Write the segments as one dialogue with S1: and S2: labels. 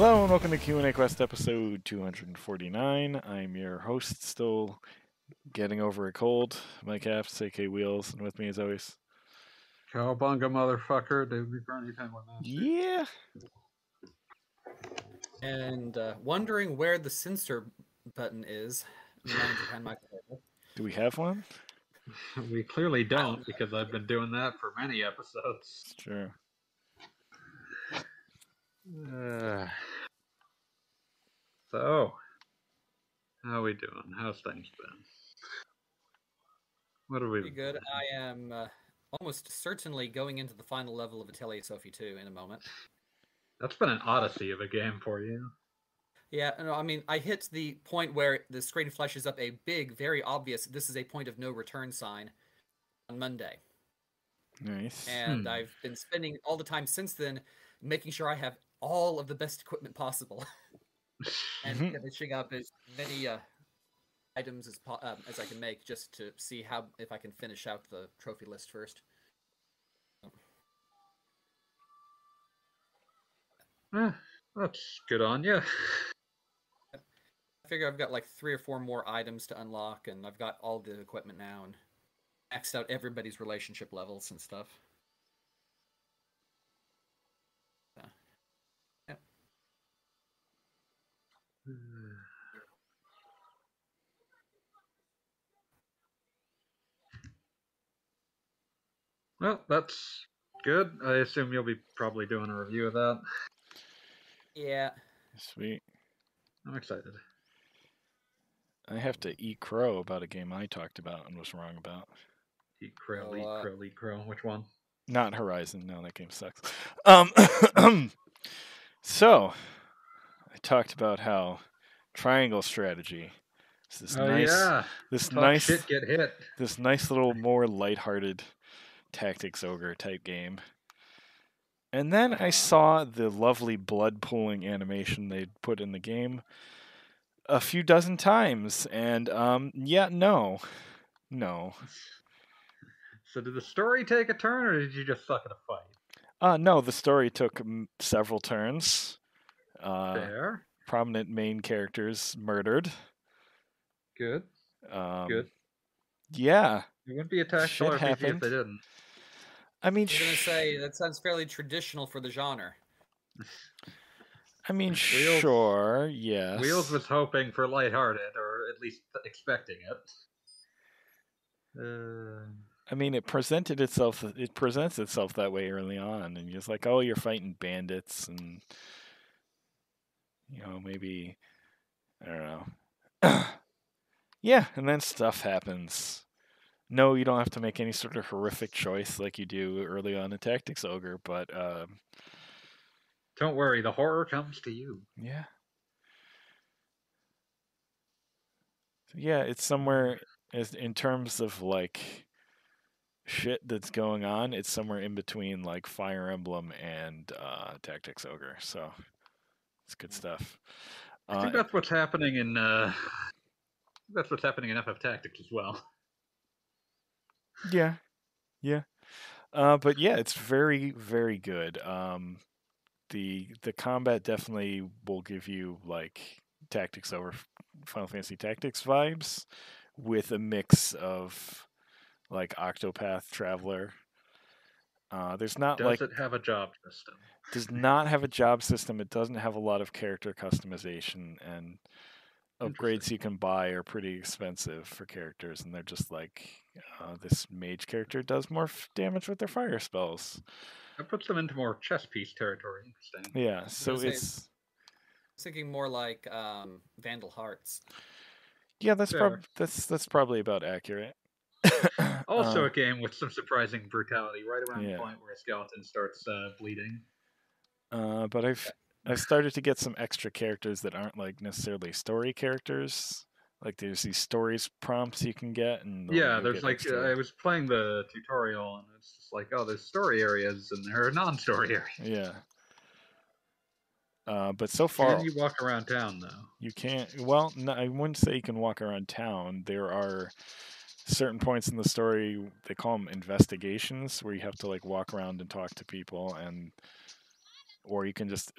S1: Hello and welcome to Q&A Quest episode 249. I'm your host, still getting over a cold, Mike Apps, aka Wheels, and with me as always.
S2: Cowabunga, motherfucker, David Bernie Penguin Master.
S1: Yeah.
S3: And wondering where the censor button is behind my table.
S1: Do we have one?
S2: We clearly don't, because I've been doing that for many episodes.
S1: It's true.
S2: So, how we doing? How's things been? What have we
S3: Pretty good. I am almost certainly going into the final level of Atelier Sophie 2 in a moment.
S2: That's been an odyssey of a game for you.
S3: Yeah, no, I mean, I hit the point where the screen flashes up a big, very obvious, this is a point of no return sign on Monday.
S1: Nice.
S3: And I've been spending all the time since then making sure I have all of the best equipment possible. And finishing up as many items as I can make, just to see if I can finish out the trophy list first.
S2: That's good on you.
S3: I figure I've got like 3 or 4 more items to unlock, and I've got all the equipment now, and maxed out everybody's relationship levels and stuff. Yeah.
S2: Well, that's good. I assume you'll be probably doing a review of that.
S3: Yeah.
S1: Sweet.
S2: I'm excited.
S1: I have to eat crow about a game I talked about and was wrong about.
S2: Eat crow, eat crow. Which one?
S1: Not Horizon. No, that game sucks. So, I talked about how triangle strategy is this
S2: shit get hit.
S1: This nice little more lighthearted tactics ogre type game. And then I saw the lovely blood pooling animation they'd put in the game a few dozen times, and no.
S2: So did the story take a turn, or did you just suck at a fight?
S1: No, the story took several turns.
S2: Fair.
S1: Prominent main characters murdered.
S2: Good. Good.
S1: Yeah.
S2: It wouldn't be a tactical RPG
S1: happened.
S2: if they didn't.
S1: I mean,
S3: I was going to say, that sounds fairly traditional for the genre.
S1: I mean, sure, yes.
S2: Wheels was hoping for lighthearted, or at least expecting it.
S1: I mean, it presents itself that way early on, and you're just like, oh, you're fighting bandits, and maybe, I don't know. Yeah, and then stuff happens. No, you don't have to make any sort of horrific choice like you do early on in Tactics Ogre, but
S2: don't worry, the horror comes to you.
S1: Yeah. Yeah, it's somewhere in terms of like shit that's going on. It's somewhere in between like Fire Emblem and Tactics Ogre, so it's good stuff.
S2: I think that's what's happening in FF Tactics as well.
S1: Yeah. But yeah, it's very, very good. The combat definitely will give you like Tactics over Final Fantasy Tactics vibes, with a mix of like Octopath Traveler. There's not
S2: Does it have a job system?
S1: Does not have a job system. It doesn't have a lot of character customization, and upgrades you can buy are pretty expensive for characters, and they're just like, this mage character does more damage with their fire spells.
S2: That puts them into more chess piece territory. Interesting.
S1: Yeah, so it's
S3: thinking more like Vandal Hearts.
S1: Yeah, that's probably about accurate.
S2: Also a game with some surprising brutality right around the point where a skeleton starts bleeding.
S1: But I've started to get some extra characters that aren't like necessarily story characters. Like there's these stories prompts you can get, and
S2: there's like I was playing the tutorial, and it's just like, oh, there's story areas and there are non-story areas.
S1: Yeah. But so far,
S2: can you walk around town though?
S1: You can't. Well, no, I wouldn't say you can walk around town. There are certain points in the story, they call them investigations, where you have to like walk around and talk to people, or you can just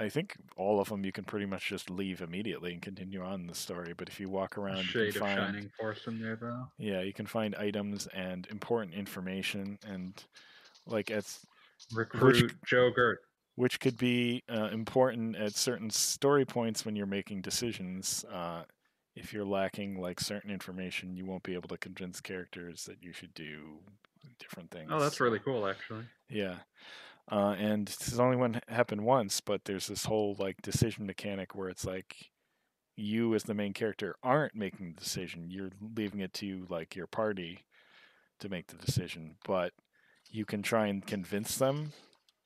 S1: I think all of them you can pretty much just leave immediately and continue on the story. But if you walk
S2: A
S1: around, you can
S2: shade of
S1: find
S2: Shining Force in there, though.
S1: yeah, you can find items and important information, and like it's which
S2: Recruit Joe Gert.
S1: which could be important at certain story points when you're making decisions. If you're lacking like certain information, you won't be able to convince characters that you should do different things.
S2: Oh, that's really cool, actually.
S1: Yeah. And this has only happened once, but there's this whole like decision mechanic where it's like you as the main character aren't making the decision. You're leaving it to like your party to make the decision, but you can try and convince them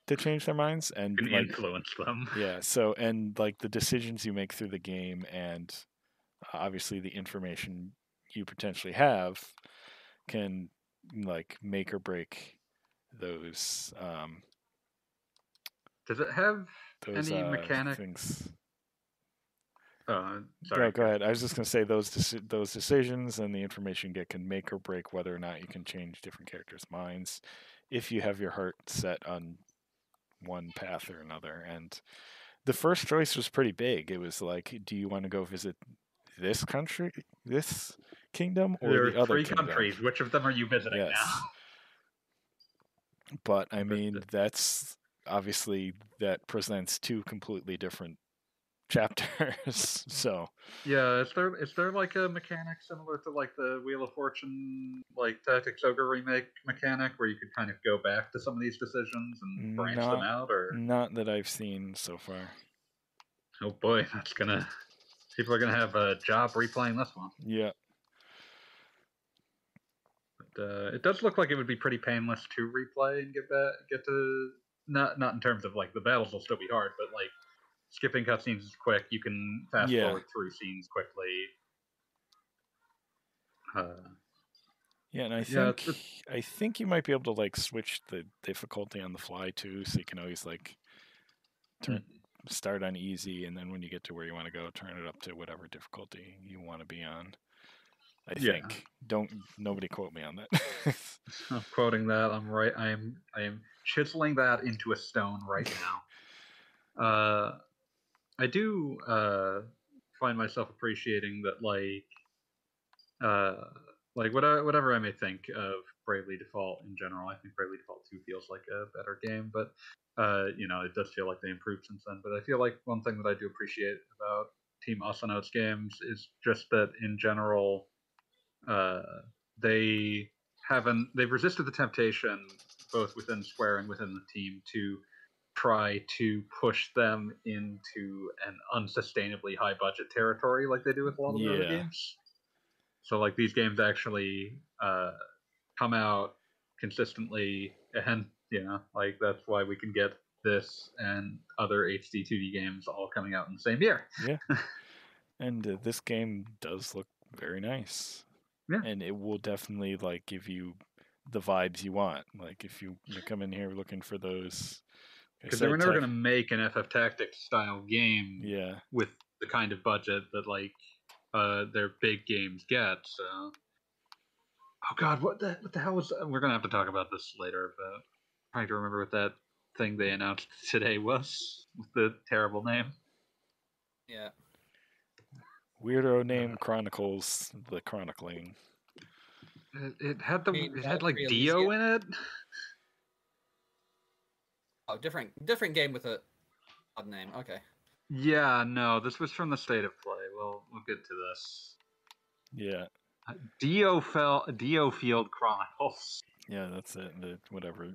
S1: to change their minds and
S2: You can
S1: like
S2: influence them.
S1: yeah, so and like the decisions you make through the game and obviously the information you potentially have can like make or break those
S2: Does it have
S1: those
S2: any mechanic?
S1: things.
S2: Sorry.
S1: Go ahead. I was just going to say those decisions and the information you get can make or break whether or not you can change different characters' minds if you have your heart set on one path or another. And the first choice was pretty big. It was like, do you want to go visit this country, this kingdom, or
S2: There are
S1: the other
S2: 3
S1: kingdom?
S2: countries. Which of them are you visiting
S1: Yes.
S2: now?
S1: But I mean, that's obviously that presents 2 completely different chapters. So
S2: Yeah, is there like a mechanic similar to like the Wheel of Fortune, like Tactics Ogre remake mechanic, where you could kind of go back to some of these decisions and branch them out, or
S1: not that I've seen so far.
S2: oh boy, people are gonna have a job replaying this one.
S1: Yeah.
S2: But it does look like it would be pretty painless to replay and get to not in terms of like the battles will still be hard, but like skipping cutscenes is quick. You can fast forward through scenes quickly.
S1: Yeah, and I think you might be able to like switch the difficulty on the fly too, so you can always like start on easy, and then when you get to where you want to go, turn it up to whatever difficulty you want to be on. I think. Nobody quote me on that.
S2: I'm quoting that. I'm right. I am chiseling that into a stone right now. I do find myself appreciating that, whatever I may think of Bravely Default in general, I think Bravely Default 2 feels like a better game, but it does feel like they improved since then. But I feel like one thing that I do appreciate about Team Asano's games is just that in general, they've resisted the temptation both within Square and within the team to try to push them into an unsustainably high budget territory like they do with a lot of their other games. So like these games actually come out consistently, and like that's why we can get this and other HD 2D games all coming out in the same year.
S1: Yeah. And this game does look very nice.
S2: Yeah.
S1: And it will definitely like give you the vibes you want. Like if you come in here looking for those,
S2: because they were never going to make an FF Tactics style game with the kind of budget that like their big games get. So, oh god, what the hell was? We're gonna have to talk about this later, but trying to remember what that thing they announced today was with the terrible name.
S3: Yeah.
S1: Weirdo name Chronicles, the chronicling.
S2: It had like Dio in it.
S3: Oh, different game with a odd name. Okay.
S2: Yeah, no, this was from the State of Play. We'll get to this.
S1: Yeah.
S2: Dio Field Chronicles.
S1: Yeah, that's it. Whatever.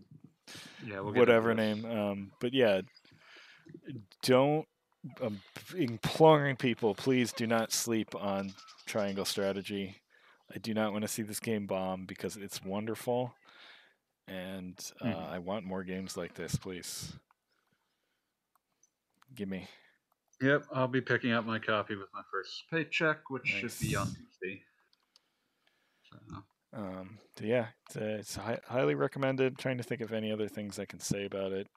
S2: Yeah,
S1: whatever name. But yeah, don't. Imploring people, please do not sleep on Triangle Strategy. I do not want to see this game bomb because it's wonderful, and I want more games like this. Please, give me.
S2: Yep, I'll be picking up my copy with my first paycheck, which should be on Tuesday.
S1: So yeah, it's highly recommended. I'm trying to think of any other things I can say about it.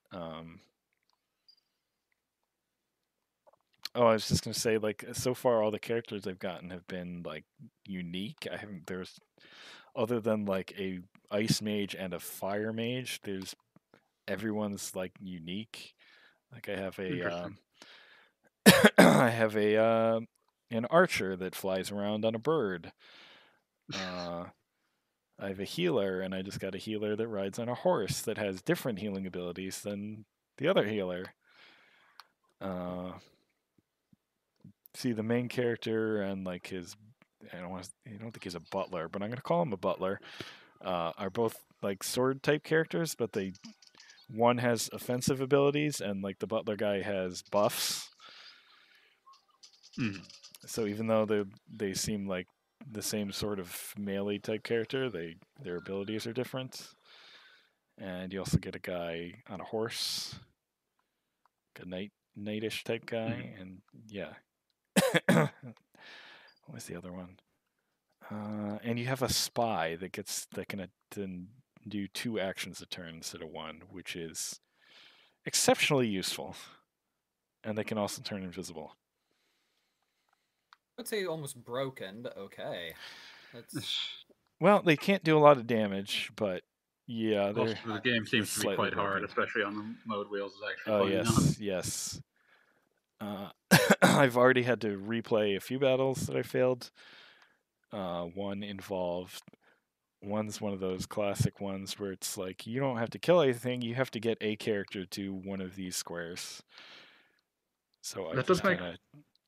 S1: Oh, I was just gonna say, like, so far all the characters I've gotten have been like unique. There's other than like a ice mage and a fire mage. Everyone's like unique. Like I have I have an archer that flies around on a bird. I have a healer, and I just got a healer that rides on a horse that has different healing abilities than the other healer. Uh, see the main character and like his, I don't think he's a butler, but I'm gonna call him a butler. Are both like sword type characters, but one has offensive abilities, and like the butler guy has buffs.
S2: Mm.
S1: So even though they seem like the same sort of melee type character, their abilities are different. And you also get a guy on a horse, a knightish type
S2: Mm.
S1: guy, and yeah. What's the other one? And you have a spy that can do 2 actions a turn instead of 1, which is exceptionally useful. And they can also turn invisible.
S3: I'd say almost broken, but okay. That's
S1: Well, they can't do a lot of damage, but yeah,
S2: Also,
S1: they're
S2: the game seems to be
S1: slightly
S2: quite hard,
S1: broken.
S2: especially on the mode Wheels is actually
S1: Oh
S2: playing on.
S1: yes. I've already had to replay a few battles that I failed. One's one of those classic ones where it's like you don't have to kill anything, you have to get a character to one of these squares. So I
S2: That
S1: just
S2: does make
S1: kind of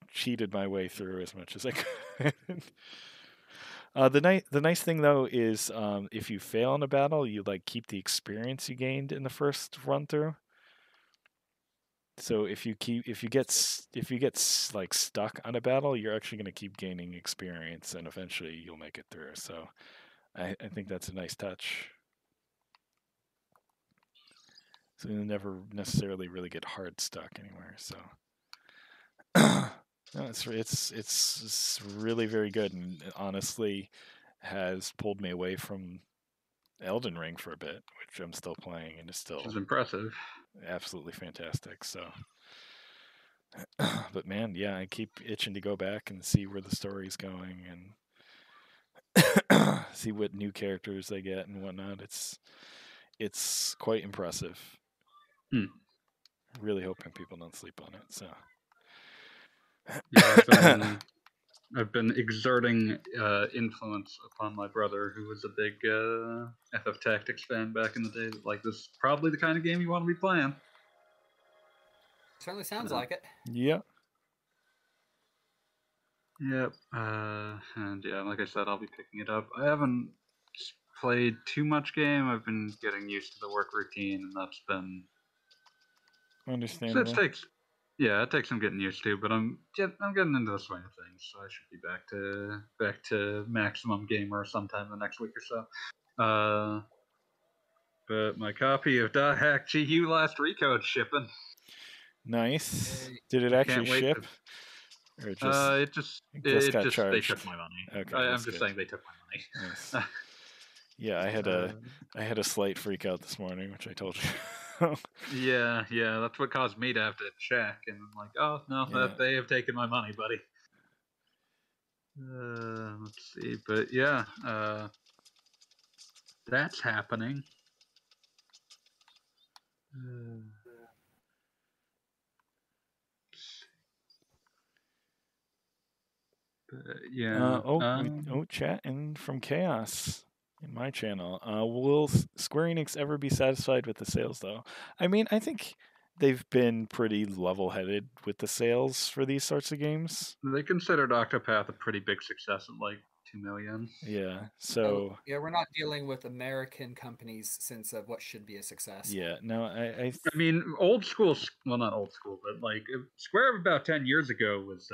S1: cheated my way through as much as I could. The nice thing though is if you fail in a battle, you like keep the experience you gained in the first run through. So if you get like stuck on a battle, you're actually going to keep gaining experience, and eventually you'll make it through. So I think that's a nice touch. So you'll never necessarily really get hard stuck anywhere. So no, it's really very good, and honestly has pulled me away from Elden Ring for a bit, which I'm still playing, and is
S2: which is
S1: still
S2: impressive.
S1: absolutely fantastic. So, but man, yeah, I keep itching to go back and see where the story's going and see what new characters they get and whatnot. It's quite impressive.
S2: Hmm.
S1: Really hoping people don't sleep on it. So,
S2: Yeah, I've been exerting influence upon my brother, who was a big FF Tactics fan back in the day. Like, this is probably the kind of game you want to be playing.
S3: certainly sounds like it.
S1: yeah.
S2: Yep. And yeah, like I said, I'll be picking it up. I haven't played too much game. I've been getting used to the work routine, and that's been so it
S1: Understandable.
S2: takes it takes some getting used to. But I'm getting into the swing of things, so I should be back to maximum gamer sometime the next week or so. But my copy of Da Hack GU Last Recode shipping.
S1: Nice.
S3: Yay.
S1: Did it
S2: I
S1: actually
S2: can't wait
S1: ship, or just
S2: it
S1: got
S2: just they
S1: charged?
S2: took my money.
S1: Okay,
S2: I'm
S1: that's
S2: just
S1: good.
S2: saying they took my
S1: Nice.
S2: money.
S1: Yeah,
S2: uh,
S1: I had a slight freak out this morning, which I told you.
S2: yeah, that's what caused me to have to check, and I'm like, oh no,
S1: Yeah.
S2: they have taken my money, buddy. Let's see, but yeah, that's happening. But yeah.
S1: Chat in from Chaos in my channel. Will Square Enix ever be satisfied with the sales, though? I mean, I think they've been pretty level-headed with the sales for these sorts of games.
S2: They considered Octopath a pretty big success at like 2 million.
S1: Yeah.
S3: So
S1: So
S3: yeah, we're not dealing with American companies' sense of what should be a success.
S1: yeah. No,
S2: I mean, old school. Well, not old school, but like Square of about 10 years ago was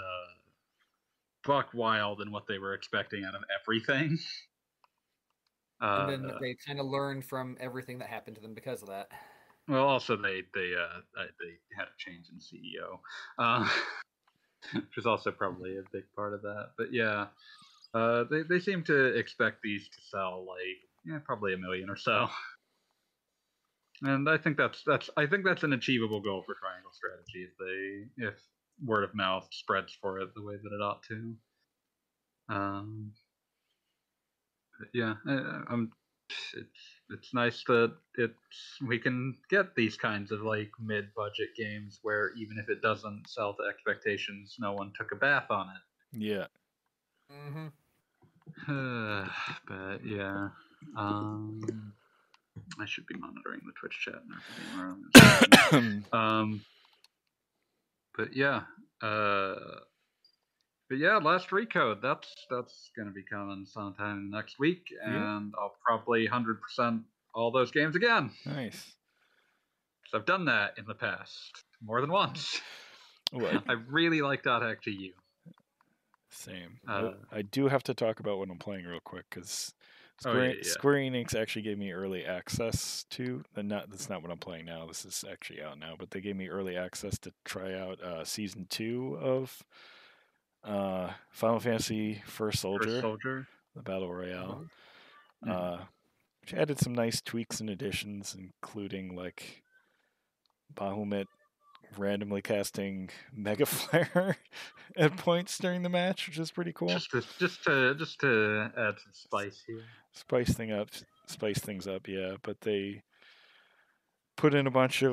S2: buck wild in what they were expecting out of everything.
S3: And then they kind of learned from everything that happened to them because of that.
S2: Well, also they had a change in CEO, which is also probably a big part of that. But yeah, they seem to expect these to sell like probably 1 million or so, and I think that's an achievable goal for Triangle Strategy if word of mouth spreads for it the way that it ought to. But yeah, it's nice that we can get these kinds of like mid-budget games where even if it doesn't sell to expectations, no one took a bath on it.
S1: Yeah.
S3: Mm-hmm.
S2: But yeah, I should be monitoring the Twitch chat in our game room. But yeah, Last Recode. That's gonna be coming sometime next week, and I'll probably 100% all those games again.
S1: Nice.
S2: So I've done that in the past more than once.
S1: Well,
S2: I really like .xgu.
S1: Same.
S2: Uh,
S1: I do have to talk about what I'm playing real quick because
S2: yeah.
S1: Square Enix actually gave me early access to. That's not what I'm playing now. This is actually out now, but they gave me early access to try out season 2 of Final Fantasy First Soldier, the Battle Royale. Which added some nice tweaks and additions, including like Bahamut randomly casting Mega Flare at points during the match, which is pretty cool.
S2: Just to add some spice here.
S1: Spice things up, yeah. But they put in a bunch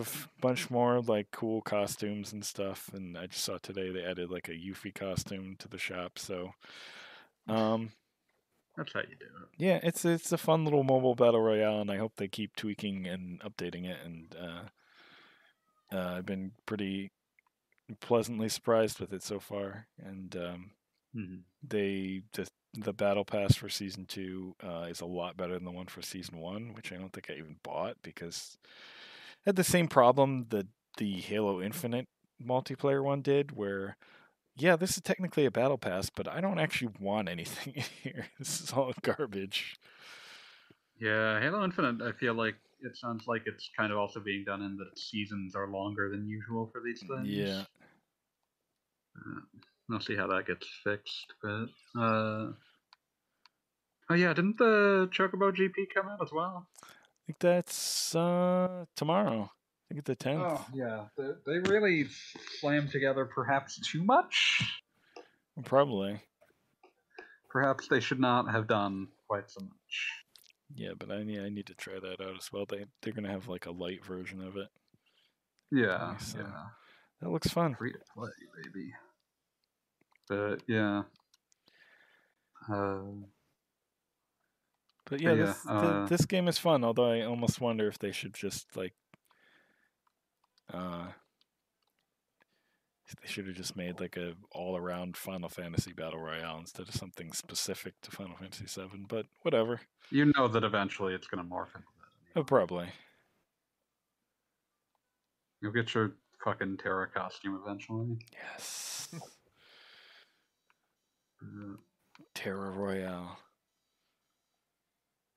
S1: more like cool costumes and stuff. And I just saw today they added like a Yuffie costume to the shop. So,
S2: that's how you do it.
S1: Yeah, it's a fun little mobile battle royale, and I hope they keep tweaking and updating it. And I've been pretty pleasantly surprised with it so far. And the battle pass for season 2 is a lot better than the one for season 1, which I don't think I even bought because it had the same problem that the Halo Infinite multiplayer one did, where yeah, this is technically a battle pass, but I don't actually want anything here. This is all garbage.
S2: Yeah, Halo Infinite, I feel like it sounds like it's kind of also being done in that seasons are longer than usual for these things.
S1: Yeah.
S2: We'll see how that gets fixed, but oh yeah, didn't the Chocobo GP come out as well?
S1: I think that's tomorrow. I think it's the 10th.
S2: Oh yeah, they really slammed together perhaps too much.
S1: Probably.
S2: Perhaps they should not have done quite so much.
S1: Yeah, but I need to try that out as well. They're gonna have like a light version of it.
S2: Yeah,
S1: So
S2: yeah.
S1: That looks fun.
S2: Free to play, baby. But yeah.
S1: But yeah, this game is fun. Although I almost wonder if they should just like, they should have just made like a all-around Final Fantasy battle royale instead of something specific to Final Fantasy VII. But whatever.
S2: You know that eventually it's gonna morph into that.
S1: Oh, probably.
S2: You'll get your fucking Terra costume eventually.
S1: Yes. Terra Royale.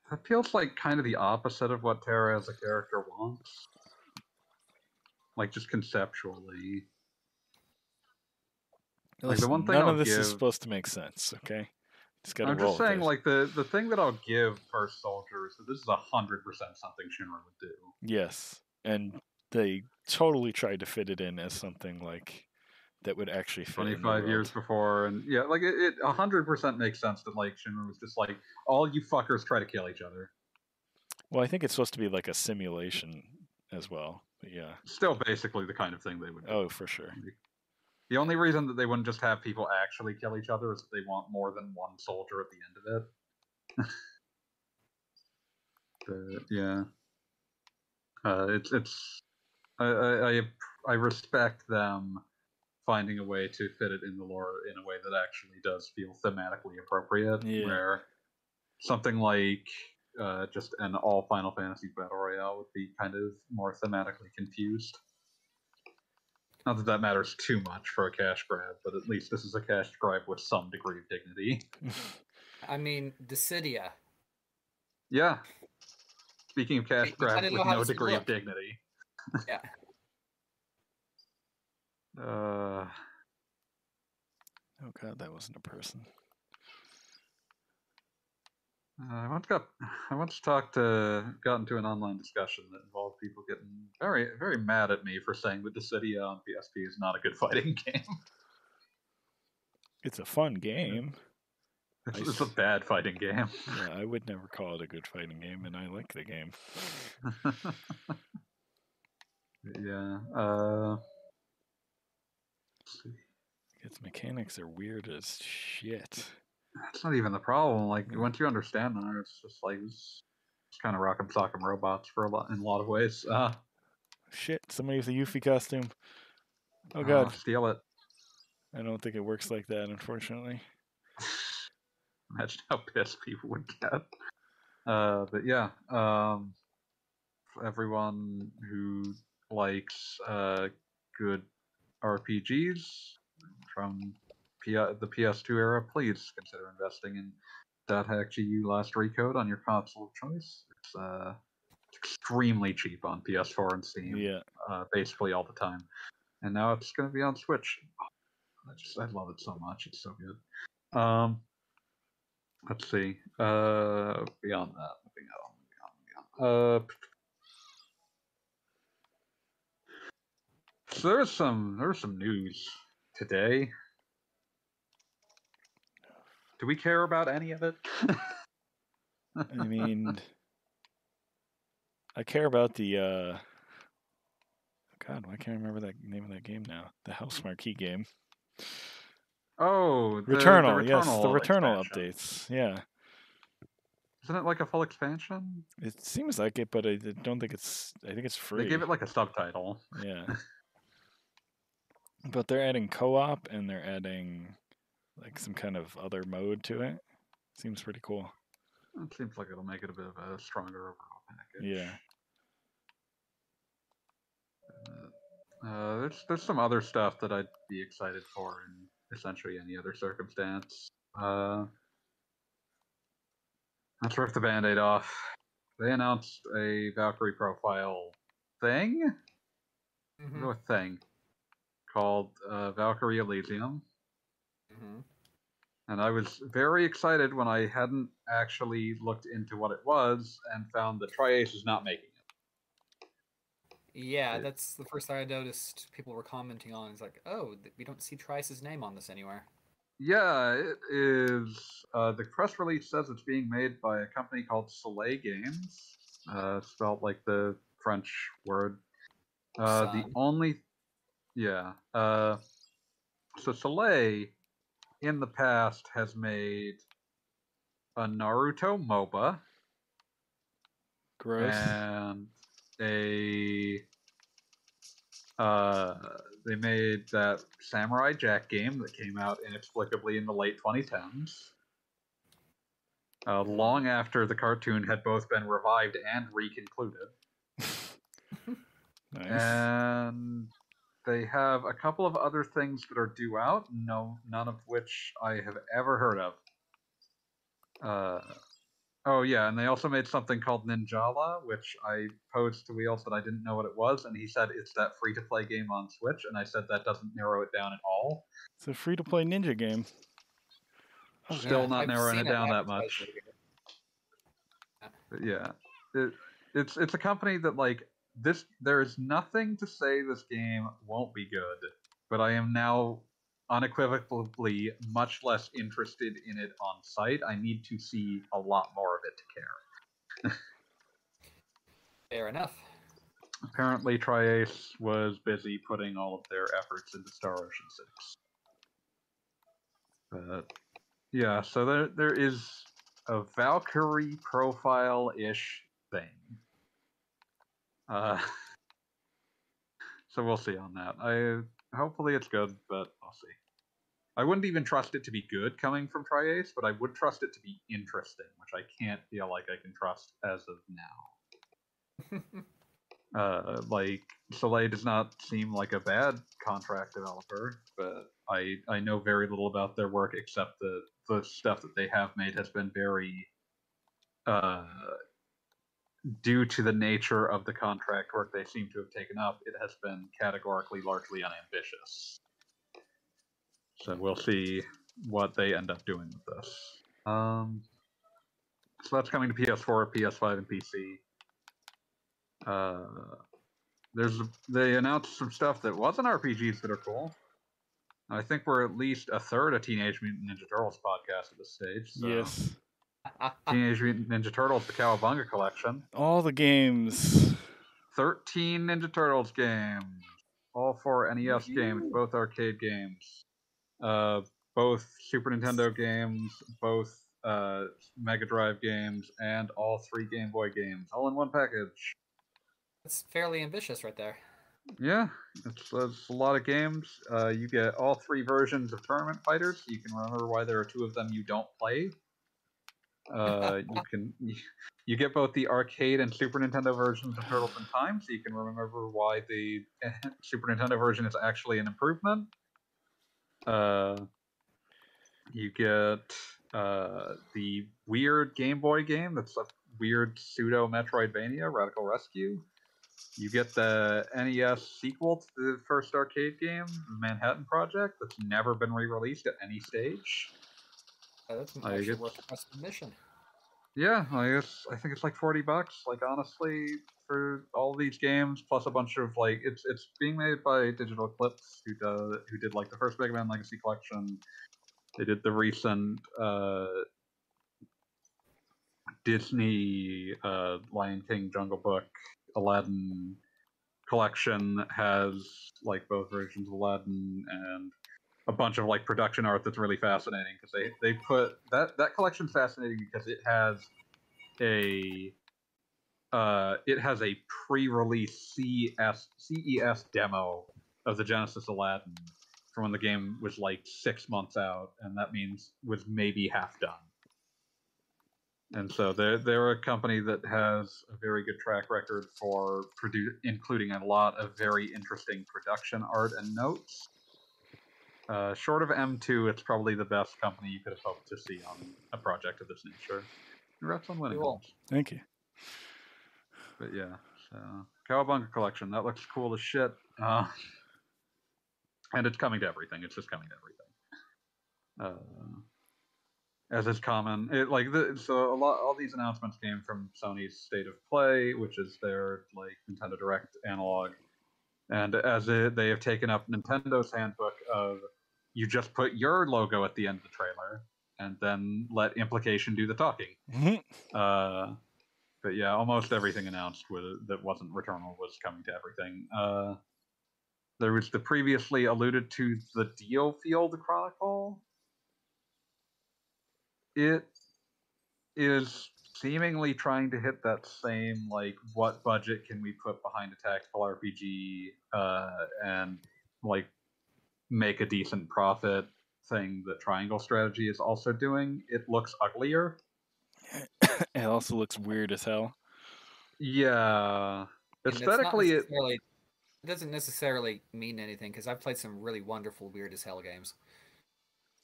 S2: That feels like kind of the opposite of what Terra as a character wants. Like, just conceptually.
S1: Listen, like the one thing none of this is supposed to make sense, okay?
S2: I'm just saying, like, the thing that I'll give First Soldier is that this is 100% something Shinra would do.
S1: Yes, and they totally tried to fit it in as something, like, that would actually fit
S2: 25 years before, and yeah, like, it 100% makes sense that, like, Shinra was just like, all you fuckers try to kill each other.
S1: Well, I think it's supposed to be, like, a simulation as well, but yeah.
S2: Still basically the kind of thing they would do.
S1: Oh, for sure.
S2: The only reason that they wouldn't just have people actually kill each other is that they want more than one soldier at the end of it. But, yeah. I respect them finding a way to fit it in the lore in a way that actually does feel thematically appropriate.
S1: Yeah.
S2: Where something like just an all Final Fantasy battle royale would be kind of more thematically confused. Not that that matters too much for a cash grab, but at least this is a cash grab with some degree of dignity.
S3: I mean, Dissidia.
S2: Yeah. Speaking of cash grab with no degree of dignity.
S3: Yeah.
S1: Oh god, that wasn't a person.
S2: I once got into an online discussion that involved people getting very, very mad at me for saying that Dissidia on PSP is not a good fighting game.
S1: It's a fun game.
S2: It's a bad fighting game.
S1: Yeah, I would never call it a good fighting game, and I like the game.
S2: Yeah. Let's see.
S1: Its mechanics are weird as shit.
S2: That's not even the problem. Like once you understand them, it's just like it's kind of rock'em sock'em robots in a lot of ways.
S1: Shit, somebody with a Yuffie costume. Oh god.
S2: Steal it.
S1: I don't think it works like that, unfortunately.
S2: Imagine how pissed people would get. But yeah, everyone who likes good RPGs from the PS2 era, please consider investing in .exe last recode on your console of choice. It's extremely cheap on PS4 and Steam,
S1: Yeah.
S2: basically all the time. And now it's going to be on Switch. I love it so much. It's so good. Let's see. Beyond that, moving on. So there's some news today. Do we care about any of it?
S1: I mean, I care about the God, why can't I remember that name of that game now? The House Marquee game.
S2: Oh, the
S1: Returnal,
S2: Returnal,
S1: yes, the Returnal
S2: expansion.
S1: updates. Yeah.
S2: Isn't it like a full expansion?
S1: It seems like it, but I don't think it's. I think it's free.
S2: They gave it like a subtitle.
S1: Yeah. But they're adding co-op and they're adding like some kind of other mode to it. Seems pretty cool.
S2: It seems like it'll make it a bit of a stronger overall package.
S1: Yeah.
S2: There's some other stuff that I'd be excited for in essentially any other circumstance. Let's rip the Band-Aid off. They announced a Valkyrie profile thing?
S3: Mm-hmm.
S2: A thing called Valkyrie Elysium.
S3: Mm-hmm.
S2: And I was very excited when I hadn't actually looked into what it was and found that Tri-Ace is not making it.
S3: Yeah, that's the first thing I noticed people were commenting on. It's like, oh, we don't see Trice's name on this anywhere.
S2: Yeah, it is. The press release says it's being made by a company called Soleil Games, spelled like the French word. The only, yeah. So Soleil, in the past, has made a Naruto MOBA.
S1: Gross.
S2: And they made that Samurai Jack game that came out inexplicably in the late 2010s. Long after the cartoon had both been revived and reconcluded.
S1: Nice.
S2: And they have a couple of other things that are due out, none of which I have ever heard of. Oh yeah, and they also made something called Ninjala, which I posed to Wheels that I didn't know what it was, and he said it's that free-to-play game on Switch, and I said that doesn't narrow it down at all.
S1: It's a free-to-play ninja game.
S2: Still not narrowing it down that much. But yeah, it's a company that like this. There is nothing to say this game won't be good, but I am now unequivocally much less interested in it on site. I need to see a lot more of it to care.
S3: Fair enough.
S2: Apparently, Tri-Ace was busy putting all of their efforts into Star Ocean 6. But yeah, so there is a Valkyrie profile-ish thing. So we'll see on that. Hopefully it's good, but I'll see. I wouldn't even trust it to be good coming from Tri-Ace, but I would trust it to be interesting, which I can't feel like I can trust as of now. Like, Soleil does not seem like a bad contract developer, but I know very little about their work except the stuff that they have made has been very, due to the nature of the contract work they seem to have taken up, it has been categorically largely unambitious. So we'll see what they end up doing with this. So that's coming to PS4, PS5, and PC. They announced some stuff that wasn't RPGs that are cool. I think we're at least a third of Teenage Mutant Ninja Turtles podcast at this stage. So.
S1: Yes.
S2: Teenage Mutant Ninja Turtles: The Cowabunga Collection.
S1: All the games.
S2: 13 Ninja Turtles games. All 4 NES games, both arcade games. Both Super Nintendo games, both Mega Drive games, and all 3 Game Boy games, all in one package.
S3: That's fairly ambitious right there.
S2: Yeah, it's a lot of games. You get all 3 versions of Tournament Fighters, so you can remember why there are 2 of them you don't play. You get both the arcade and Super Nintendo versions of Turtles in Time, so you can remember why the Super Nintendo version is actually an improvement. You get the weird Game Boy game that's a weird pseudo Metroidvania, Radical Rescue. You get the NES sequel to the first arcade game, Manhattan Project, that's never been re-released at any stage.
S3: That's actually worth the submission.
S2: Yeah, I think it's like $40. Like honestly, for all these games plus a bunch of like it's being made by Digital Eclipse, who did like the first Mega Man Legacy Collection. They did the recent Disney Lion King, Jungle Book, Aladdin collection has like both versions of Aladdin and a bunch of like production art that's really fascinating because they put that collection's fascinating because it has a pre-release CES demo of the Genesis Aladdin from when the game was like 6 months out, and that means was maybe half done. And so they're a company that has a very good track record for including a lot of very interesting production art and notes. Short of M2, it's probably the best company you could have hoped to see on a project of this nature. Congrats on winning.
S3: Cool.
S1: Thank you.
S2: But yeah, so Cowabunga Collection, that looks cool as shit. And it's coming to everything. It's just coming to everything. As is common, all these announcements came from Sony's State of Play, which is their like Nintendo Direct analog, and they have taken up Nintendo's handbook of you just put your logo at the end of the trailer and then let implication do the talking. But yeah, almost everything announced that wasn't Returnal was coming to everything. There was the previously alluded to the Diofield Chronicle. It is seemingly trying to hit that same, like, what budget can we put behind a tactical RPG and, like, make a decent profit thing that Triangle Strategy is also doing. It looks uglier.
S1: It also looks weird as hell.
S2: Yeah. Aesthetically,
S3: it doesn't necessarily mean anything, because I've played some really wonderful weird as hell games.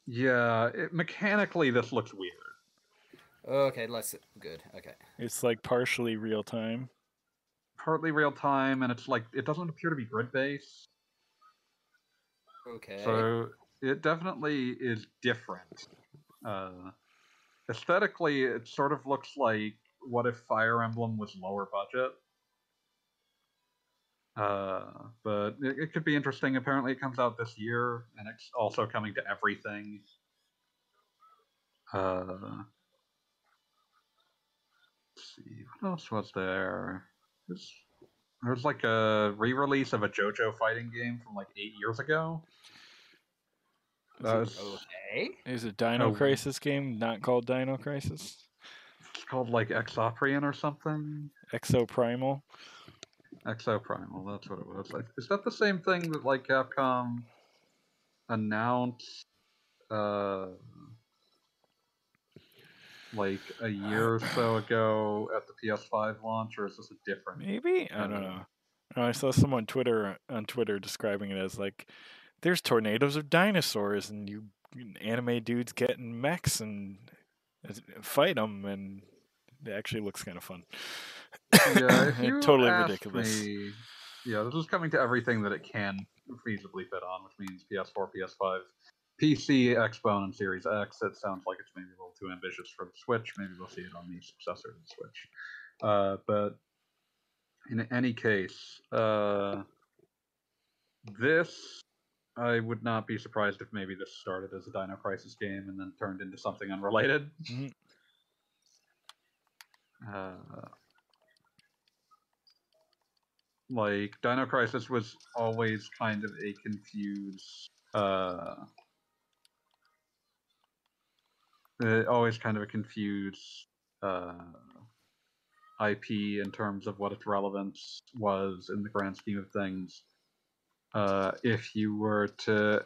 S2: Yeah, mechanically this looks weird.
S3: Okay, good. Okay.
S1: It's like partially real time.
S2: Partly real time, and it's like it doesn't appear to be grid based.
S3: Okay.
S2: So it definitely is different. Aesthetically, it sort of looks like what if Fire Emblem was lower budget. But it could be interesting. Apparently, it comes out this year, and it's also coming to everything. Let's see, what else was there? There's like a re-release of a JoJo fighting game from like 8 years ago.
S3: Okay.
S1: There's a Dino Crisis game not called Dino Crisis.
S2: It's called like Exoprian or something.
S1: Exoprimal.
S2: Exoprimal, that's what it was. Like, is that the same thing that like Capcom announced like a year or so ago at the PS5 launch, or is this a different?
S1: Maybe? I don't know. I saw someone on Twitter describing it as like, there's tornadoes of dinosaurs, and you anime dudes get in mechs and fight them, and it actually looks kind of fun.
S2: Yeah, if you
S1: totally
S2: asked
S1: ridiculous.
S2: me, yeah, this is coming to everything that it can feasibly fit on, which means PS4, PS5, PC, Xbone, and Series X. It sounds like it's maybe a little too ambitious for the Switch. Maybe we'll see it on the successor to the Switch. But in any case, this I would not be surprised if maybe this started as a Dino Crisis game and then turned into something unrelated.
S1: Mhm.
S2: Like, Dino Crisis was always kind of a confused, IP in terms of what its relevance was in the grand scheme of things. If you were to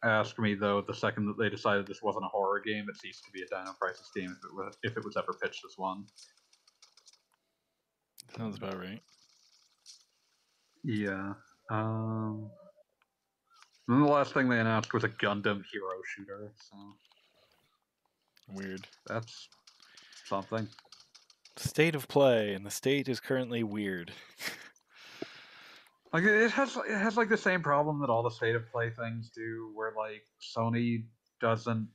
S2: ask me, though, the second that they decided this wasn't a horror game, it ceased to be a Dino Crisis game if it was ever pitched as one.
S1: Sounds about right.
S2: Yeah. And then the last thing they announced was a Gundam hero shooter, so
S1: Weird.
S2: that's something.
S1: State of play, and the state is currently weird.
S2: Like, it has like the same problem that all the state of play things do, where like Sony doesn't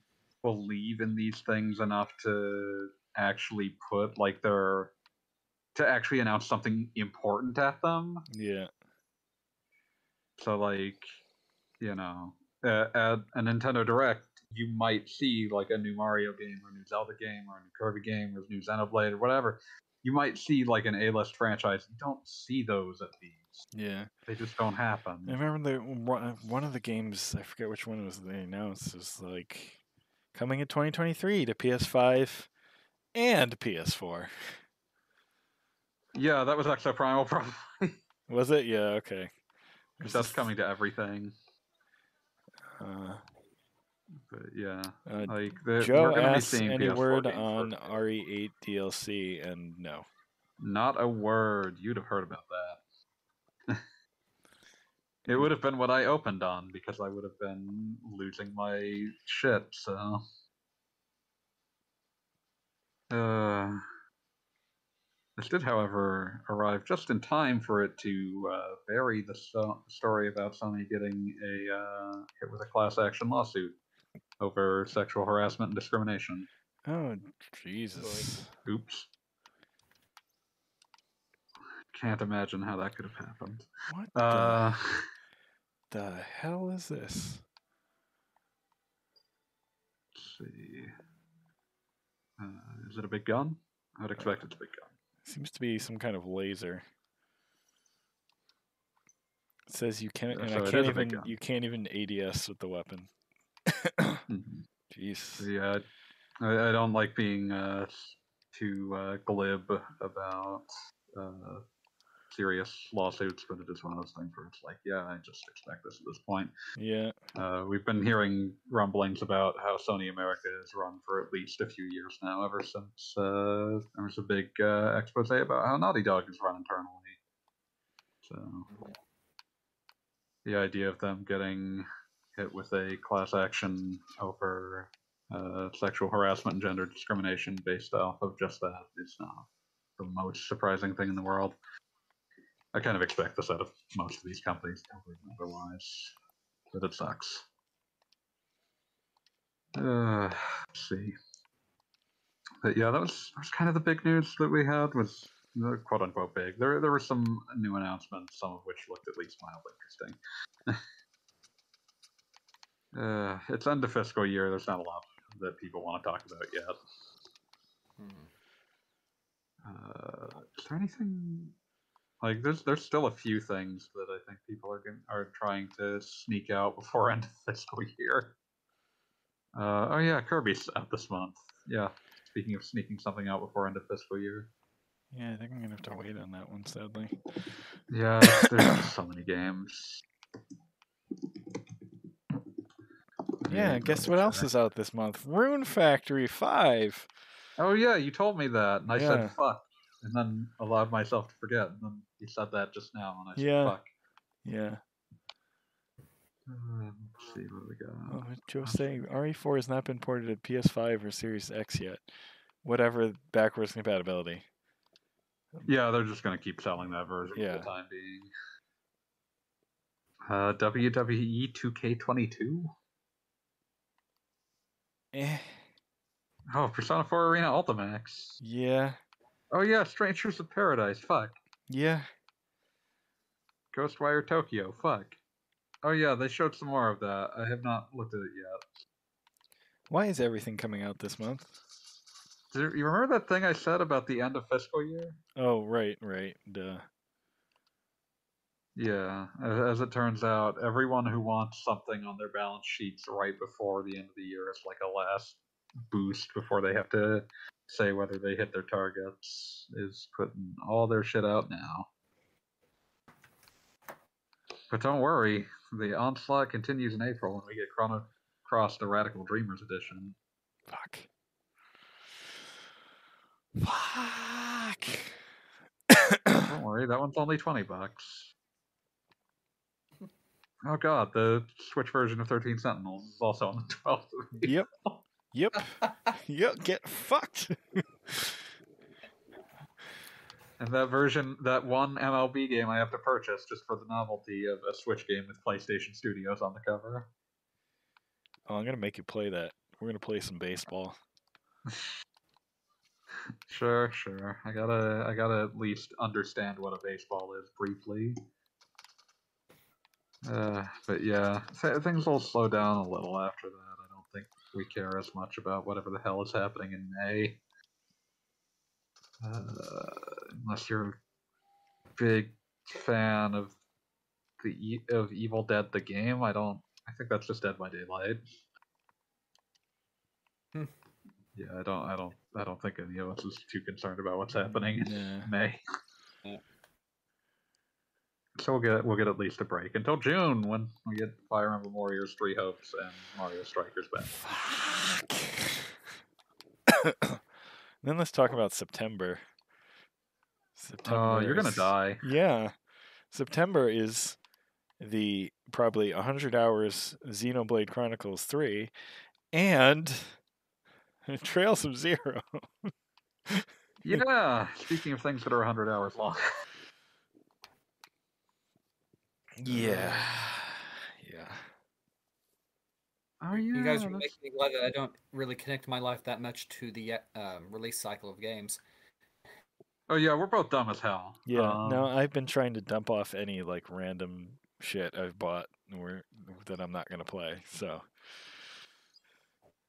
S2: believe in these things enough to actually put like to actually announce something important at them.
S1: Yeah.
S2: So like, at a Nintendo Direct, you might see like a new Mario game or a new Zelda game or a new Kirby game or a new Xenoblade or whatever. You might see like an A-list franchise. You don't see those at these.
S1: Yeah.
S2: They just don't happen.
S1: I remember one of the games, I forget which one it was they announced, was like coming in 2023 to PS5 and PS4.
S2: Yeah, that was Exoprimal probably.
S1: Was it? Yeah, okay.
S2: That's coming to everything.
S1: Uh,
S2: But yeah,
S1: like
S2: we're
S1: Joe
S2: going to be
S1: asks
S2: seeing
S1: any
S2: PS4
S1: word
S2: games
S1: on
S2: first.
S1: RE8 DLC, and no.
S2: Not a word. You'd have heard about that. It would have been what I opened on because I would have been losing my shit. So, this did, however, arrive just in time for it to bury the story about Sony getting hit with a class action lawsuit over sexual harassment and discrimination.
S1: Oh, Jesus.
S2: Oops. Can't imagine how that could have happened.
S1: What the hell is this?
S2: Let's see. Is it a big gun? I would expect it's a big gun.
S1: Seems to be some kind of laser. It says you can't, and
S2: So
S1: I
S2: it
S1: can't
S2: is a big
S1: even.
S2: gun.
S1: You can't even ADS with the weapon. Jeez.
S2: Yeah, I don't like being too glib about serious lawsuits, but it is one of those things where it's like, yeah, I just expect this at this point.
S1: Yeah.
S2: We've been hearing rumblings about how Sony America is run for at least a few years now, ever since there was a big expose about how Naughty Dog is run internally. So the idea of them getting hit with a class action over sexual harassment and gender discrimination based off of just that is not the most surprising thing in the world. I kind of expect this out of most of these companies, otherwise, but it sucks. Let's see. But yeah, that was kind of the big news that we had, was quote unquote big. There were some new announcements, some of which looked at least mildly interesting. It's end of fiscal year. There's not a lot that people want to talk about yet. Is there anything like there's still a few things that I think people are trying to sneak out before end of fiscal year. Oh yeah, Kirby's out this month. Yeah, speaking of sneaking something out before end of fiscal year.
S1: Yeah, I think I'm gonna have to wait on that one, sadly.
S2: Yeah, there's just so many games.
S1: Yeah, guess what else is out this month? Rune Factory 5.
S2: Oh yeah, you told me that, and I
S1: Yeah.
S2: said fuck, and then allowed myself to forget, and then you said that just now, and I said fuck.
S1: Yeah.
S2: Let's see what we got.
S1: Oh, Joe's saying RE4 has not been ported to PS5 or Series X yet. Whatever backwards compatibility.
S2: Yeah, they're just gonna keep selling that version for the time being. WWE 2K22. Oh, Persona 4 Arena Ultimax.
S1: Yeah.
S2: Oh yeah, Strangers of Paradise. Fuck.
S1: Yeah.
S2: Ghostwire Tokyo. Fuck. Oh yeah, they showed some more of that. I have not looked at it yet.
S1: Why is everything coming out this month?
S2: You remember that thing I said about the end of fiscal year?
S1: Oh, right. Duh.
S2: Yeah, as it turns out, everyone who wants something on their balance sheets right before the end of the year is like a last boost before they have to say whether they hit their targets, is putting all their shit out now. But don't worry, the onslaught continues in April when we get Chrono Cross the Radical Dreamers edition.
S1: Fuck. Fuck.
S2: Don't worry, that one's only $20. Oh god, the Switch version of 13 Sentinels is also on the 12th of
S1: Yep.
S2: April.
S1: Yep. Get fucked.
S2: And that version, that one MLB game I have to purchase just for the novelty of a Switch game with PlayStation Studios on the cover.
S1: Oh, I'm gonna make you play that. We're gonna play some baseball.
S2: Sure. I gotta at least understand what a baseball is briefly. But yeah, things will slow down a little after that. I don't think we care as much about whatever the hell is happening in May. Unless you're a big fan of of Evil Dead the game, I think that's just Dead by Daylight. Yeah, I don't think any of us is too concerned about what's happening in May.
S3: Yeah.
S2: So we'll get at least a break until June when we get Fire Emblem Warriors 3 Hopes and Mario Strikers back.
S1: Fuck. Then let's talk about September.
S2: You're gonna die.
S1: Yeah. September is the probably 100 hours Xenoblade Chronicles 3 and Trails of Zero.
S2: Yeah, speaking of things that are 100 hours long.
S1: Yeah.
S2: Oh yeah.
S3: You guys are making me glad that I don't really connect my life that much to the release cycle of games.
S2: Oh yeah, we're both dumb as hell.
S1: Yeah. No, I've been trying to dump off any like random shit I've bought that I'm not gonna play. So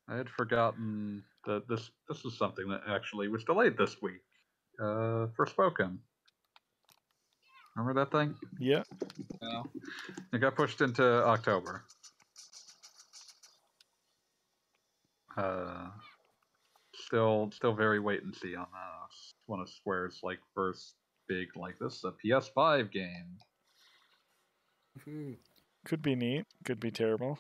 S2: I had forgotten that this is something that actually was delayed this week. For Spoken. Remember that thing?
S1: yeah.
S3: No.
S2: It got pushed into October. Still very wait and see on that. It's one of Square's like first big like this is a PS5 game.
S1: Could be neat. Could be terrible.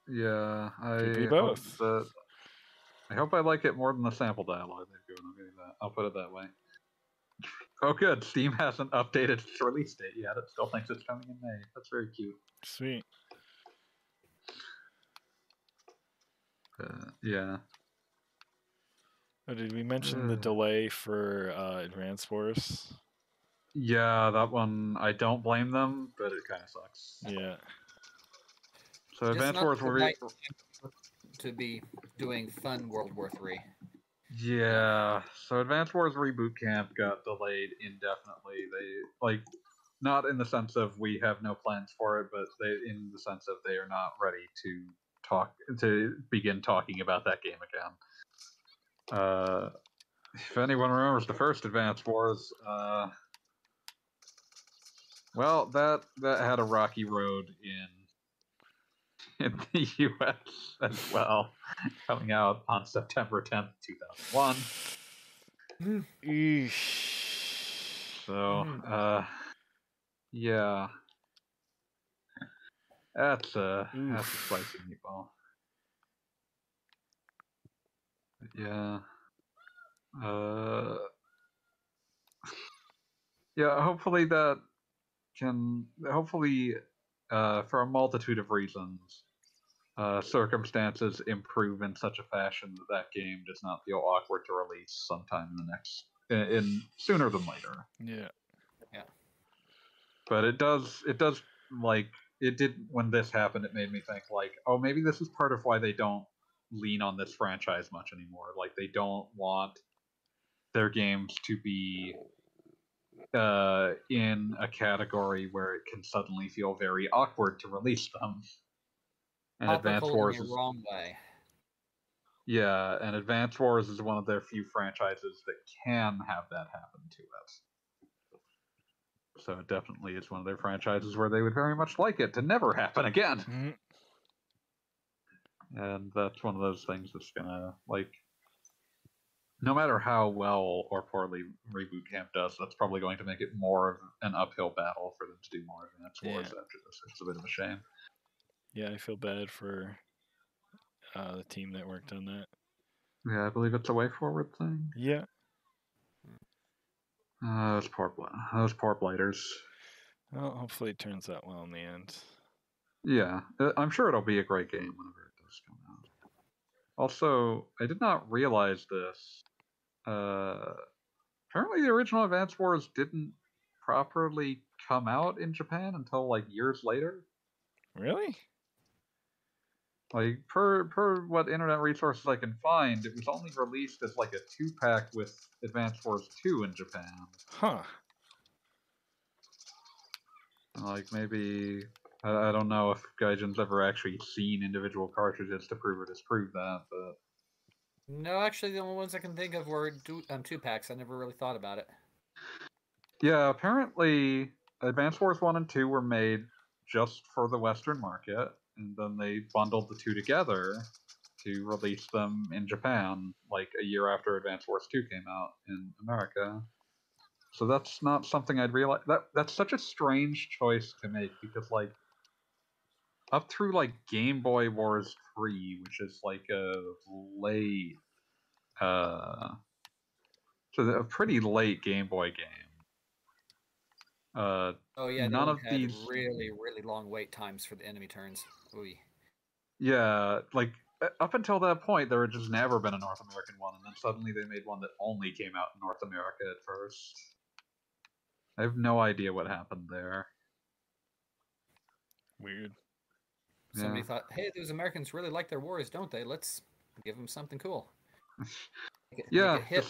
S2: Yeah,
S1: Could be both.
S2: I hope I like it more than the sample dialogue they've given. I'll put it that way. Oh, good. Steam hasn't updated its release date yet. It still thinks it's coming in May. That's very cute.
S1: Sweet.
S2: Yeah.
S1: Oh, did we mention the delay for Advance Wars?
S2: Yeah, that one, I don't blame them, but it kind of sucks.
S1: Yeah.
S2: So Advance Wars will
S3: to be doing fun World War III.
S2: Yeah, so Advance Wars Reboot Camp got delayed indefinitely. They not in the sense of we have no plans for it, but in the sense of they are not ready to begin talking about that game again. If anyone remembers the first Advance Wars, well, that had a rocky road in the U.S. as well, coming out on September 10th, 2001. So, yeah, that's a spicy meatball. Yeah. Yeah, hopefully that can for a multitude of reasons, circumstances improve in such a fashion that game does not feel awkward to release sometime in sooner than later.
S1: Yeah.
S2: But it does like it did when this happened. It made me think like, oh, maybe this is part of why they don't lean on this franchise much anymore. Like they don't want their games to be in a category where it can suddenly feel very awkward to release them. And Advance
S3: Topical
S2: Wars
S3: in a
S2: is
S3: wrong way.
S2: yeah, and Advance Wars is one of their few franchises that can have that happen to it. So it definitely is one of their franchises where they would very much like it to never happen again.
S1: Mm-hmm.
S2: And that's one of those things that's gonna, like, no matter how well or poorly Reboot Camp does, that's probably going to make it more of an uphill battle for them to do more Advance Wars after this, which is a bit of a shame.
S1: Yeah, I feel bad for the team that worked on that.
S2: Yeah, I believe it's a Way Forward thing.
S1: Yeah.
S2: Those poor blighters.
S1: Well, hopefully it turns out well in the end.
S2: Yeah, I'm sure it'll be a great game whenever it does come out. Also, I did not realize this. Apparently, the original Advance Wars didn't properly come out in Japan until like years later.
S1: Really?
S2: Like per what internet resources I can find, it was only released as like a 2-pack with Advance Wars 2 in Japan.
S1: Huh.
S2: Like maybe I don't know if Gaijin's ever actually seen individual cartridges to prove or disprove that, but
S3: No, actually, the only ones I can think of were 2-packs. I never really thought about it.
S2: yeah, apparently Advance Wars 1 and 2 were made just for the Western market, and then they bundled the two together to release them in Japan, like a year after Advance Wars 2 came out in America. So that's not something I'd realize. That's such a strange choice to make, because like up through like Game Boy Wars 3, which is like a late so a pretty late Game Boy game.
S3: Oh yeah,
S2: None of
S3: had
S2: these
S3: really, really long wait times for the enemy turns. Ooh.
S2: Yeah, like up until that point, there had just never been a North American one, and then suddenly they made one that only came out in North America at first. I have no idea what happened there.
S1: Weird.
S3: Somebody thought, hey, those Americans really like their wars, don't they? Let's give them something cool. Make
S2: Yeah,
S3: it hit.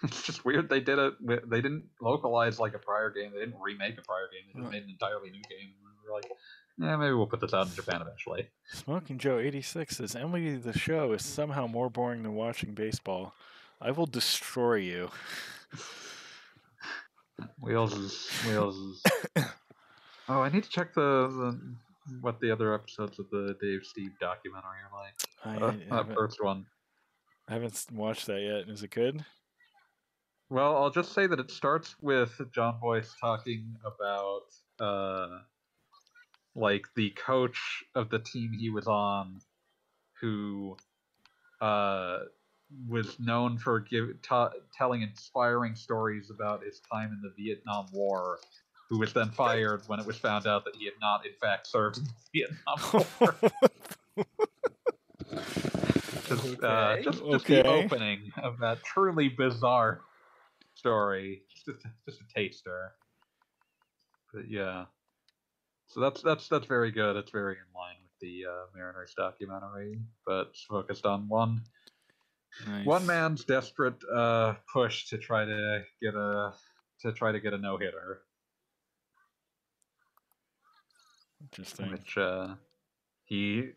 S2: it's just weird they did it. They didn't localize like a prior game. They didn't remake a prior game. They just made an entirely new game. And we were like, yeah, maybe we'll put this out in Japan eventually.
S1: Smoking Joe 86 says Emily the show is somehow more boring than watching baseball. I will destroy you.
S2: Wheels is. Oh, I need to check what the other episodes of the Dave Steve documentary are like. That first one.
S1: I haven't watched that yet. Is it good?
S2: Well, I'll just say that it starts with John Boyce talking about like the coach of the team he was on, who was known for telling inspiring stories about his time in the Vietnam War, who was then fired when it was found out that he had not, in fact, served in the Vietnam War. Just the opening of that truly bizarre story. Just a taster. But yeah. So that's very good. It's very in line with the Mariners documentary, but it's focused on one man's desperate push to try to get a no-hitter.
S1: Interesting.
S2: Which he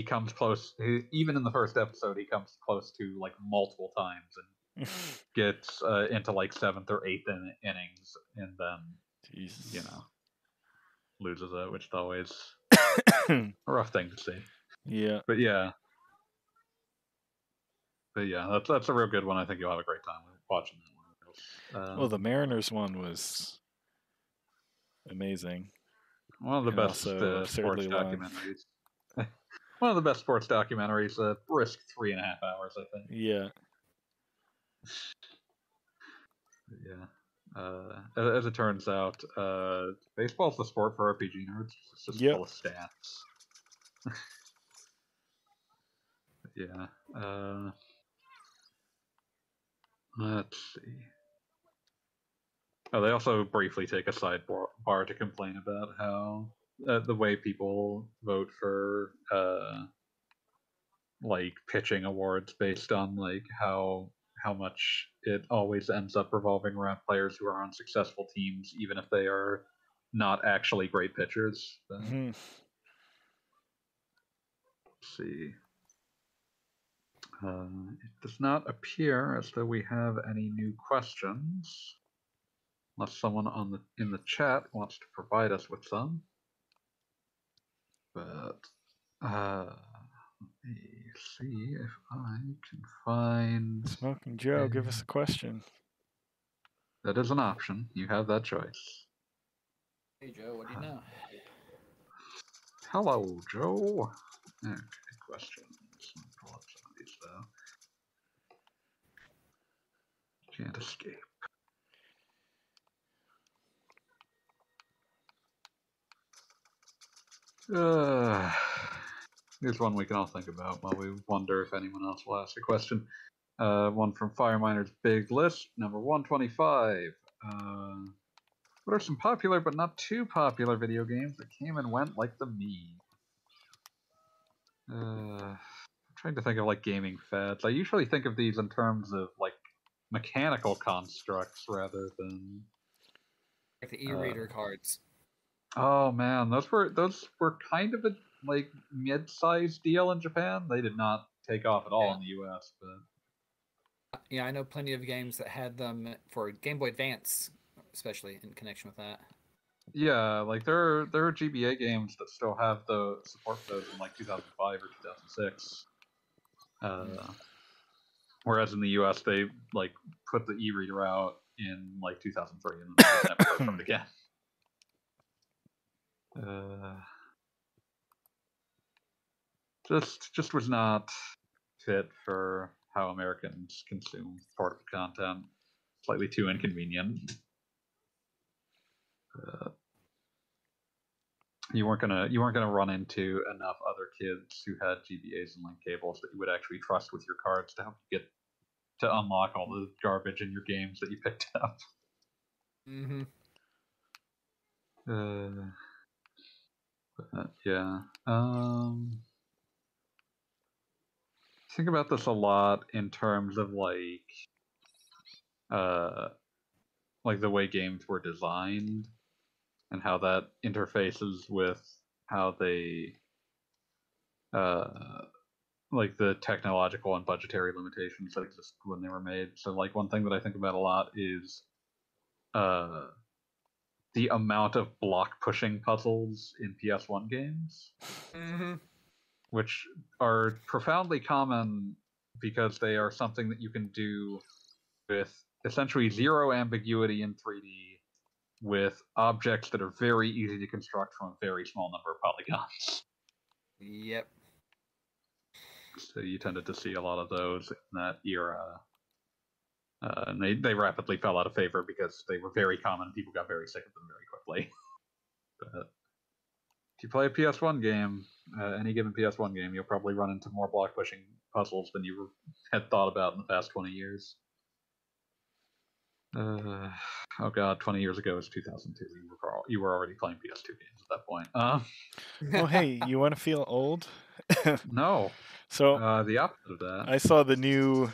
S2: comes close. Even in the first episode, he comes close to like multiple times and gets into like 7th or 8th innings, and then loses it, which is always a rough thing to see.
S1: Yeah.
S2: But yeah, that's a real good one. I think you'll have a great time watching that one.
S1: Well, the Mariners one was amazing.
S2: One of the best sports documentaries. One of the best sports documentaries. A brisk 3.5 hours, I think.
S1: Yeah.
S2: Yeah. As it turns out, baseball's the sport for RPG nerds. It's just full of stats. Yeah. Let's see. Oh, they also briefly take a sidebar to complain about how the way people vote for like pitching awards based on like how how much it always ends up revolving around players who are on successful teams, even if they are not actually great pitchers. But,
S1: Mhm.
S2: let's see. It does not appear as though we have any new questions, unless someone in the chat wants to provide us with some. But let me see if I can find.
S1: Smoking Joe, give us a question.
S2: That is an option. You have that choice.
S3: Hey Joe, what do you know?
S2: Hello, Joe. Okay, questions. Let me pull up some of these though. Can't escape. Here's one we can all think about while we wonder if anyone else will ask a question. One from Fireminer's Big List, number 125. What are some popular but not too popular video games that came and went like the Mii? I'm trying to think of like gaming fads. I usually think of these in terms of like mechanical constructs rather than
S3: Like the e-reader cards.
S2: Oh man, those were kind of a like mid-sized deal in Japan. They did not take off at all in the US, but
S3: Yeah, I know plenty of games that had them for Game Boy Advance, especially in connection with that.
S2: yeah, like there are GBA games that still have the support for those in like 2005 or 2006. Whereas in the US they like put the e-reader out in like 2003 and then they never heard from it again. Just was not fit for how Americans consume portable content. Slightly too inconvenient. You weren't gonna run into enough other kids who had GBAs and link cables that you would actually trust with your cards to help you get to unlock all the garbage in your games that you picked up.
S3: Mm-hmm.
S2: Yeah. Think about this a lot in terms of like the way games were designed and how that interfaces with how they like the technological and budgetary limitations that exist when they were made. So like one thing that I think about a lot is the amount of block pushing puzzles in PS1 games, which are profoundly common because they are something that you can do with essentially zero ambiguity in 3D with objects that are very easy to construct from a very small number of polygons.
S3: Yep.
S2: So you tended to see a lot of those in that era. And they rapidly fell out of favor because they were very common and people got very sick of them very quickly. But if you play a PS1 game, any given PS1 game, you'll probably run into more block pushing puzzles than you had thought about in the past 20 years. Oh god, 20 years ago was 2002. You were already playing PS2 games at that point.
S1: Well, hey, you want to feel old?
S2: No.
S1: So
S2: the opposite of that.
S1: I saw the new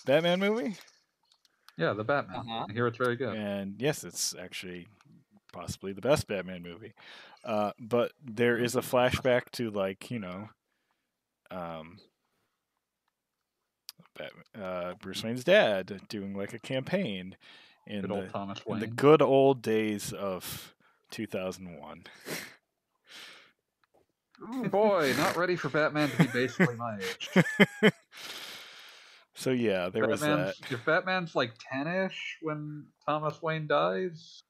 S1: Batman movie.
S2: Yeah, the Batman. I hear it's very good.
S1: And yes, it's actually possibly the best Batman movie. But there is a flashback to like, Bruce Wayne's dad doing like a campaign in
S2: Good old Thomas Wayne.
S1: in the good old days of 2001.
S2: Oh boy, not ready for Batman to be basically my age.
S1: So yeah, there was that.
S2: If Batman's like 10-ish when Thomas Wayne dies,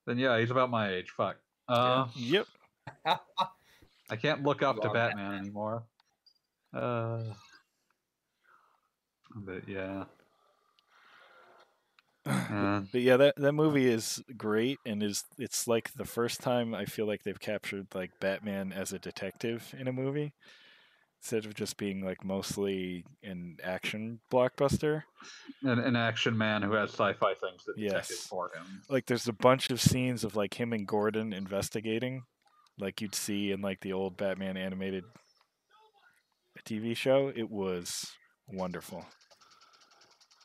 S2: then yeah, he's about my age. Fuck.
S1: Yep.
S2: I can't look up to Batman anymore. But yeah.
S1: But yeah, that movie is great, and it's like the first time I feel like they've captured like Batman as a detective in a movie, instead of just being like mostly an action blockbuster.
S2: An action man who has sci-fi things that detective for him.
S1: Like there's a bunch of scenes of like him and Gordon investigating, like you'd see in like the old Batman animated TV show. It was wonderful.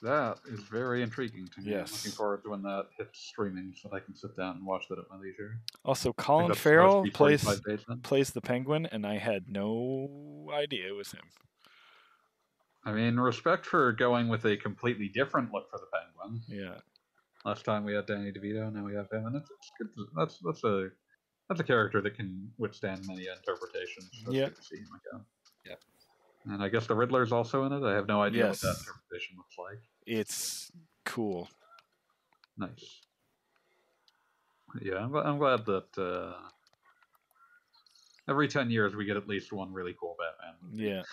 S2: That is very intriguing to me. I'm looking
S1: Yes.
S2: forward to when that hits streaming so that I can sit down and watch that at my leisure.
S1: Also,
S2: I think
S1: Colin
S2: that's supposed to
S1: Farrell
S2: be 45 days then.
S1: plays the Penguin, and I had no idea it was him.
S2: I mean, respect for going with a completely different look for the Penguin.
S1: Yeah.
S2: Last time we had Danny DeVito, now we have him, and it's good. That's a character that can withstand many interpretations. So it's
S1: Yeah.
S2: good to see him again.
S3: Yep.
S2: And I guess the Riddler's also in it. I have no idea what that
S1: Yes.
S2: interpretation looks like.
S1: It's cool.
S2: Nice. Yeah, I'm glad that every 10 years we get at least one really cool Batman movie.
S1: Yeah.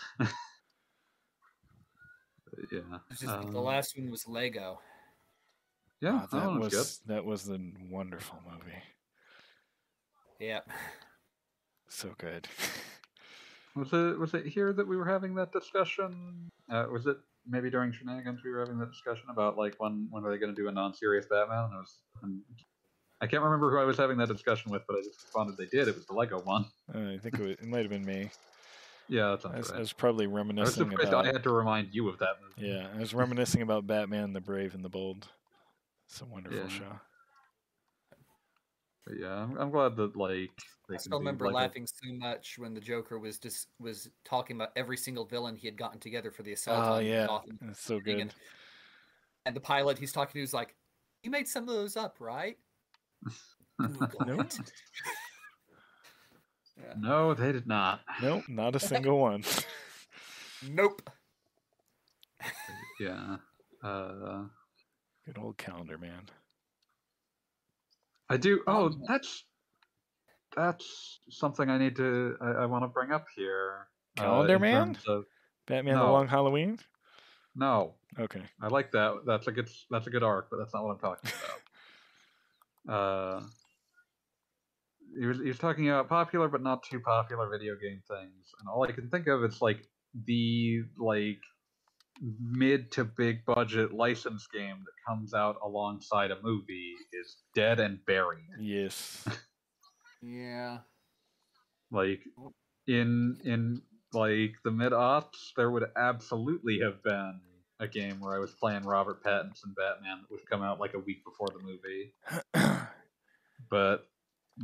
S2: Yeah.
S3: The last one was Lego.
S2: Yeah,
S1: Oh,
S2: that one was good.
S1: that was a wonderful movie.
S3: Yeah.
S1: So good.
S2: Was it here that we were having that discussion? Was it maybe during Shenanigans we were having that discussion about like when are they going to do a non-serious Batman? And I can't remember who I was having that discussion with, but I just responded they did. It was the Lego one.
S1: I think it might have been me.
S2: Yeah, that sounds right.
S1: I was probably
S2: I was
S1: reminiscing
S2: surprised
S1: about.
S2: I had to remind you of that movie.
S1: Yeah, I was reminiscing about Batman: The Brave and the Bold. It's a wonderful
S2: Yeah.
S1: show.
S2: But yeah, I'm glad that like they
S3: I
S2: can
S3: still
S2: do,
S3: remember
S2: like,
S3: laughing so much when the Joker was talking about every single villain he had gotten together for the assault
S1: Oh
S3: on
S1: yeah,
S3: Gotham.
S1: that's so good.
S3: And the pilot he's talking to is like, "You made some of those up, right?"
S1: Nope.
S3: Yeah.
S2: No, they did not.
S1: Nope, not a single one.
S3: Nope.
S2: Yeah.
S1: Good old Calendar Man.
S2: I do. Oh, that's something I need to. I want to bring up here.
S1: Calendar
S2: in
S1: Man?
S2: terms of
S1: Batman: The
S2: No.
S1: Long Halloween.
S2: no,
S1: Okay.
S2: I like that. That's a good arc, but that's not what I'm talking about. He was talking about popular but not too popular video game things, and all I can think of is like the mid to big budget license game that comes out alongside a movie is Dead and Buried.
S1: Yes.
S3: Yeah.
S2: Like in like the mid aughts, there would absolutely have been a game where I was playing Robert Pattinson Batman that would come out like a week before the movie. But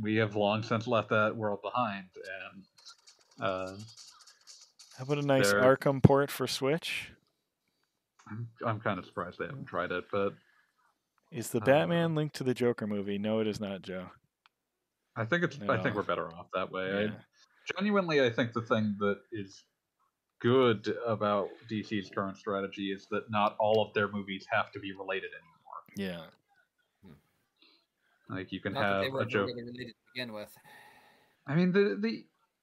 S2: we have long since left that world behind, and
S1: How about a nice
S2: There-
S1: Arkham port for Switch?
S2: I'm kind of surprised they haven't tried it. But
S1: Is the Batman linked to the Joker movie? No, it is not, Joe.
S2: I think I think
S1: No.
S2: we're better off that way.
S1: Yeah.
S2: Genuinely, I think the thing that is good about DC's current strategy is that not all of their movies have to be related anymore.
S1: Yeah.
S2: Like you can
S3: Not that
S2: have
S3: they
S2: a
S3: were
S2: joke.
S3: really related to begin with.
S2: I mean,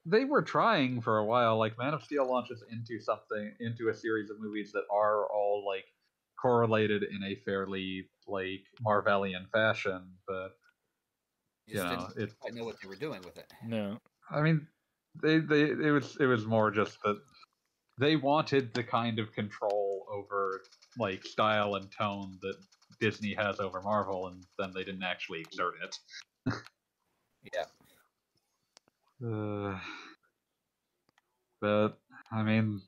S2: they were trying for a while. Like Man of Steel launches into a series of movies that are all like correlated in a fairly like Marvelian fashion, but
S3: You just
S2: know,
S3: didn't quite know what they were doing with it.
S1: No.
S2: I mean, it was more just that they wanted the kind of control over like style and tone that Disney has over Marvel, and then they didn't actually exert it.
S3: Yeah.
S2: But I mean,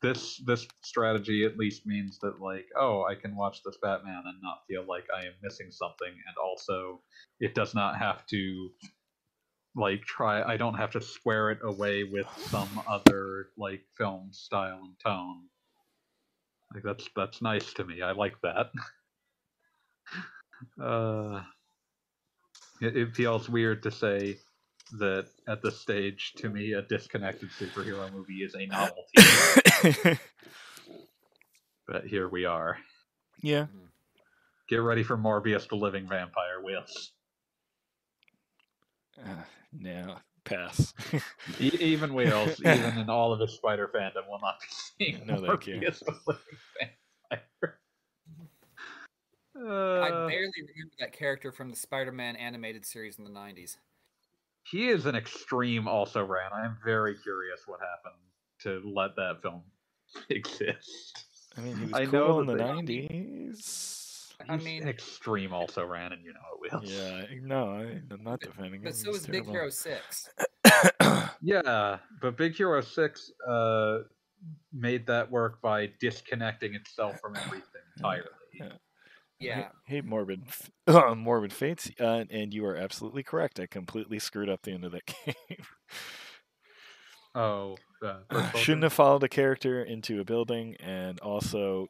S2: this strategy at least means that like, oh, I can watch this Batman and not feel like I am missing something, and also it does not have to like I don't have to square it away with some other like film style and tone. Like that's nice to me. I like that. It feels weird to say that at this stage, to me, a disconnected superhero movie is a novelty. But here we are.
S1: Yeah.
S2: Get ready for Morbius the Living Vampire, Wills.
S1: No. Pass.
S2: Even Wales, even in all of his Spider fandom, will not be seeing
S1: No, thank you.
S2: Morbius the Living Vampire.
S3: I barely remember that character from the Spider-Man animated series in the 90s.
S2: He is an extreme also ran. I am very curious what happened to let that film exist.
S1: I mean, he was
S2: I
S1: cool
S2: know
S1: in the
S2: that
S1: 90s.
S3: I
S2: He's
S3: mean,
S2: an extreme also ran, and you know it will.
S1: Yeah, no, I'm not defending him.
S3: but so
S1: He's
S3: is Big
S1: terrible.
S3: Hero 6.
S2: Yeah, but Big Hero 6, made that work by disconnecting itself from everything entirely.
S3: Yeah.
S1: Hey, Morbid Fates, and you are absolutely correct. I completely screwed up the end of that game.
S2: Oh, first
S1: Shouldn't
S2: Soldier?
S1: have followed a character into a building, and also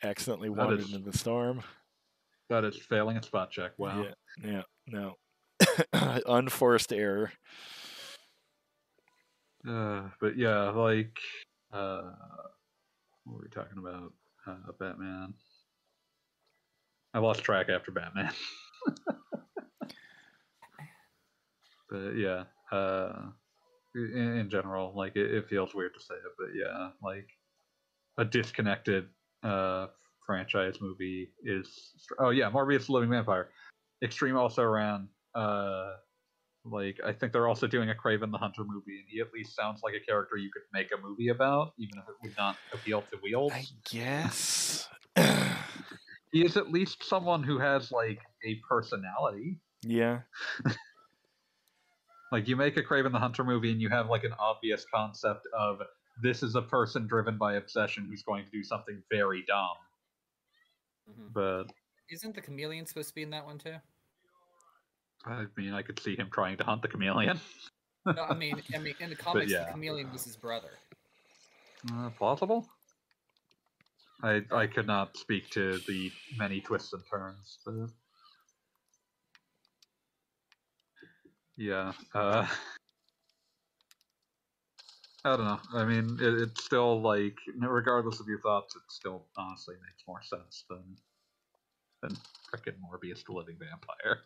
S1: accidentally
S2: That
S1: wandered
S2: is
S1: into the storm.
S2: that is failing a spot check. Wow.
S1: Yeah, no. Unforced error.
S2: But yeah, like, what were we talking about? Batman. I lost track after Batman. But yeah, in general, like it feels weird to say it, but yeah, like a disconnected franchise movie is. Oh yeah, Morbius the Living Vampire. Extreme also ran. Like I think they're also doing a Kraven the Hunter movie, and he at least sounds like a character you could make a movie about, even if it would not appeal to wheels.
S1: I guess.
S2: He is at least someone who has like a personality.
S1: Yeah.
S2: Like you make a Kraven the Hunter movie, and you have like an obvious concept of this is a person driven by obsession who's going to do something very dumb.
S3: Mm-hmm.
S2: But
S3: isn't the chameleon supposed to be in that one too?
S2: I mean, I could see him trying to hunt the chameleon.
S3: No, I mean, in the comics,
S2: yeah.
S3: the chameleon was his brother.
S2: Plausible. I could not speak to the many twists and turns, but yeah. I don't know. I mean, it's still like, regardless of your thoughts, it still honestly makes more sense than frickin' Morbius the Living Vampire.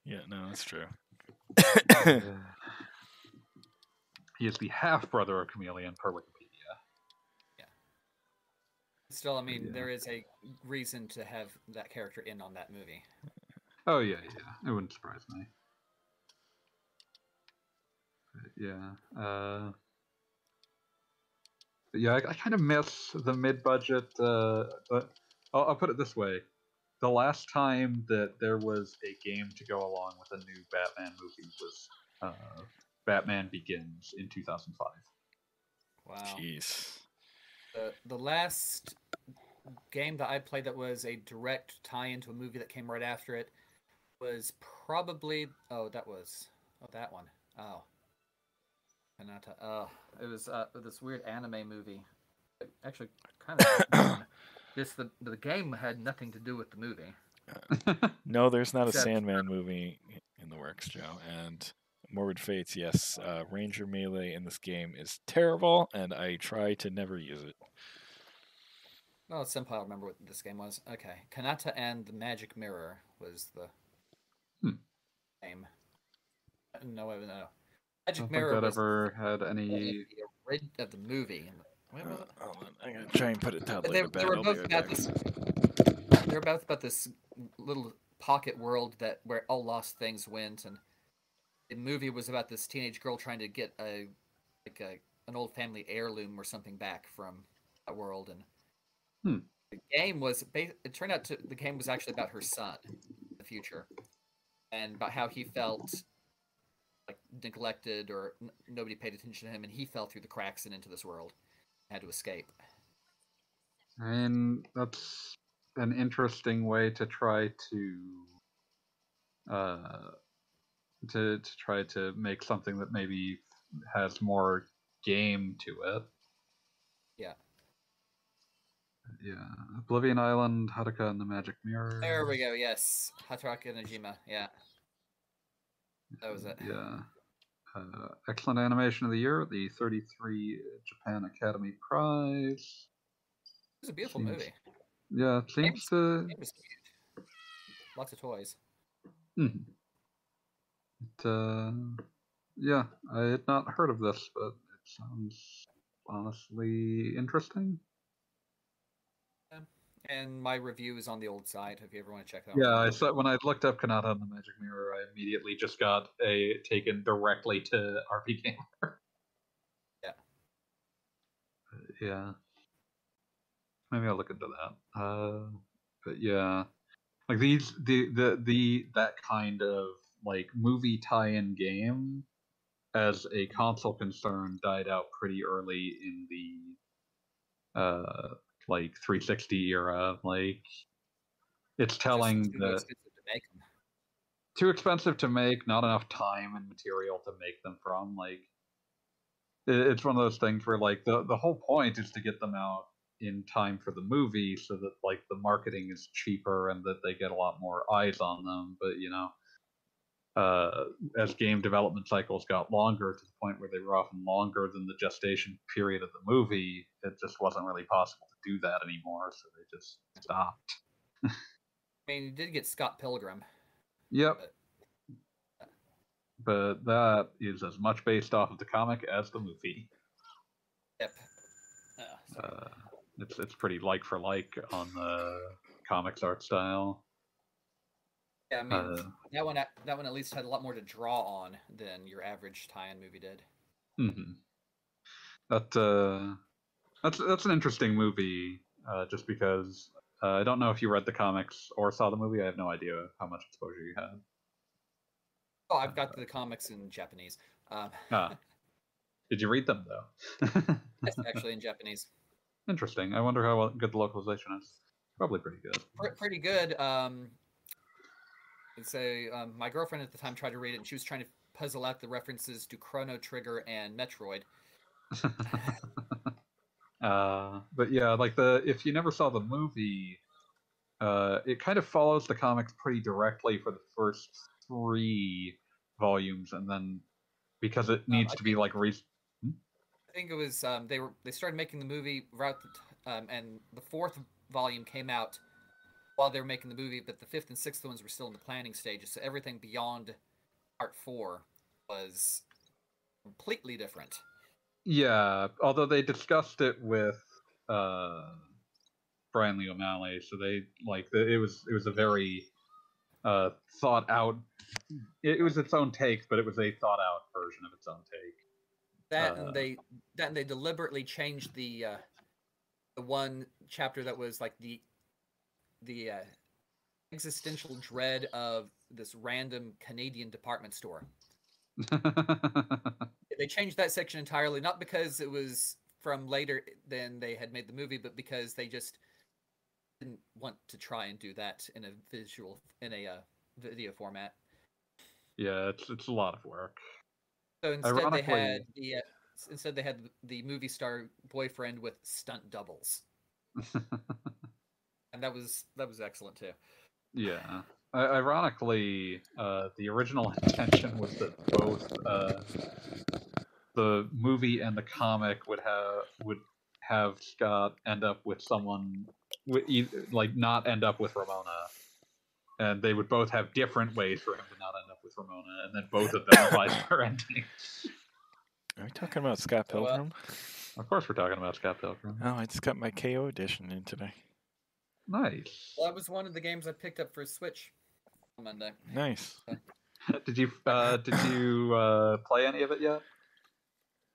S1: Yeah, no, that's true.
S2: He is the half brother of Chameleon per Wikipedia.
S3: Yeah. Still, I mean,
S2: Yeah.
S3: there is a reason to have that character in on that movie.
S2: Oh yeah, it wouldn't surprise me. Yeah. Yeah, I kind of miss the mid-budget. But I'll put it this way: the last time that there was a game to go along with a new Batman movie was Batman Begins in 2005.
S3: Wow.
S1: Jeez.
S3: The last game that I played that was a direct tie-in to a movie that came right after it was probably that one. Oh. Kanata. Oh, it was this weird anime movie. Actually, kind of. Just the game had nothing to do with the movie.
S1: No, there's not
S3: Except,
S1: a Sandman movie in the works, Joe. And Morbid Fates, yes, Ranger Melee in this game is terrible, and I try to never use it.
S3: Oh, Senpai, I remember what this game was. Okay, Kanata and the Magic Mirror was the game. No. Magic Mirror
S2: that
S3: was
S2: ever had any
S3: of the movie.
S1: Hold on, I'm gonna try and put it toddler to bed.
S3: They were
S1: I'll be
S3: both
S1: right
S3: about
S1: back.
S3: this. They're both about this little pocket world where all lost things went, and the movie was about this teenage girl trying to get an old family heirloom or something back from that world, and the game was. It turned out the game was actually about her son in the future, and about how he felt like neglected or nobody paid attention to him, and he fell through the cracks and into this world, and had to escape.
S2: And that's an interesting way to try to try to make something that maybe has more game to it.
S3: Yeah.
S2: Yeah. Oblivion Island, Haruka and the Magic Mirror.
S3: There we go. Yes, Hataraka Najima. Yeah, that was it.
S2: Yeah. Excellent animation of the year, the 33 Japan Academy Prize.
S3: It was a beautiful movie.
S2: Yeah, it seems to.
S3: It was cute. Lots of toys.
S2: Yeah, I had not heard of this, but it sounds honestly interesting.
S3: And my review is on the old site if you ever want to check that out.
S2: Yeah, I saw when I looked up Kanata and the Magic Mirror, I immediately just got taken directly to RP Gamer.
S3: Yeah.
S2: Yeah. Maybe I'll look into that. But yeah, like that kind of like movie tie-in game as a console concern, died out pretty early in the like 360 era. Like, it's telling
S3: Too
S2: that
S3: expensive to make them.
S2: too expensive to make, not enough time and material to make them from. Like, it's one of those things where like the whole point is to get them out in time for the movie, so that like the marketing is cheaper and that they get a lot more eyes on them. But as game development cycles got longer to the point where they were often longer than the gestation period of the movie, it just wasn't really possible to do that anymore, so they just stopped.
S3: I mean, you did get Scott Pilgrim.
S2: Yep.
S3: But,
S2: But that is as much based off of the comic as the movie.
S3: yep.
S2: It's pretty like for like on the comics art style.
S3: Yeah, I mean, that one at least had a lot more to draw on than your average tie-in movie did.
S2: Mm-hmm. That's an interesting movie, just because I don't know if you read the comics or saw the movie. I have no idea how much exposure you had.
S3: Oh, I've got the comics in Japanese.
S2: Did you read them though?
S3: It's actually in Japanese.
S2: Interesting. I wonder how good the localization is. Probably pretty good.
S3: Pretty good. My girlfriend at the time tried to read it, and she was trying to puzzle out the references to Chrono Trigger and Metroid.
S2: But yeah, like if you never saw the movie, it kind of follows the comics pretty directly for the first 3 volumes, and then because it needs to be like
S3: I think it was they started making the movie and the 4th volume came out while they were making the movie, but the 5th and 6th ones were still in the planning stages. So everything beyond Part 4 was completely different.
S2: Yeah, although they discussed it with Brian Lee O'Malley, so they it was a very thought out. It was its own take, but it was a thought out version of its own take.
S3: And they deliberately changed the one chapter that was like the existential dread of this random Canadian department store. They changed that section entirely, not because it was from later than they had made the movie, but because they just didn't want to try and do that in a video format.
S2: Yeah, it's a lot of work.
S3: So instead, they had the movie star boyfriend with stunt doubles, and that was excellent too.
S2: Yeah. Ironically, the original intention was that both the movie and the comic would have Scott end up with someone, like not end up with Ramona, and they would both have different ways for him to not end up with Ramona, and then both of them find their ending.
S1: Are we talking about Scott Pilgrim?
S2: Of course, we're talking about Scott Pilgrim.
S1: Oh, I just got my KO edition in today.
S2: Nice.
S3: Well, that was one of the games I picked up for Switch on Monday.
S1: Nice.
S2: Did you play any of it yet?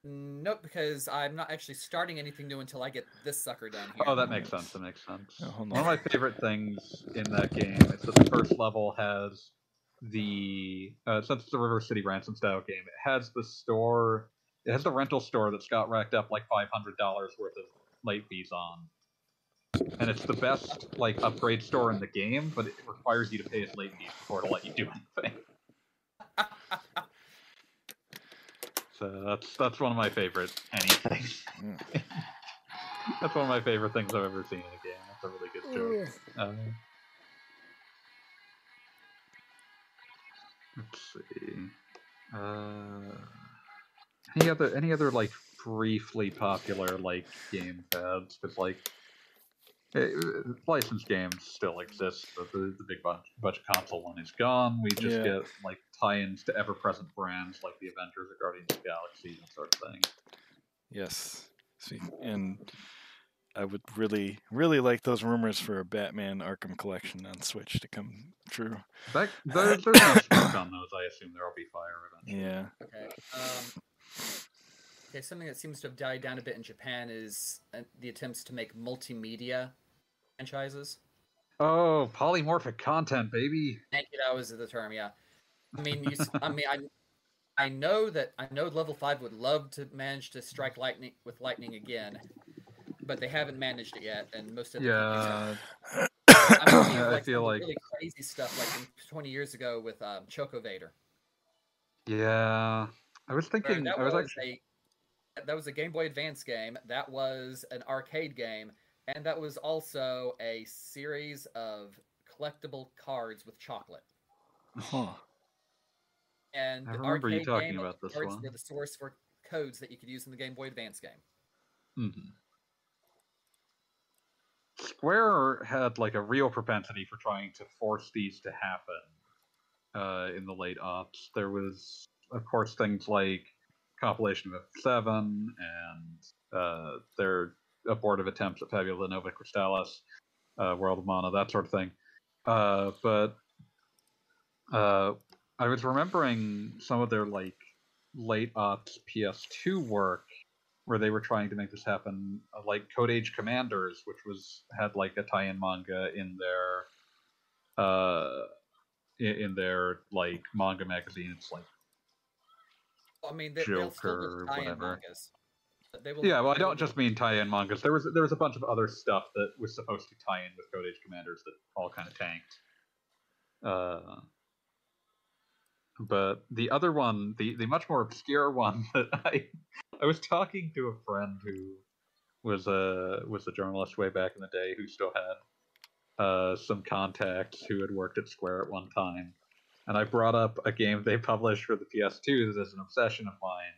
S3: Nope, because I'm not actually starting anything new until I get this sucker done here.
S2: Oh, that makes sense. That makes sense.
S1: Oh, hold on.
S2: One of my favorite things in that game is that the first level has since it's a River City Ransom style game, it has the store. It has the rental store that Scott racked up like $500 worth of late fees on. And it's the best like upgrade store in the game, but it requires you to pay his late fees before it'll let you do anything. So that's one of my favorite anything. That's one of my favorite things I've ever seen in a game. That's a really good joke. Let's see. Any other like briefly popular like game pads? Because like licensed games still exist, but the big budget console one is gone. We just get like tie-ins to ever-present brands like the Avengers or Guardians of the Galaxy, that sort of thing.
S1: Yes. See, and I would really, really like those rumors for a Batman Arkham collection on Switch to come true.
S2: There's no smoke on those. I assume there'll be fire eventually.
S1: Yeah.
S3: Okay, something that seems to have died down a bit in Japan is the attempts to make multimedia franchises.
S2: Oh, polymorphic content, baby!
S3: Thank you. That was the term. Yeah. I mean, I know level 5 would love to manage to strike lightning again, but they haven't managed it yet, and most of the companies have. I'm thinking of
S2: I
S3: like
S2: feel
S3: some
S2: like
S3: really crazy stuff, like from 20 years ago with Choco Vader.
S2: yeah. I was
S3: Where
S2: thinking. I was actually.
S3: that was a Game Boy Advance game. That was an arcade game, and that was also a series of collectible cards with chocolate.
S1: Huh.
S3: And
S2: I
S3: the
S2: remember you
S3: arcade
S2: talking
S3: game and
S2: about
S3: the
S2: this
S3: cards
S2: one.
S3: were the source for codes that you could use in the Game Boy Advance game.
S2: Mm-hmm. Square had like a real propensity for trying to force these to happen in the late aughts. There was, of course, things like compilation of F7 and their abortive attempts at Fabula Nova Crystallis, World of Mana, that sort of thing. But I was remembering some of their like late aughts PS2 work where they were trying to make this happen, like Code Age Commanders, which had like a tie-in manga in their like manga magazine. It's like
S3: I mean, they'll still do
S2: Joker,
S3: tie-in
S2: whatever.
S3: mangas. They will.
S2: Yeah, well, I
S3: They will
S2: don't
S3: do.
S2: just mean tie-in mangas. There was a bunch of other stuff that was supposed to tie in with Code Age Commanders that all kind of tanked. But the other one, the much more obscure one that I was talking to a friend who was a journalist way back in the day who still had some contacts who had worked at Square at one time, and I brought up a game they published for the PS2 that is an obsession of mine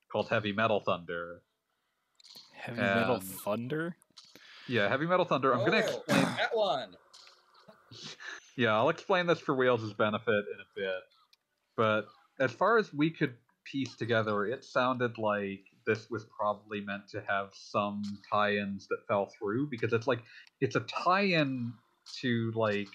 S2: called Heavy Metal Thunder.
S1: Heavy Metal Thunder?
S2: Yeah, Heavy Metal Thunder. I'm gonna explain
S3: that one.
S2: Yeah, I'll explain this for Wales' benefit in a bit. But as far as we could piece together, it sounded like this was probably meant to have some tie-ins that fell through because it's a tie-in to like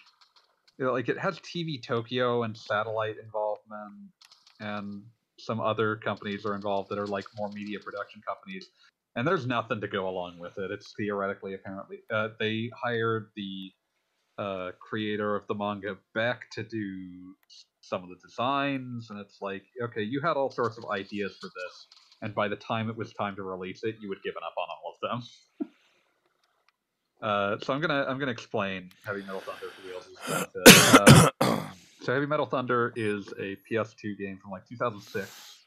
S2: it has TV Tokyo and Satellite involvement, and some other companies are involved that are like more media production companies. And there's nothing to go along with it. It's theoretically, apparently, they hired the creator of the manga back to do some of the designs, and it's like, okay, you had all sorts of ideas for this, and by the time it was time to release it, you had given up on all of them. So I'm gonna explain Heavy Metal Thunder for Wheels' benefit. So Heavy Metal Thunder is a PS2 game from like 2006,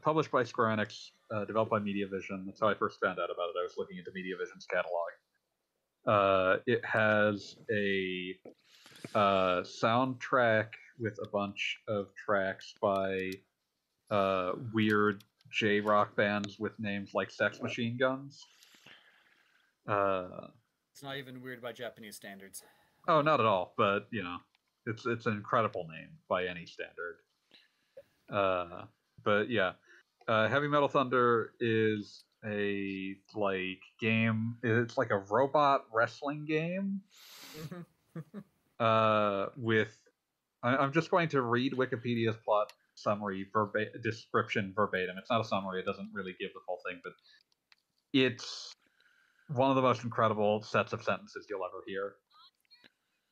S2: published by Square Enix, developed by Mediavision. That's how I first found out about it. I was looking into Mediavision's catalog. It has a soundtrack with a bunch of tracks by weird J-rock bands with names like Sex Machine Guns.
S3: It's not even weird by Japanese standards.
S2: Oh, not at all. But you know, it's an incredible name by any standard. But yeah, Heavy Metal Thunder is a like game. It's like a robot wrestling game. With I'm just going to read Wikipedia's plot summary description verbatim. It's not a summary; it doesn't really give the full thing, but it's one of the most incredible sets of sentences you'll ever hear.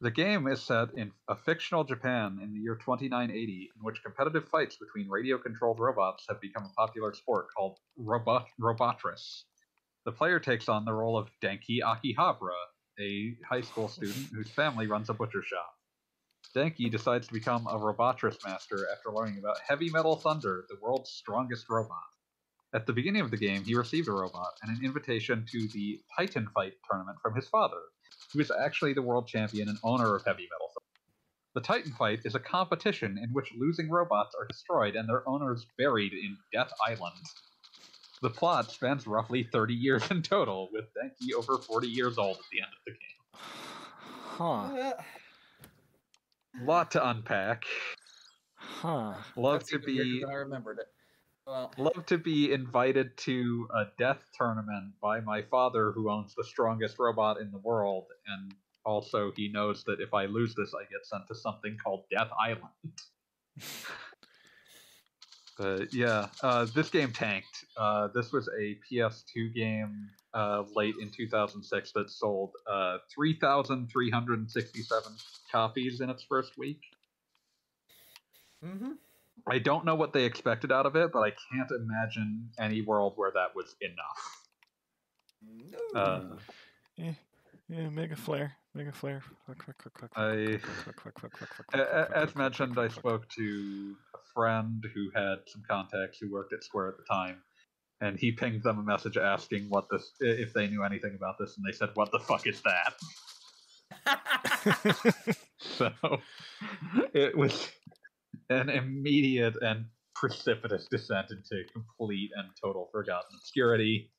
S2: The game is set in a fictional Japan in the year 2980, in which competitive fights between radio-controlled robots have become a popular sport called Robotress. The player takes on the role of Denki Akihabara, a high school student whose family runs a butcher shop. Denki decides to become a Robotress master after learning about Heavy Metal Thunder, the world's strongest robot. At the beginning of the game, he received a robot and an invitation to the Titan Fight tournament from his father, who is actually the world champion and owner of Heavy Metal Thunder. The Titan Fight is a competition in which losing robots are destroyed and their owners buried in Death Island. The plot spans roughly 30 years in total, with Denki over 40 years old at the end of the game.
S1: Huh.
S2: Lot to unpack.
S1: Huh.
S3: That's even weirder than I remembered it. Well,
S2: Love to be invited to a death tournament by my father, who owns the strongest robot in the world, and also he knows that if I lose this, I get sent to something called Death Island. But yeah, this game tanked. This was a PS2 game late in 2006 that sold 3,367 copies in its first week.
S3: mm-hmm.
S2: I don't know what they expected out of it, but I can't imagine any world where that was enough.
S3: No.
S1: Yeah, Mega Flare.
S2: As mentioned, I spoke to a friend who had some contacts who worked at Square at the time, and he pinged them a message asking if they knew anything about this, and they said, "What the fuck is that?" So it was an immediate and precipitous descent into complete and total forgotten obscurity.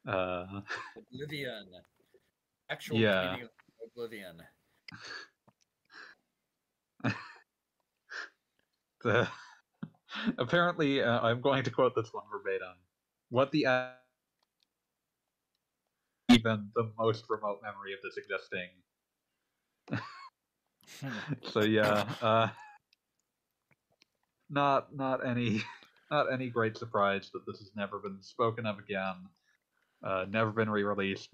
S3: Oblivion. Actual
S2: Yeah.
S3: meaning of Oblivion.
S2: Apparently, I'm going to quote this one verbatim. What the even the most remote memory of this existing. So yeah, not any great surprise that this has never been spoken of again. Never been re-released.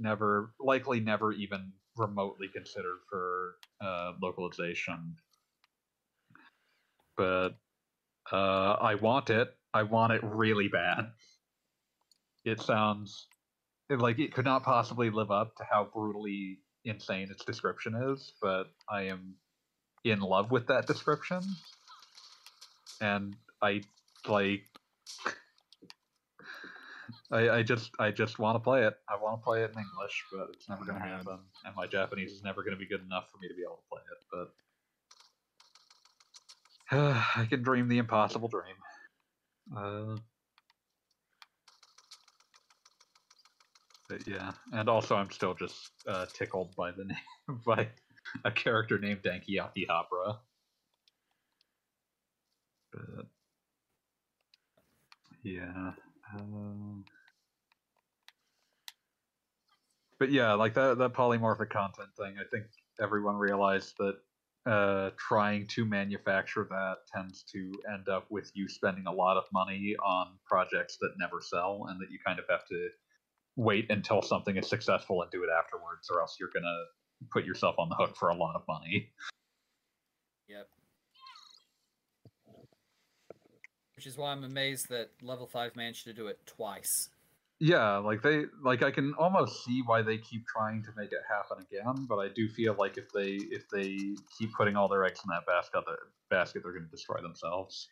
S2: Likely never even remotely considered for localization. But I want it. I want it really bad. It sounds like it could not possibly live up to how brutally insane its description is, but I am in love with that description, and I like. I just want to play it. I want to play it in English, but it's never going to happen, and my Japanese is never going to be good enough for me to be able to play it. But I can dream the impossible dream. But yeah, and also I'm still just tickled by the name by a character named Danky Akihabara. But yeah, but yeah, like that polymorphic content thing. I think everyone realized that trying to manufacture that tends to end up with you spending a lot of money on projects that never sell, and that you kind of have to wait until something is successful and do it afterwards, or else you're gonna put yourself on the hook for a lot of money.
S3: Yep. Which is why I'm amazed that Level 5 managed to do it twice.
S2: Yeah, like I can almost see why they keep trying to make it happen again, but I do feel like if they keep putting all their eggs in that basket, they're going to destroy themselves.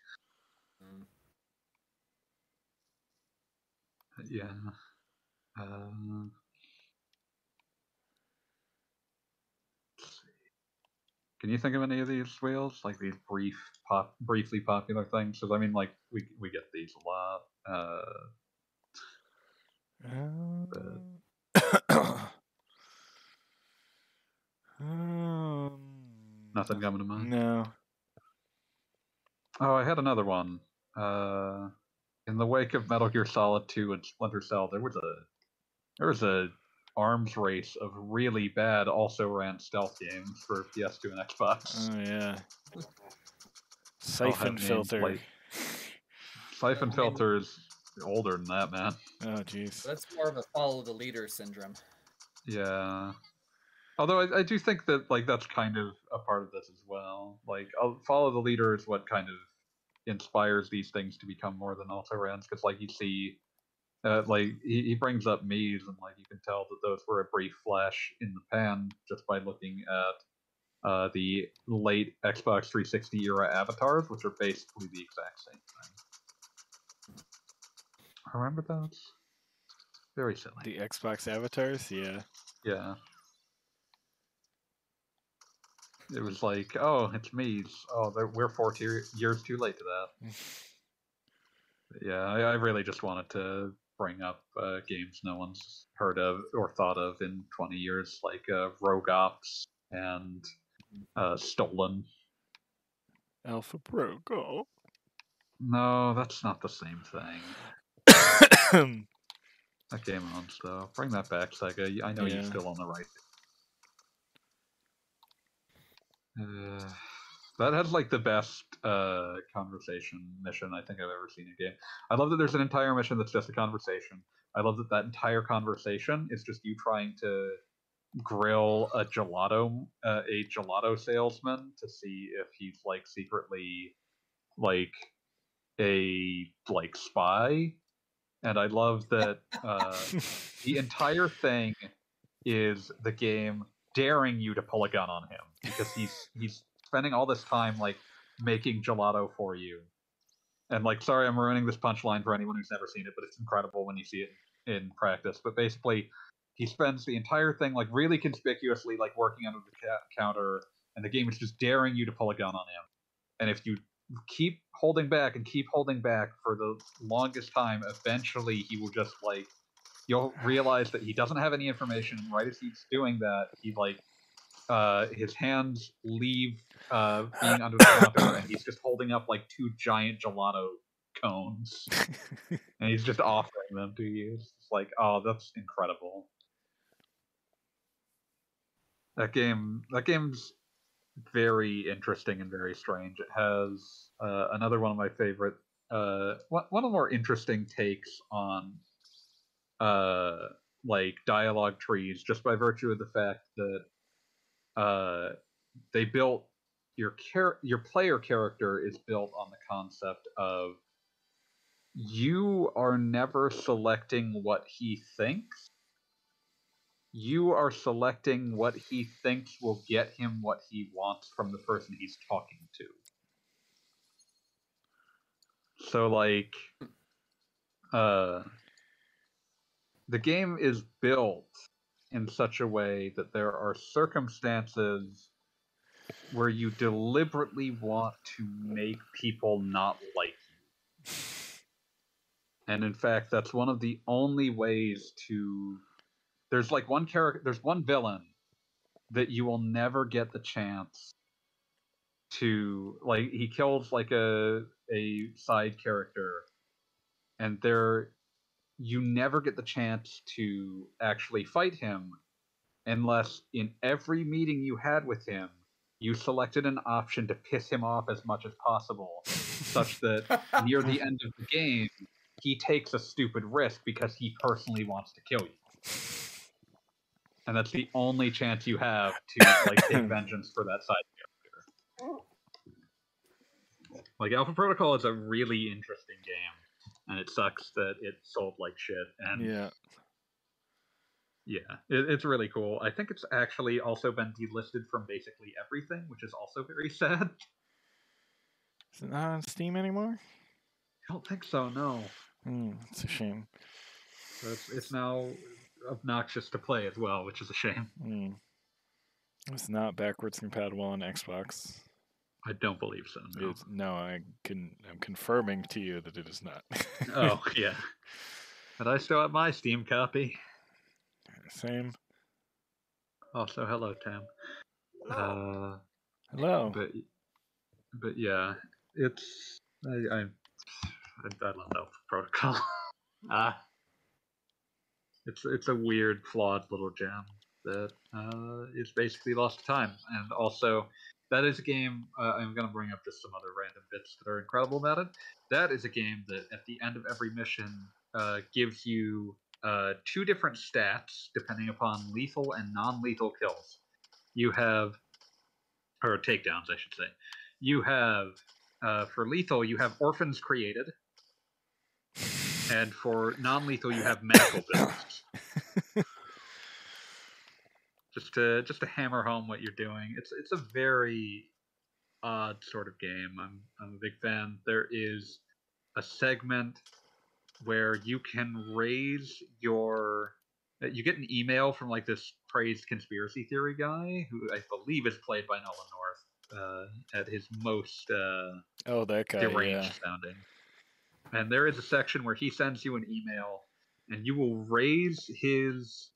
S2: Yeah. Can you think of any of these wheels, like these briefly popular things? Because I mean, like we get these a lot. Nothing coming to mind.
S1: No.
S2: Oh, I had another one. In the wake of Metal Gear Solid 2 and Splinter Cell, there was a arms race of really bad also ran stealth games for PS2 and Xbox.
S1: Oh yeah. Siphon Filter.
S2: Like, Siphon Filter is older than that, man.
S1: Oh jeez.
S3: That's more of a follow the leader syndrome.
S2: Yeah. Although I do think that like that's kind of a part of this as well. Like, follow the leader is what kind of inspires these things to become more than also rans, because like you see. Like he brings up Mies, and like you can tell that those were a brief flash in the pan just by looking at the late Xbox 360 era avatars, which are basically the exact same thing. Remember those? Very silly.
S1: The Xbox avatars, yeah.
S2: Yeah. It was like, oh, it's Mies. Oh, we're 4 years too late to that. Yeah, I really just wanted to bring up games no one's heard of or thought of in 20 years, like Rogue Ops and Stolen.
S1: Alpha Protocol.
S2: No, that's not the same thing. That game owns, though. Bring that back, Sega. I know you still own the right. That has like the best conversation mission I think I've ever seen in a game. I love that there's an entire mission that's just a conversation. I love that entire conversation is just you trying to grill a gelato salesman to see if he's like secretly like a spy, and I love that the entire thing is the game daring you to pull a gun on him because he's spending all this time like making gelato for you. And like, sorry, I'm ruining this punchline for anyone who's never seen it, but it's incredible when you see it in practice. But basically, he spends the entire thing like really conspicuously like working under the counter, and the game is just daring you to pull a gun on him. And if you keep holding back and keep holding back for the longest time, eventually he will just like you'll realize that he doesn't have any information. And right as he's doing that, he like his hands leave being under the counter, and he's just holding up like 2 giant gelato cones, and he's just offering them to you. It's like, oh, that's incredible. That game's very interesting and very strange. It has another one of my favorite, one of the more interesting takes on like dialogue trees, just by virtue of the fact that they built your player character is built on the concept of you are never selecting what he thinks. You are selecting what he thinks will get him what he wants from the person he's talking to. So like the game is built in such a way that there are circumstances where you deliberately want to make people not like you. And in fact, that's one of the only ways to... There's like one character, there's one villain that you will never get the chance to... Like, he kills like a side character, and you never get the chance to actually fight him unless in every meeting you had with him, you selected an option to piss him off as much as possible, such that near the end of the game, he takes a stupid risk because he personally wants to kill you. And that's the only chance you have to like take vengeance for that side character. Like, Alpha Protocol is a really interesting game, and it sucks that it sold like shit. And it's really cool. I think it's actually also been delisted from basically everything, which is also very sad.
S1: Is it not on Steam anymore?
S2: I don't think so, no.
S1: It's a shame.
S2: So it's now obnoxious to play as well, which is a shame.
S1: It's not backwards compatible on Xbox.
S2: I don't believe so, no.
S1: I'm confirming to you that it is not.
S2: Oh, yeah. But I still have my Steam copy.
S1: Same.
S2: Also, hello, Tam.
S1: Hello.
S2: But yeah, it's... I love Alpha Protocol. It's a weird, flawed little gem that is basically lost to time. And also, that is a game... I'm going to bring up just some other random bits that are incredible about it. That is a game that at the end of every mission gives you 2 different stats depending upon lethal and non-lethal kills. You have... Or takedowns, I should say. You have... for lethal, you have orphans created. And for non-lethal, you have medical bills. just to hammer home what you're doing. It's a very odd sort of game. I'm a big fan. There is a segment where you can raise your... You get an email from like this praised conspiracy theory guy, who I believe is played by Nolan North at his most
S1: that guy,
S2: deranged sounding. And there is a section where he sends you an email, and you will raise his...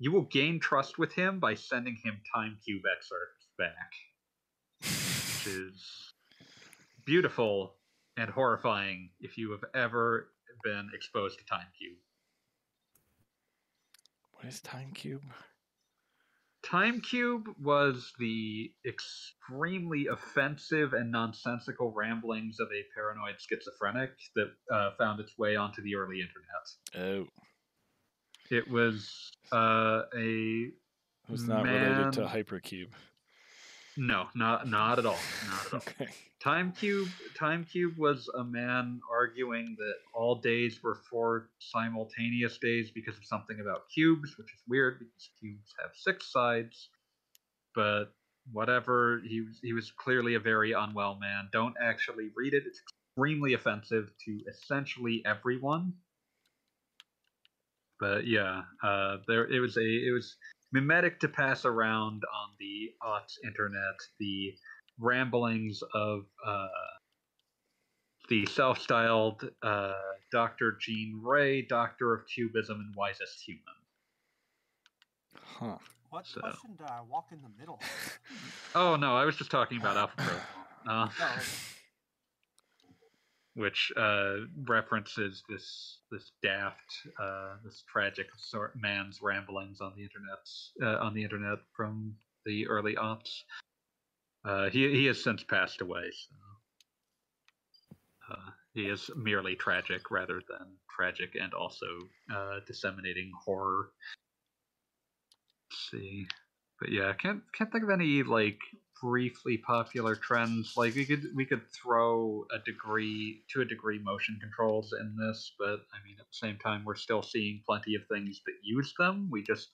S2: you will gain trust with him by sending him time cube excerpts back. Which is beautiful and horrifying if you have ever been exposed to time cube.
S1: What is time cube?
S2: Time cube was the extremely offensive and nonsensical ramblings of a paranoid schizophrenic that found its way onto the early internet.
S1: Oh.
S2: It was
S1: It was not related to Hypercube.
S2: No, not at all. Not at all.
S1: Okay.
S2: Time Cube was a man arguing that all days were 4 simultaneous days because of something about cubes, which is weird because cubes have 6 sides. But whatever, he was clearly a very unwell man. Don't actually read it. It's extremely offensive to essentially everyone. But yeah, it was mimetic to pass around on the aughts internet the ramblings of the self-styled Dr. Jean Ray, Doctor of Cubism and Wisest Human.
S1: Huh.
S4: What
S2: So-
S4: question did I walk in the middle of?
S2: Oh no, I was just talking about Alpha Protocol,
S4: Oh,
S2: which references this daft, this tragic man's ramblings on the internet from the early aughts. He has since passed away, so he is merely tragic rather than tragic and also disseminating horror. Let's see, but yeah, can't think of any like briefly popular trends. Like we could throw to a degree motion controls in this, but I mean at the same time we're still seeing plenty of things that use them. We just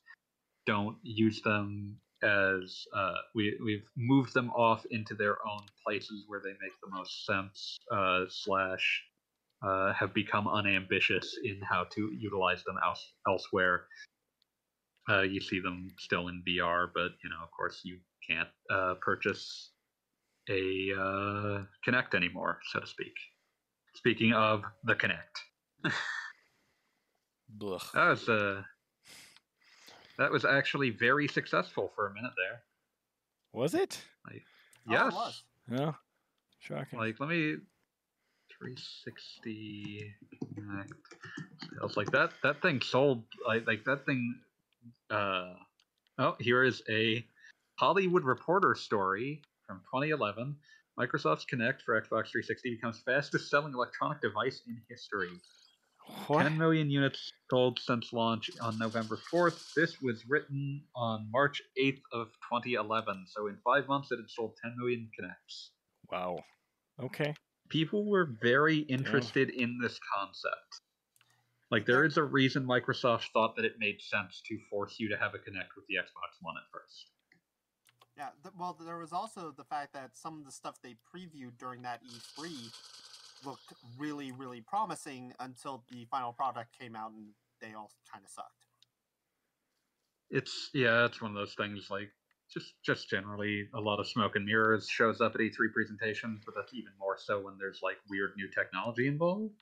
S2: don't use them as we've moved them off into their own places where they make the most sense slash have become unambitious in how to utilize them elsewhere. You see them still in VR, but of course, you can't purchase a Kinect anymore, so to speak. Speaking of the Kinect, that was actually very successful for a minute there.
S1: Was it?
S2: Yes.
S4: Oh, it was.
S1: No. Shocking.
S2: Let me 360 Kinect sales like that. That thing sold like that thing. Here is a Hollywood Reporter story from 2011. Microsoft's Kinect for Xbox 360 becomes fastest-selling electronic device in history.
S1: What?
S2: 10 million units sold since launch on November 4th. This was written on March 8th of 2011. So in 5 months, it had sold 10 million Kinects.
S1: Wow. Okay.
S2: People were very interested in this concept. Like, there is a reason Microsoft thought that it made sense to force you to have a Kinect with the Xbox One at first.
S4: Yeah, well, there was also the fact that some of the stuff they previewed during that E3 looked really, really promising until the final product came out and they all kind of sucked.
S2: It's one of those things, like, just generally a lot of smoke and mirrors shows up at E3 presentations, but that's even more so when there's, like, weird new technology involved.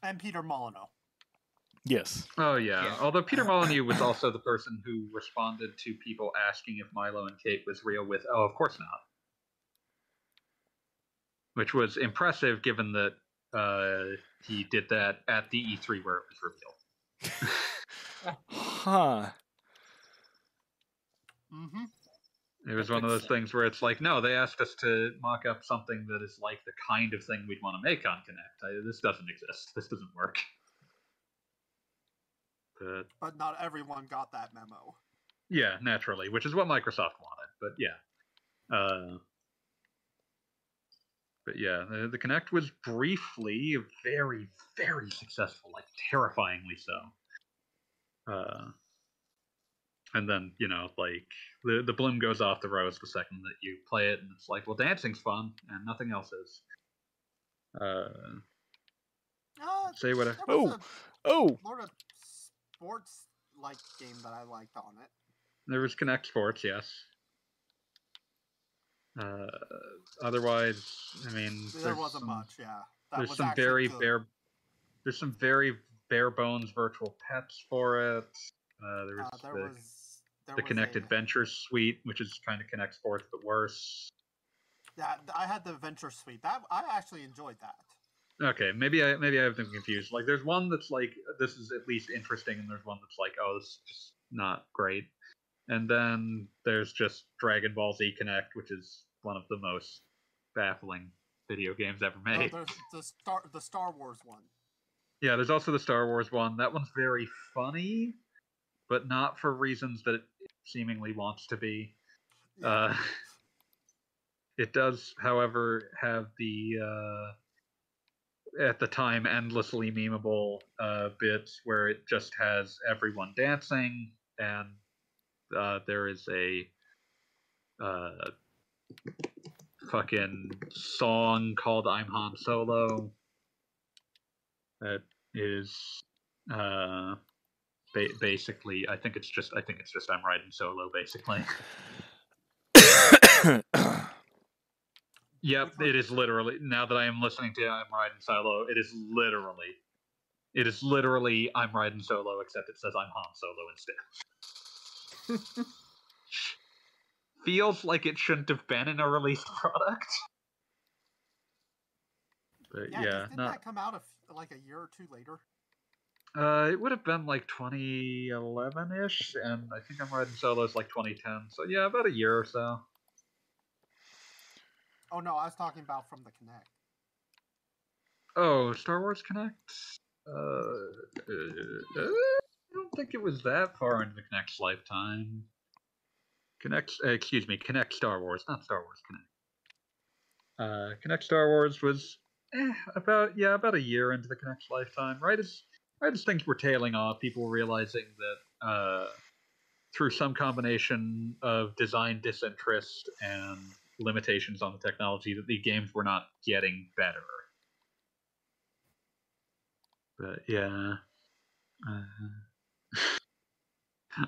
S4: And Peter Molyneux.
S1: Yes.
S2: Oh, yeah. Although Peter Molyneux was also the person who responded to people asking if Milo and Kate was real with, "Oh, of course not." Which was impressive given that he did that at the E3 where it was revealed.
S1: Huh.
S4: Mm-hmm.
S2: It was one of those things where it's like, no, they asked us to mock up something that is like the kind of thing we'd want to make on Kinect. This doesn't exist. This doesn't work.
S4: But not everyone got that memo.
S2: Yeah, naturally, which is what Microsoft wanted. But yeah. The Kinect was briefly very, very successful, like terrifyingly so. And then, like, the bloom goes off the rose the second that you play it, and it's like, well, dancing's fun, and nothing else is. Say what?
S4: Sort of sports-like game that I liked on it.
S2: There was Kinect Sports, yes. Otherwise, I mean,
S4: there wasn't much. Yeah,
S2: there's some very bare bones virtual pets for it. There was the Kinect Adventure Suite, which is kind of Kinect Sports but worse.
S4: Yeah, I had the Adventure Suite. That I actually enjoyed that.
S2: Okay, maybe I have them confused. Like, there's one that's like, this is at least interesting, and there's one that's like, oh, this is just not great. And then there's just Dragon Ball Z Kinect, which is one of the most baffling video games ever made.
S4: Oh, there's the Star Wars one.
S2: Yeah, there's also the Star Wars one. That one's very funny, but not for reasons that seemingly wants to be.
S4: Yeah.
S2: It does, however, have the at the time endlessly memeable bits where it just has everyone dancing, and there is a fucking song called "I'm Han Solo" that is basically, I think it's just I'm riding solo, basically. Yep, it is literally, now that I am listening to I'm riding solo, it is literally I'm riding solo, except it says I'm Han Solo instead. Feels like it shouldn't have been in a released product. But yeah,
S4: didn't that come out like a year or two later?
S2: It would have been like 2011-ish, and I think I'm riding solos like 2010. So yeah, about a year or so.
S4: Oh no, I was talking about from the Kinect.
S2: Oh, Star Wars Connect? I don't think it was that far into the Kinect's lifetime. Kinect Star Wars, not Star Wars Kinect. Kinect Star Wars was about a year into the Kinect's lifetime, right as things were tailing off, people were realizing that through some combination of design disinterest and limitations on the technology, that the games were not getting better. But yeah,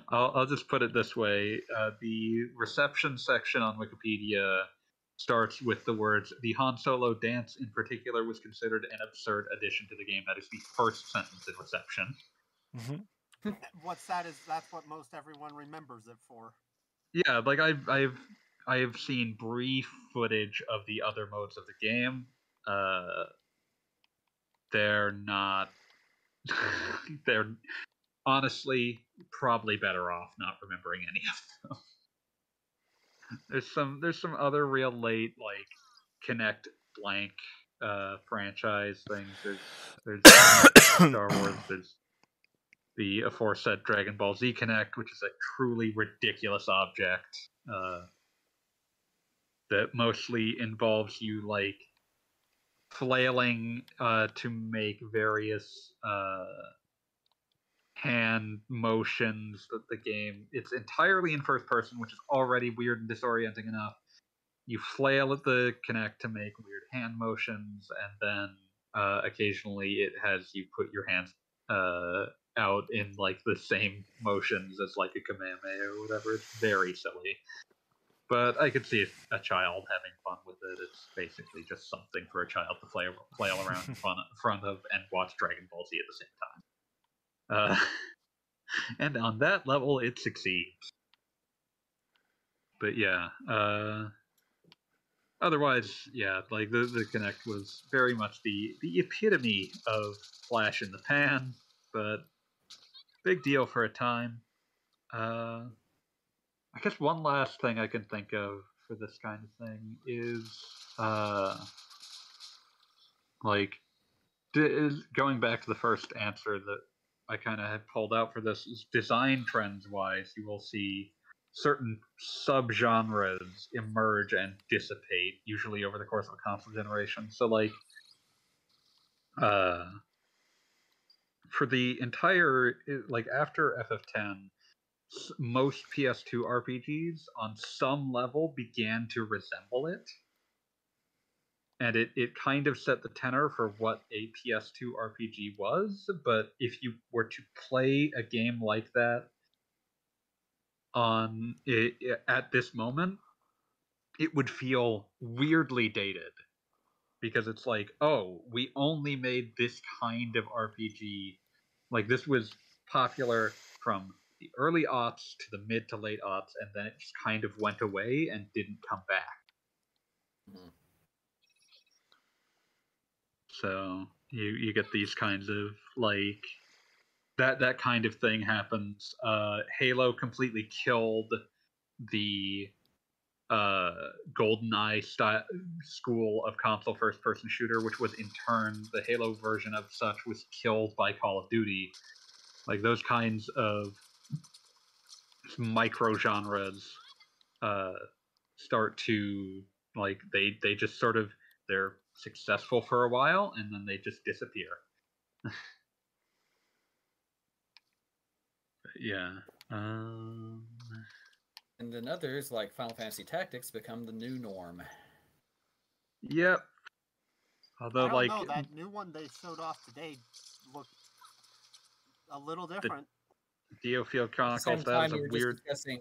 S2: I'll just put it this way: the reception section on Wikipedia starts with the words, "The Han Solo dance in particular was considered an absurd addition to the game." That is the first sentence in reception.
S1: Mm-hmm.
S4: What's sad is that's what most everyone remembers it for.
S2: Yeah, like I've seen brief footage of the other modes of the game. They're not. They're honestly probably better off not remembering any of them. There's some other real late like Connect blank franchise things. There's Star Wars. There's the aforesaid Dragon Ball Z Connect, which is a truly ridiculous object that mostly involves you like flailing to make various hand motions that the game, it's entirely in first person, which is already weird and disorienting enough. You flail at the Kinect to make weird hand motions, and then occasionally it has you put your hands out in like the same motions as like a Kamehameha or whatever. It's very silly, but I could see a child having fun with it. It's basically just something for a child to flail around in front of and watch Dragon Ball Z at the same time. And on that level, it succeeds. But yeah, otherwise, yeah, like the Kinect was very much the epitome of flash in the pan, but big deal for a time. I guess one last thing I can think of for this kind of thing is like going back to the first answer that I kind of had pulled out for this, is design trends wise, you will see certain subgenres emerge and dissipate, usually over the course of a console generation. So like for the entire, like after FF10, most PS2 RPGs on some level began to resemble it. And it kind of set the tenor for what a PS2 RPG was. But if you were to play a game like that on at this moment, it would feel weirdly dated, because it's like, oh, we only made this kind of RPG. Like, this was popular from the early aughts to the mid to late aughts, and then it just kind of went away and didn't come back.
S3: Mhm.
S2: So you get these kinds of like that kind of thing happens. Halo completely killed the GoldenEye school of console first-person shooter, which was in turn the Halo version of such was killed by Call of Duty. Like those kinds of micro genres start to like they just sort of they're successful for a while and then they just disappear. Yeah.
S3: And then others, like Final Fantasy Tactics, become the new norm.
S2: Yep. Although,
S4: I don't
S2: like,
S4: know, that new one they showed off today looked a little different.
S2: Dio Field
S3: At the
S2: Chronicles,
S3: same
S2: that
S3: time,
S2: is a weird
S3: we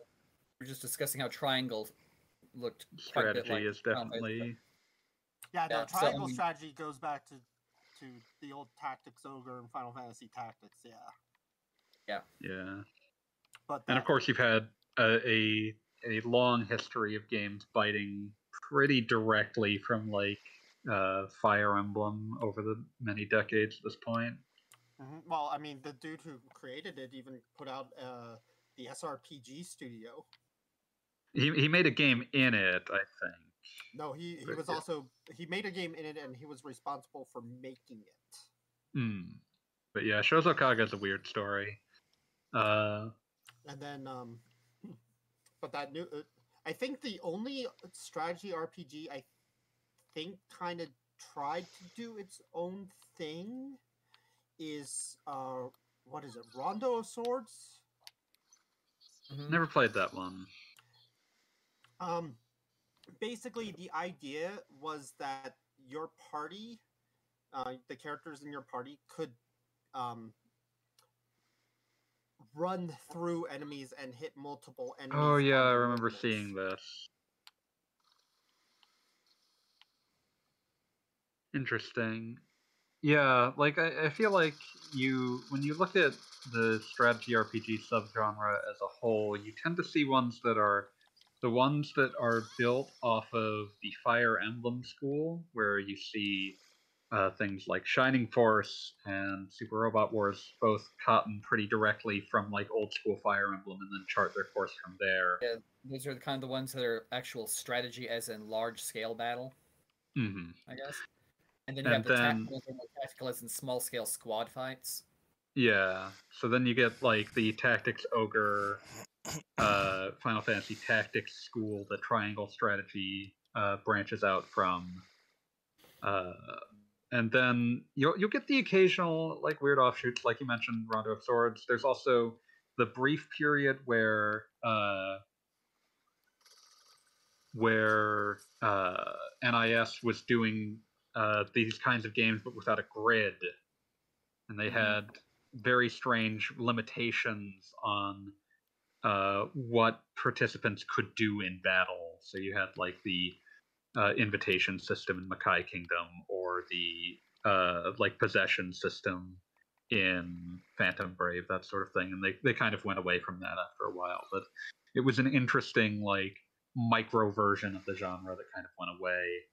S3: were just discussing how Triangle looked quite a bit
S2: strategy.
S3: like
S2: Is
S3: Final Fantasy.
S2: definitely
S4: Yeah, no,
S3: Yeah, so,
S4: triangle strategy goes back to the old Tactics Ogre and Final Fantasy Tactics,
S3: yeah.
S2: yeah.
S4: But
S2: And of course, you've had a long history of games biting pretty directly from like Fire Emblem over the many decades at this point.
S4: well, I mean, the dude who created it even put out the SRPG studio.
S2: He made a game in it, I think.
S4: No, he
S2: But,
S4: was
S2: yeah.
S4: also he made a game in it, and he was responsible for making it.
S2: But yeah, Shozo Kaga is a weird story.
S4: And then, but that new, I think the only strategy RPG I think kind of tried to do its own thing is what is it, Rondo of Swords?
S2: Never played that one.
S4: Basically the idea was that your party, the characters in your party could run through enemies and hit multiple enemies.
S2: Oh yeah,
S4: on
S2: I
S4: their
S2: remember
S4: movements.
S2: seeing this. Interesting. Yeah, like I feel like when you look at the strategy RPG subgenre as a whole, you tend to see ones that are the ones that are built off of the Fire Emblem school, where you see things like Shining Force and Super Robot Wars both cotton pretty directly from like old school Fire Emblem and then chart their course from there.
S3: Yeah, those are kind of the ones that are actual strategy, as in large scale battle, I guess. And then you have
S2: And
S3: the
S2: then
S3: more tactical, as in small scale squad fights.
S2: yeah, so then you get like the Tactics Ogre, Final Fantasy Tactics school that Triangle Strategy branches out from, and then you'll get the occasional like weird offshoots, like you mentioned, Rondo of Swords. There's also the brief period where NIS was doing these kinds of games but without a grid, and they had very strange limitations on what participants could do in battle. So you had like the invitation system in Makai Kingdom, or the like possession system in Phantom Brave, that sort of thing. And they kind of went away from that after a while. But it was an interesting like micro version of the genre that kind of went away.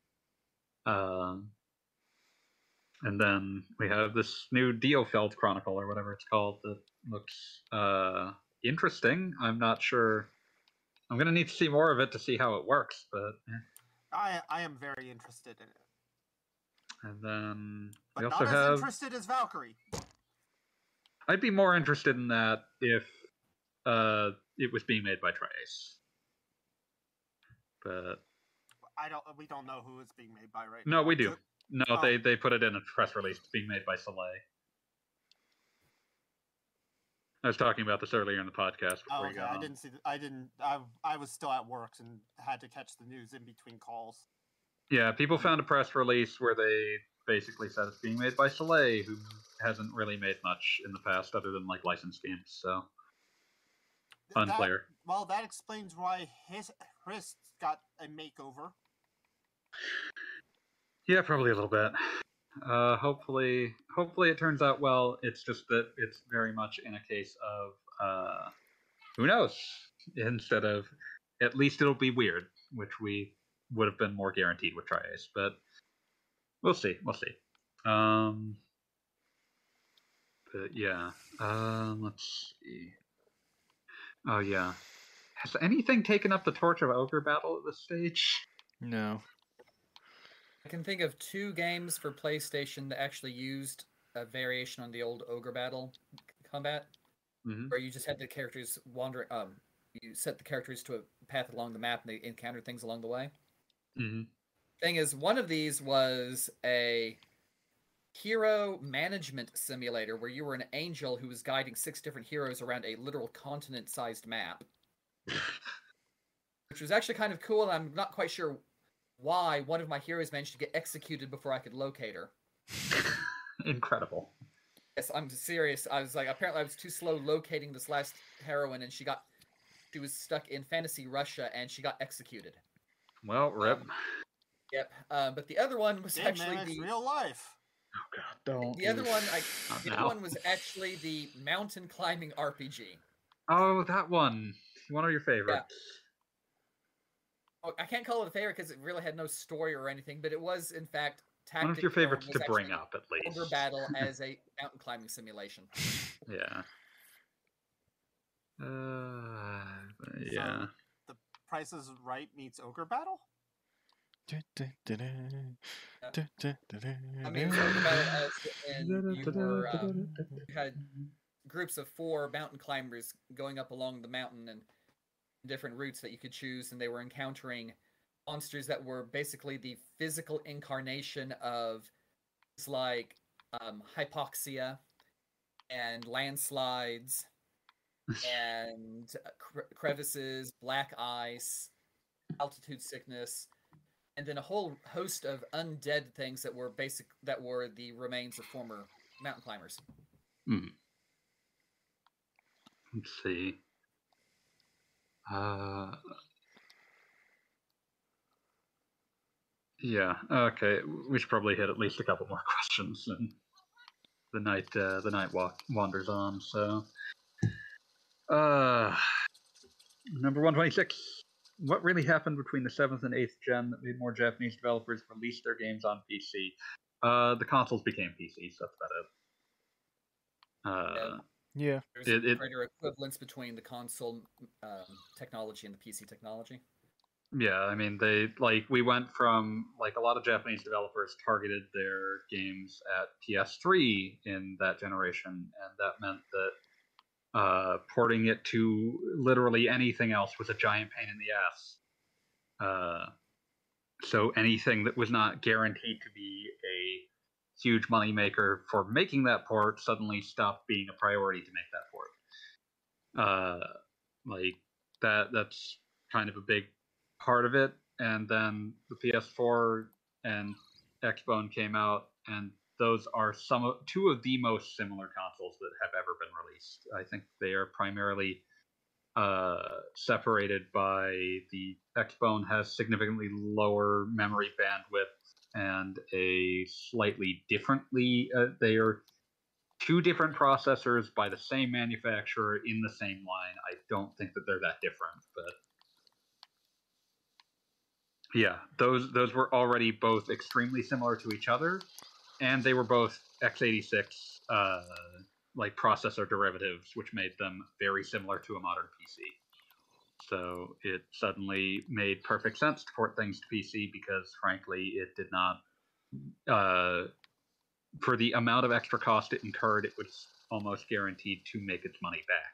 S2: And then we have this new Diofeld Chronicle, or whatever it's called, that looks interesting. I'm not sure. I'm going to need to see more of it to see how it works, but
S4: I am very interested in it.
S2: And then
S4: but
S2: we also
S4: not as
S2: have.
S4: interested as Valkyrie.
S2: I'd be more interested in that if it was being made by Tri-Ace. But
S4: we don't know who it's being made by right
S2: no,
S4: now.
S2: we do. No, they put it in a press release. It's being made by Soleil. I was talking about this earlier in the podcast.
S4: Oh, okay. I didn't see. I was still at work and had to catch the news in between calls.
S2: Yeah, people found a press release where they basically said it's being made by Soleil, who hasn't really made much in the past other than like licensed games. So unclear.
S4: That explains why his wrist got a makeover.
S2: Yeah, probably a little bit. Hopefully it turns out well. It's just that it's very much in a case of who knows, instead of at least it'll be weird, which we would have been more guaranteed with Tri-Ace, but we'll see. But yeah, let's see. Oh yeah, has anything taken up the torch of Ogre Battle at this stage?
S1: No.
S3: I can think of 2 games for PlayStation that actually used a variation on the old Ogre Battle combat, where you just had the characters wandering, you set the characters to a path along the map, and they encounter things along the way.
S2: Mm-hmm.
S3: Thing is, one of these was a hero management simulator where you were an angel who was guiding 6 different heroes around a literal continent-sized map, which was actually kind of cool. And I'm not quite sure why one of my heroes managed to get executed before I could locate her.
S2: Incredible.
S3: Yes, I'm serious. I was like, apparently I was too slow locating this last heroine, and she was stuck in fantasy Russia, and she got executed.
S2: Well, rip.
S3: Yep. But the other one was actually
S4: the real life.
S2: Oh God, don't.
S3: The other one was actually the mountain climbing RPG.
S2: Oh, that one. One of your favorites.
S3: Yeah. Oh, I can't call it a favorite because it really had no story or anything, but it was in fact
S2: one of your favorites to bring up, at least.
S3: Ogre Battle as a mountain climbing simulation.
S2: Yeah. Yeah.
S4: So, the Price is Right meets Ogre Battle?
S3: I mean, Ogre Battle as you had groups of 4 mountain climbers going up along the mountain and different routes that you could choose, and they were encountering monsters that were basically the physical incarnation of things like hypoxia and landslides and crevices, black ice, altitude sickness, and then a whole host of undead things that were the remains of former mountain climbers.
S2: Let's see. Yeah. Okay. We should probably hit at least a couple more questions, and the night wanders on. So, number 126. What really happened between the 7th and 8th gen that made more Japanese developers release their games on PC? The consoles became PCs. That's about it.
S1: Yeah.
S3: There's a greater equivalence between the console technology and the PC technology.
S2: Yeah, I mean, we went from, a lot of Japanese developers targeted their games at PS3 in that generation, and that meant that porting it to literally anything else was a giant pain in the ass. So anything that was not guaranteed to be a huge moneymaker for making that port suddenly stopped being a priority to make that port. That's kind of a big part of it. And then the PS4 and Xbone came out, and those are two of the most similar consoles that have ever been released. I think they are primarily separated by the Xbone has significantly lower memory bandwidth and a slightly differently. They are 2 different processors by the same manufacturer in the same line. I don't think that they're that different, but yeah, those were already both extremely similar to each other, and they were both x86 processor derivatives, which made them very similar to a modern PC. So it suddenly made perfect sense to port things to PC because, frankly, it did not. For the amount of extra cost it incurred, it was almost guaranteed to make its money back.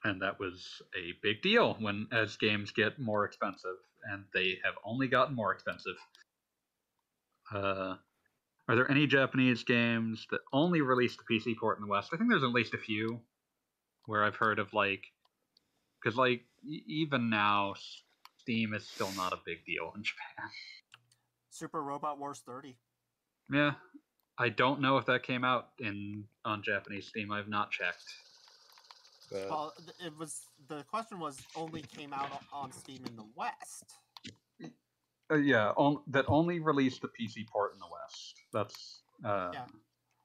S2: And that was a big deal as games get more expensive, and they have only gotten more expensive. Are there any Japanese games that only released the PC port in the West? I think there's at least a few where I've heard of, because even now, Steam is still not a big deal in Japan.
S4: Super Robot Wars 30.
S2: Yeah, I don't know if that came out on Japanese Steam. I've not checked. But...
S4: Well, the question was only came out on Steam in the West.
S2: That only released the PC port in the West. That's
S4: yeah.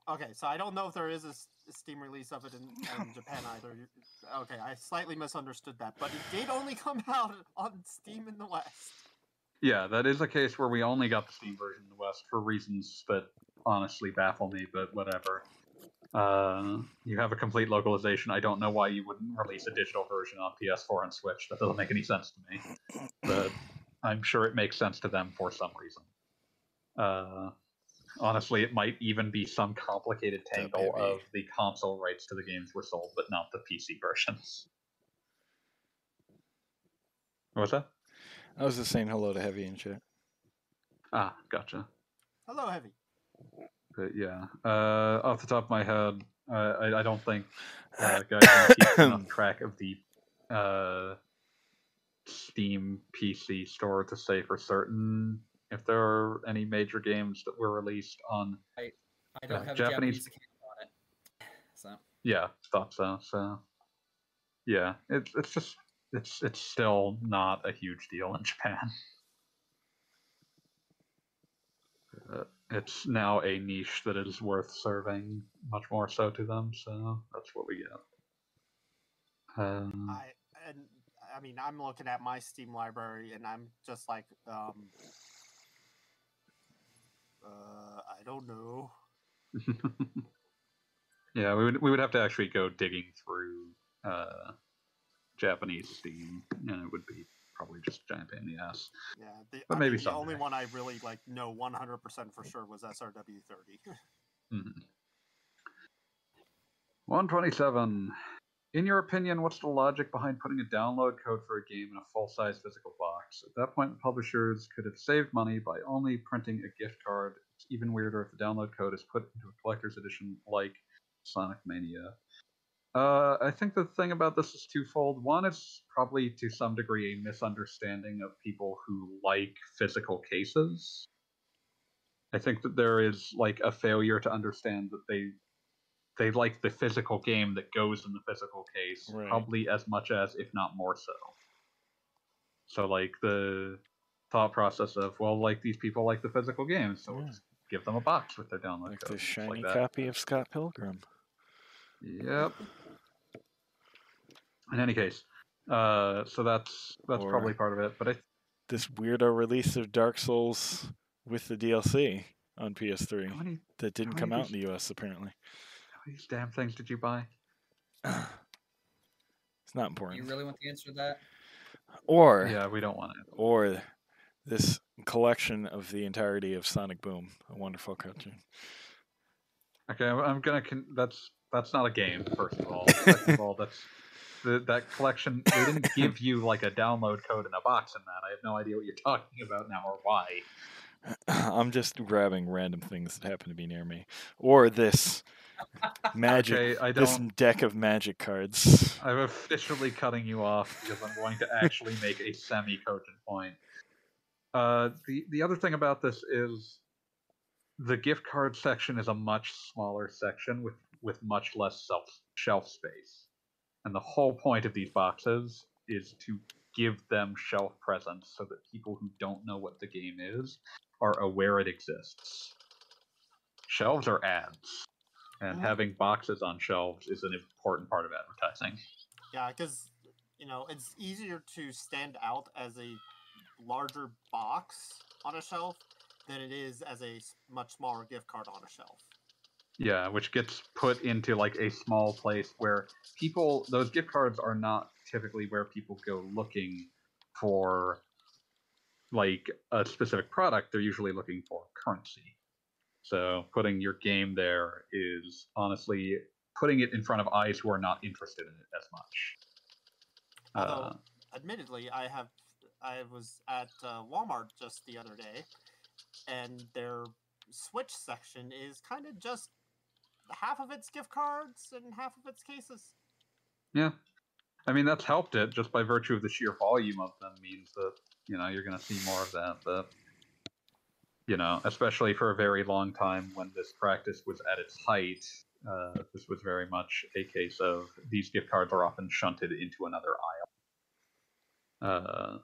S4: Okay, so I don't know if there is a Steam release of it in Japan either. Okay, I slightly misunderstood that, but it did only come out on Steam in the West.
S2: Yeah, that is a case where we only got the Steam version in the West for reasons that honestly baffle me, but whatever. You have a complete localization. I don't know why you wouldn't release a digital version on PS4 and Switch. That doesn't make any sense to me. But I'm sure it makes sense to them for some reason. Honestly, it might even be some complicated tangle
S1: baby.
S2: of the console rights to the games were sold, but not the PC versions. What was that?
S1: I was just saying hello to Heavy and chat.
S2: Ah, gotcha.
S4: Hello, Heavy.
S2: But yeah, off the top of my head, I don't think guys keep enough track of the Steam PC store to say for certain if there are any major games that were released on
S3: I don't have a
S2: Japanese
S3: Japanese account on it, so
S2: yeah, thought so. So yeah, it's just it's still not a huge deal in Japan. It's now a niche that is worth serving much more so to them. So that's what we get.
S4: I mean, I'm looking at my Steam library, and I'm just like, I don't know.
S2: Yeah, we would have to actually go digging through Japanese Steam, and it would be probably just a giant pain in the ass.
S4: Yeah,
S2: but
S4: I
S2: maybe
S4: mean, the
S2: someday.
S4: only one I really like know 100% for sure was SRW30.
S2: 127. In your opinion, what's the logic behind putting a download code for a game in a full-size physical box? At that point, the publishers could have saved money by only printing a gift card. It's even weirder if the download code is put into a collector's edition like Sonic Mania. I think the thing about this is twofold. One is probably to some degree a misunderstanding of people who like physical cases. I think that there is like a failure to understand that they like the physical game that goes in the physical case,
S1: Right.
S2: probably as much as, if not more so. So like the thought process of, well, like these people like the physical games, so we'll just give them a box with their download
S1: like
S2: code.
S1: this shiny
S2: like
S1: copy of Scott Pilgrim.
S2: Yep. In any case, so that's
S1: Or
S2: probably part of it. But
S1: this weirdo release of Dark Souls with the DLC on PS3 that didn't come out in the US apparently.
S2: How many damn things did you buy?
S1: It's not important.
S3: You really want the answer to that?
S2: Or yeah, we don't want it.
S1: Or this collection of the entirety of Sonic Boom, a wonderful cartoon.
S2: Okay, I'm gonna. That's not a game. First of all, second of all, that's that collection. They didn't give you like a download code in a box in that. I have no idea what you're talking about now or why.
S1: I'm just grabbing random things that happen to be near me, or this magic,
S2: Okay,
S1: this deck of magic cards.
S2: I'm officially cutting you off because I'm going to actually make a semi-cogent point. The other thing about this is the gift card section is a much smaller section with much less shelf space, and the whole point of these boxes is to give them shelf presence so that people who don't know what the game is are aware it exists. Shelves are ads, and having boxes on shelves is an important part of advertising.
S4: Yeah, because it's easier to stand out as a larger box on a shelf than it is as a much smaller gift card on a shelf.
S2: Yeah, which gets put into like a small place where those gift cards are not typically where people go looking for like a specific product. They're usually looking for currency. So putting your game there is honestly putting it in front of eyes who are not interested in it as much.
S4: Although, admittedly, I was at Walmart just the other day, and their Switch section is kind of just half of it's gift cards and half of it's cases.
S2: Yeah, I mean that's helped it just by virtue of the sheer volume of them means that you're going to see more of that. But especially for a very long time when this practice was at its height, this was very much a case of these gift cards are often shunted into another aisle.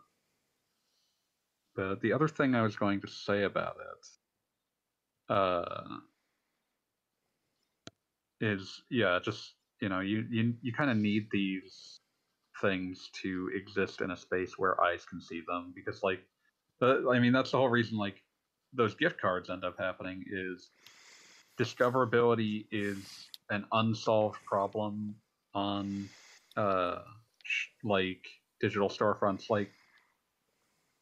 S2: But the other thing I was going to say about it is, yeah, just you kind of need these things to exist in a space where eyes can see them, because I mean that's the whole reason like those gift cards end up happening is discoverability is an unsolved problem on like digital storefronts. Like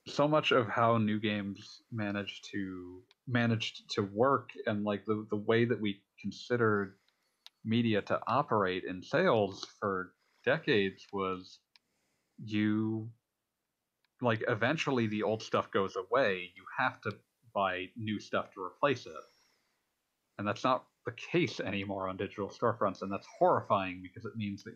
S2: so much of how new games manage to managed to work, and like the way that we considered media to operate in sales for decades was you like eventually the old stuff goes away, you have to buy new stuff to replace it. And that's not the case anymore on digital storefronts, and that's horrifying because it means that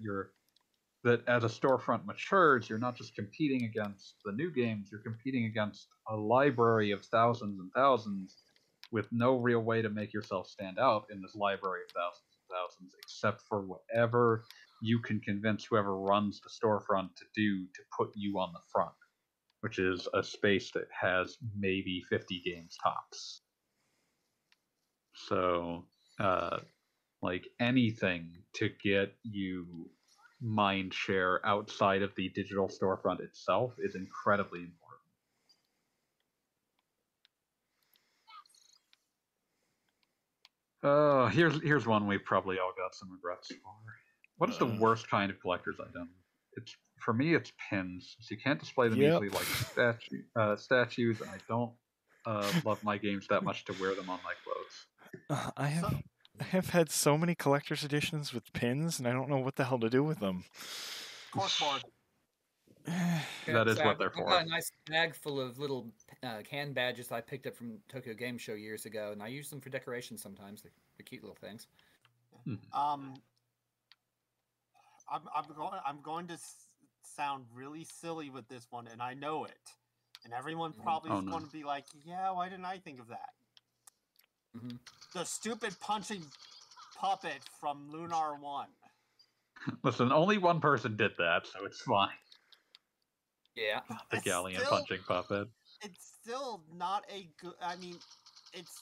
S2: as a storefront matures, you're not just competing against the new games, you're competing against a library of thousands and thousands with no real way to make yourself stand out in this library of thousands and thousands, except for whatever you can convince whoever runs the storefront to do to put you on the front, which is a space that has maybe 50 games tops. So, like anything to get you mind share outside of the digital storefront itself is incredibly important. Here's one we probably all got some regrets for. What is the worst kind of collector's item? It's for me, it's pins. So you can't display them easily like statues, and I don't love my games that much to wear them on my clothes.
S1: I have had so many collector's editions with pins, and I don't know what the hell to do with them.
S4: Corkboard.
S2: That is what they're for.
S3: I've got a nice bag full of little can badges that I picked up from Tokyo Game Show years ago, and I use them for decoration sometimes. They're cute little things.
S4: I'm going to sound really silly with this one, and I know it. And everyone probably is going to be like, "Yeah, why didn't I think of that?" The stupid punching puppet from Lunar 1.
S2: Listen, only one person did that, so it's fine.
S3: Yeah.
S2: The galleon punching puppet.
S4: It's still not a good... I mean, it's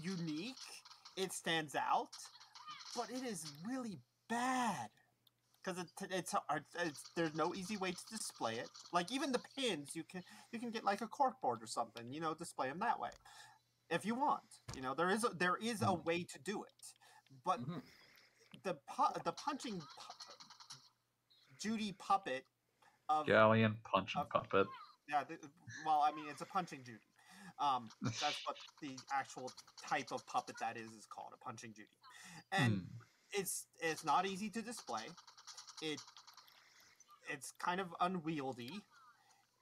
S4: unique. It stands out. But it is really bad. Because there's no easy way to display it. Like, even the pins, you can get like a corkboard or something, display them that way. If you want, there is a way to do it, but the punching Judy puppet of
S2: galleon punching puppet.
S4: Yeah, well, I mean, it's a punching Judy. That's what the actual type of puppet that is called, a punching Judy, and it's not easy to display. It's kind of unwieldy,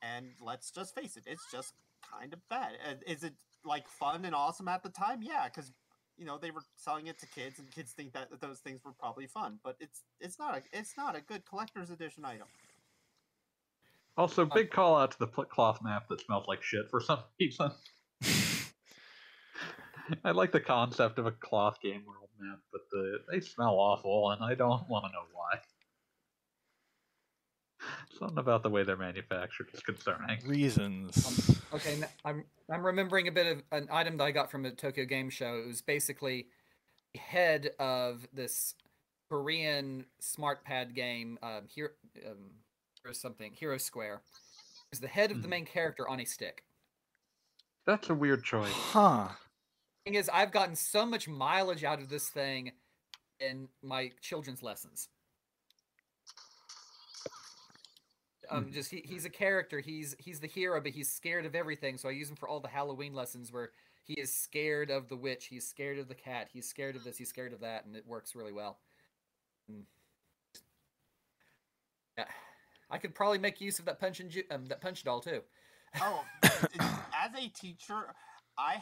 S4: and let's just face it, it's just kind of bad. Is it like fun and awesome at the time? Yeah, because they were selling it to kids, and kids think that those things were probably fun. But it's not a good collector's edition item.
S2: Also, big call out to the cloth map that smells like shit for some reason. I like the concept of a cloth game world map, but they smell awful, and I don't want to know why. Something about the way they're manufactured is concerning.
S1: Reasons.
S3: Okay, I'm remembering a bit of an item that I got from a Tokyo Game Show. It was basically the head of this Korean smart pad game, Hero Square. It was the head of the main character on a stick.
S2: That's a weird choice.
S1: Huh.
S3: The thing is, I've gotten so much mileage out of this thing in my children's lessons. Just he's a character. He's the hero, but he's scared of everything. So I use him for all the Halloween lessons where he is scared of the witch, he's scared of the cat, he's scared of this, he's scared of that, and it works really well. Yeah, I could probably make use of that punch doll too.
S4: Oh, as a teacher, I'm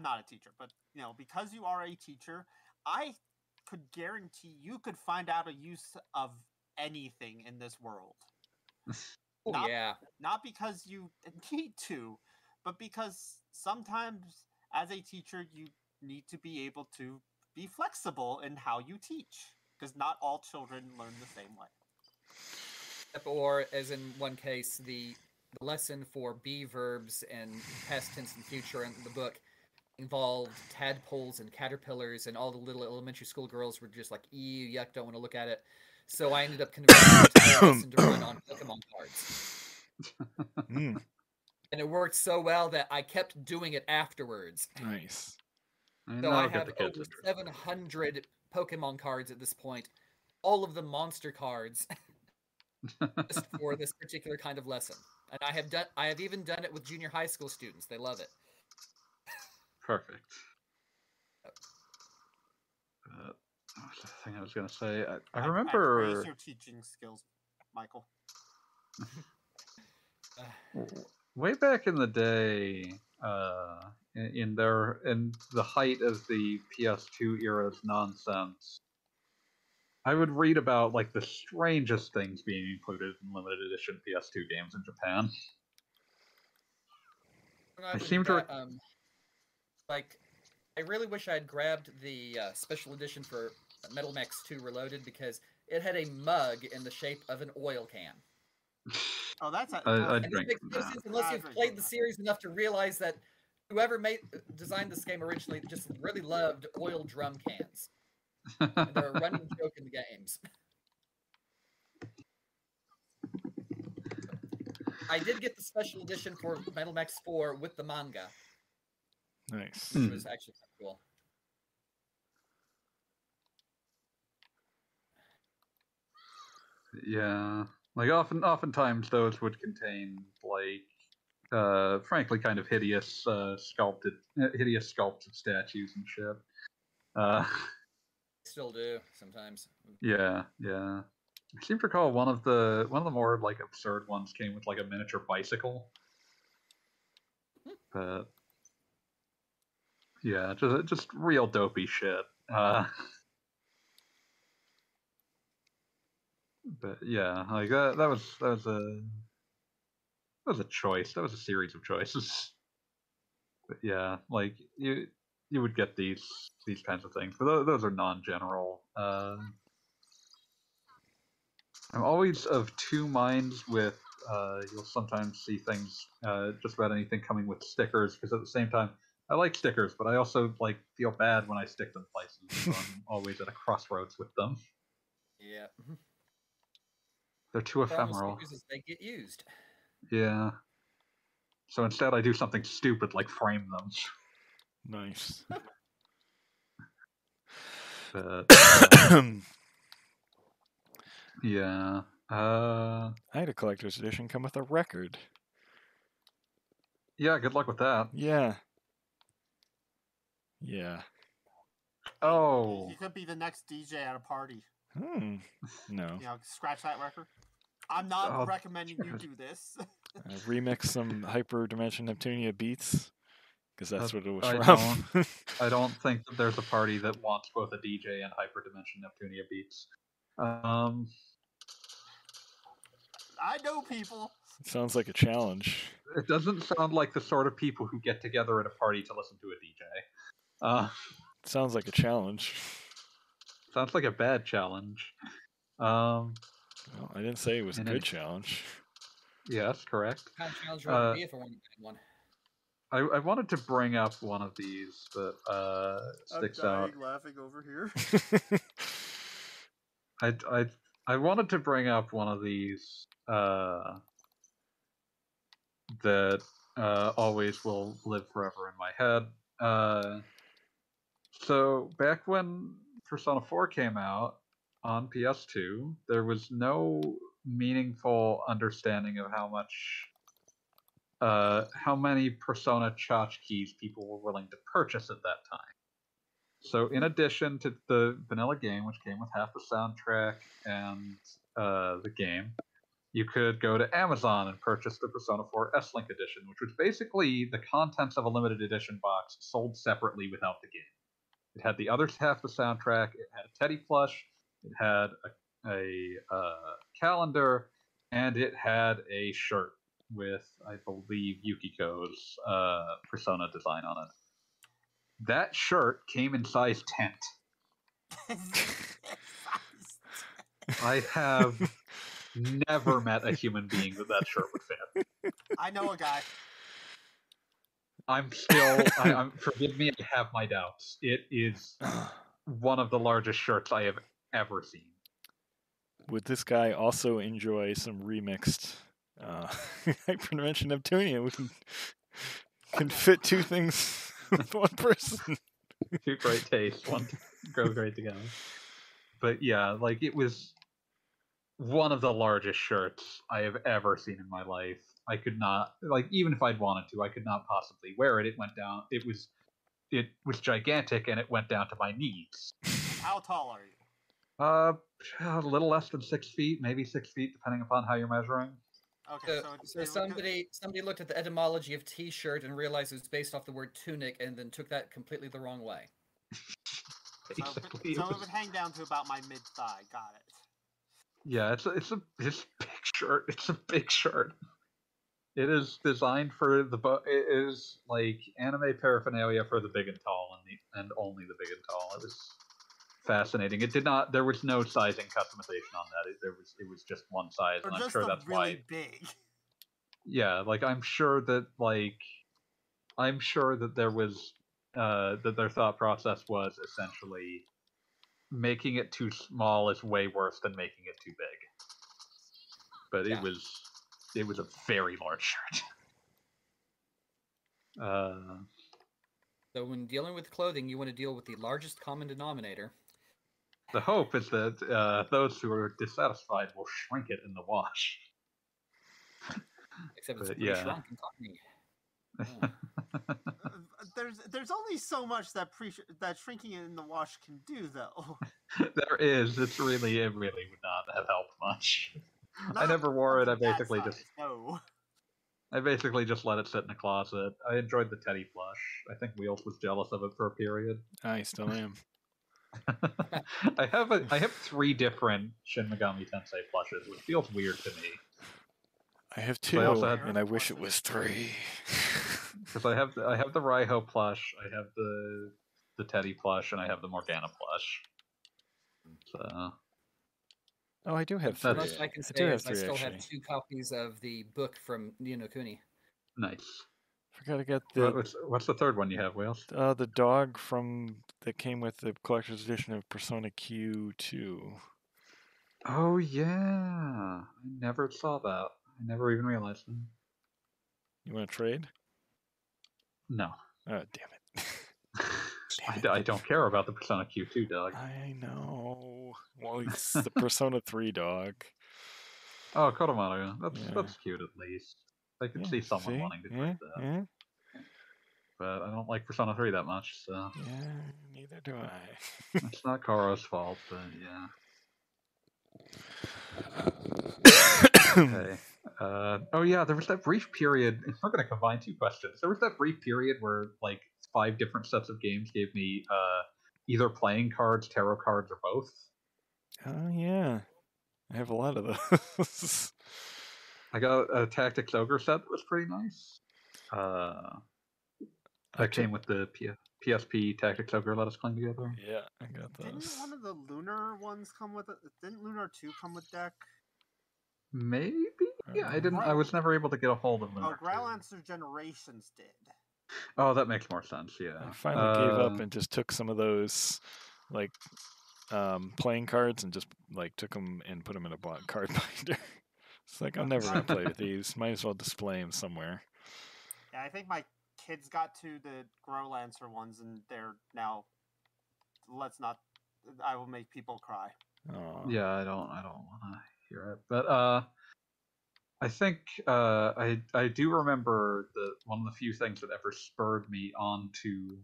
S4: not a teacher, but because you are a teacher, I could guarantee you could find out a use of anything in this world. Not because you need to, but because sometimes as a teacher you need to be able to be flexible in how you teach, because not all children learn the same way.
S3: Or, as in one case, the lesson for be verbs and past tense and future in the book involved tadpoles and caterpillars, and all the little elementary school girls were just like, ew, yuck, don't want to look at it. So I ended up converting the lesson to run on Pokemon cards. And it worked so well that I kept doing it afterwards.
S1: Nice.
S3: So I have over 700 Pokemon cards at this point. All of them monster cards. Just for this particular kind of lesson. And I have even done it with junior high school students. They love it.
S2: Perfect. What was the thing I was going to say? I
S4: I
S2: remember
S4: praise your teaching skills, Michael.
S2: way back in the day, in the height of the PS2 era's nonsense, I would read about like the strangest things being included in limited edition PS2 games in Japan. I seem to
S3: like, I really wish I'd grabbed the special edition for Metal Max 2 Reloaded, because it had a mug in the shape of an oil can.
S4: Oh, that's
S2: I'd
S3: And this
S2: drink
S3: makes
S2: from
S3: no
S2: that.
S3: sense unless
S4: I'd
S3: you've
S4: drink
S3: played
S4: from
S3: the
S4: that.
S3: series enough to realize that whoever designed this game originally just really loved oil drum cans. And they're a running joke in the games. I did get the special edition for Metal Max 4 with the manga,
S1: Nice.
S3: which was actually kind of cool.
S2: Yeah, like oftentimes those would contain like frankly kind of hideous hideous sculpts of statues and shit.
S3: Still do sometimes.
S2: Yeah. I seem to recall one of the more like absurd ones came with like a miniature bicycle. But yeah, just real dopey shit. But yeah, like that was a choice. That was a series of choices. But yeah, like you would get these kinds of things, but those are non-general. I'm always of two minds with. You'll sometimes see things, just about anything coming with stickers, because at the same time, I like stickers, but I also like feel bad when I stick them places. So I'm always at a crossroads with them.
S3: Yeah.
S2: They're too
S3: Problem with
S2: ephemeral.
S3: stickers is they get used.
S2: Yeah. So instead, I do something stupid like frame them.
S1: Nice.
S2: But yeah.
S1: I had a collector's edition come with a record.
S2: Yeah, good luck with that.
S1: Yeah. Yeah.
S2: Oh.
S4: You could be the next DJ at a party.
S1: No.
S4: You know, scratch that record. I'm not recommending you do this.
S1: Remix some Hyper Dimension Neptunia beats, because that's what it was
S2: I
S1: from.
S2: I don't think that there's a party that wants both a DJ and Hyperdimension Neptunia beats.
S4: I know people.
S1: It sounds like a challenge.
S2: It doesn't sound like the sort of people who get together at a party to listen to a DJ.
S1: It sounds like a challenge.
S2: Sounds like a bad challenge.
S1: Well, I didn't say it was a good challenge.
S2: Yes, correct.
S3: What kind of challenge would it be if I wanted to one?
S2: I wanted to bring up one of these that sticks out.
S4: I'm laughing over here.
S2: I wanted to bring up one of these that always will live forever in my head. So back when Persona 4 came out on PS2, there was no meaningful understanding of how many Persona tchotchkes people were willing to purchase at that time. So in addition to the vanilla game, which came with half the soundtrack and the game, you could go to Amazon and purchase the Persona 4 S-Link edition, which was basically the contents of a limited edition box sold separately without the game. It had the other half of the soundtrack, it had a teddy plush, it had a calendar, and it had a shirt with, I believe, Yukiko's Persona design on it. That shirt came in size 10. I have never met a human being that shirt would fit.
S4: I know a guy.
S2: I'm still. Forgive me, I have my doubts. It is one of the largest shirts I have ever seen.
S1: Would this guy also enjoy some remixed Hyperdimension Neptunia? We can fit two things with one person.
S2: Two great tastes, one go great together. But yeah, like it was one of the largest shirts I have ever seen in my life. I could not, like, even if I'd wanted to, I could not possibly wear it. It went down. It was was gigantic, and it went down to my knees.
S4: How tall are you?
S2: A little less than 6 feet, maybe 6 feet, depending upon how you're measuring.
S4: Okay,
S3: So somebody looked at the etymology of T-shirt and realized it was based off the word tunic, and then took that completely the wrong way.
S2: Basically,
S4: so it would hang down to about my mid thigh. Got it.
S2: Yeah, it's a big shirt. It's a big shirt. It is designed for it is like anime paraphernalia for the big and tall, and only the big and tall. It was fascinating. It did not. There was no sizing customization on that. It was just one size,
S4: Or
S2: and I'm
S4: just
S2: sure that's
S4: really
S2: why.
S4: big.
S2: Yeah, I'm sure that there was that their thought process was essentially making it too small is way worse than making it too big. But
S3: Yeah.
S2: it was a very large shirt.
S3: So when dealing with clothing, you want to deal with the largest common denominator.
S2: The hope is that those who are dissatisfied will shrink it in the wash.
S3: Except it's
S2: But,
S3: pretty
S2: yeah.
S3: shrunk and tiny.
S4: There's only so much that shrinking it in the wash can do, though.
S2: There is. It really would not have helped much. I never wore it. I basically just let it sit in the closet. I enjoyed the Teddy plush. I think Wheels was jealous of it for a period.
S1: I still am.
S2: I have 3 different Shin Megami Tensei plushes, which feels weird to me.
S1: I have 2, and I wish it was 3.
S2: Because I have the Raiho plush, I have the Teddy plush, and I have the Morgana plush. So.
S3: Oh,
S1: I do have 3.
S3: The most I can say is I still have 2 copies of the book from Ni no Kuni.
S2: Nice.
S1: Forgot to get the.
S2: What's the third one you have, Wales?
S1: The dog that came with the collector's edition of Persona Q2.
S2: Oh yeah, I never saw that. I never even realized that.
S1: You want to trade?
S2: No.
S1: Oh, damn it.
S2: I don't care about the Persona Q2 dog.
S1: I know. Well, it's the Persona 3 dog.
S2: Oh, Kodomaru. That's cute at least. I could see someone wanting to trade that.
S1: Yeah.
S2: But I don't like Persona 3 that much, so...
S1: Yeah, neither do I.
S2: It's not Koro's fault, but yeah. Okay. Oh yeah, there was that brief period. We're going to combine 2 questions. There was that brief period where 5 different sets of games gave me either playing cards, tarot cards, or both.
S1: Oh yeah, I have a lot of those.
S2: I got a Tactics Ogre set that was pretty nice. That came with the PSP Tactics Ogre Let Us Cling Together.
S1: Yeah, I got those.
S4: Didn't one of the Lunar ones come with it? Didn't Lunar 2 come with deck?
S2: Maybe? Yeah, I didn't. I was never able to get a hold of Lunar 2.
S4: Growlancer Generations did.
S2: Oh, that makes more sense, yeah.
S1: I finally gave up and just took some of those, playing cards and just, took them and put them in a card binder. It's I'm never going to play with these. Might as well display them somewhere.
S4: Yeah, I think my kids got to the Growlancer ones, and they're now... I will make people cry.
S1: Oh.
S2: Yeah, I don't want to hear it. But, I think I do remember one of the few things that ever spurred me on to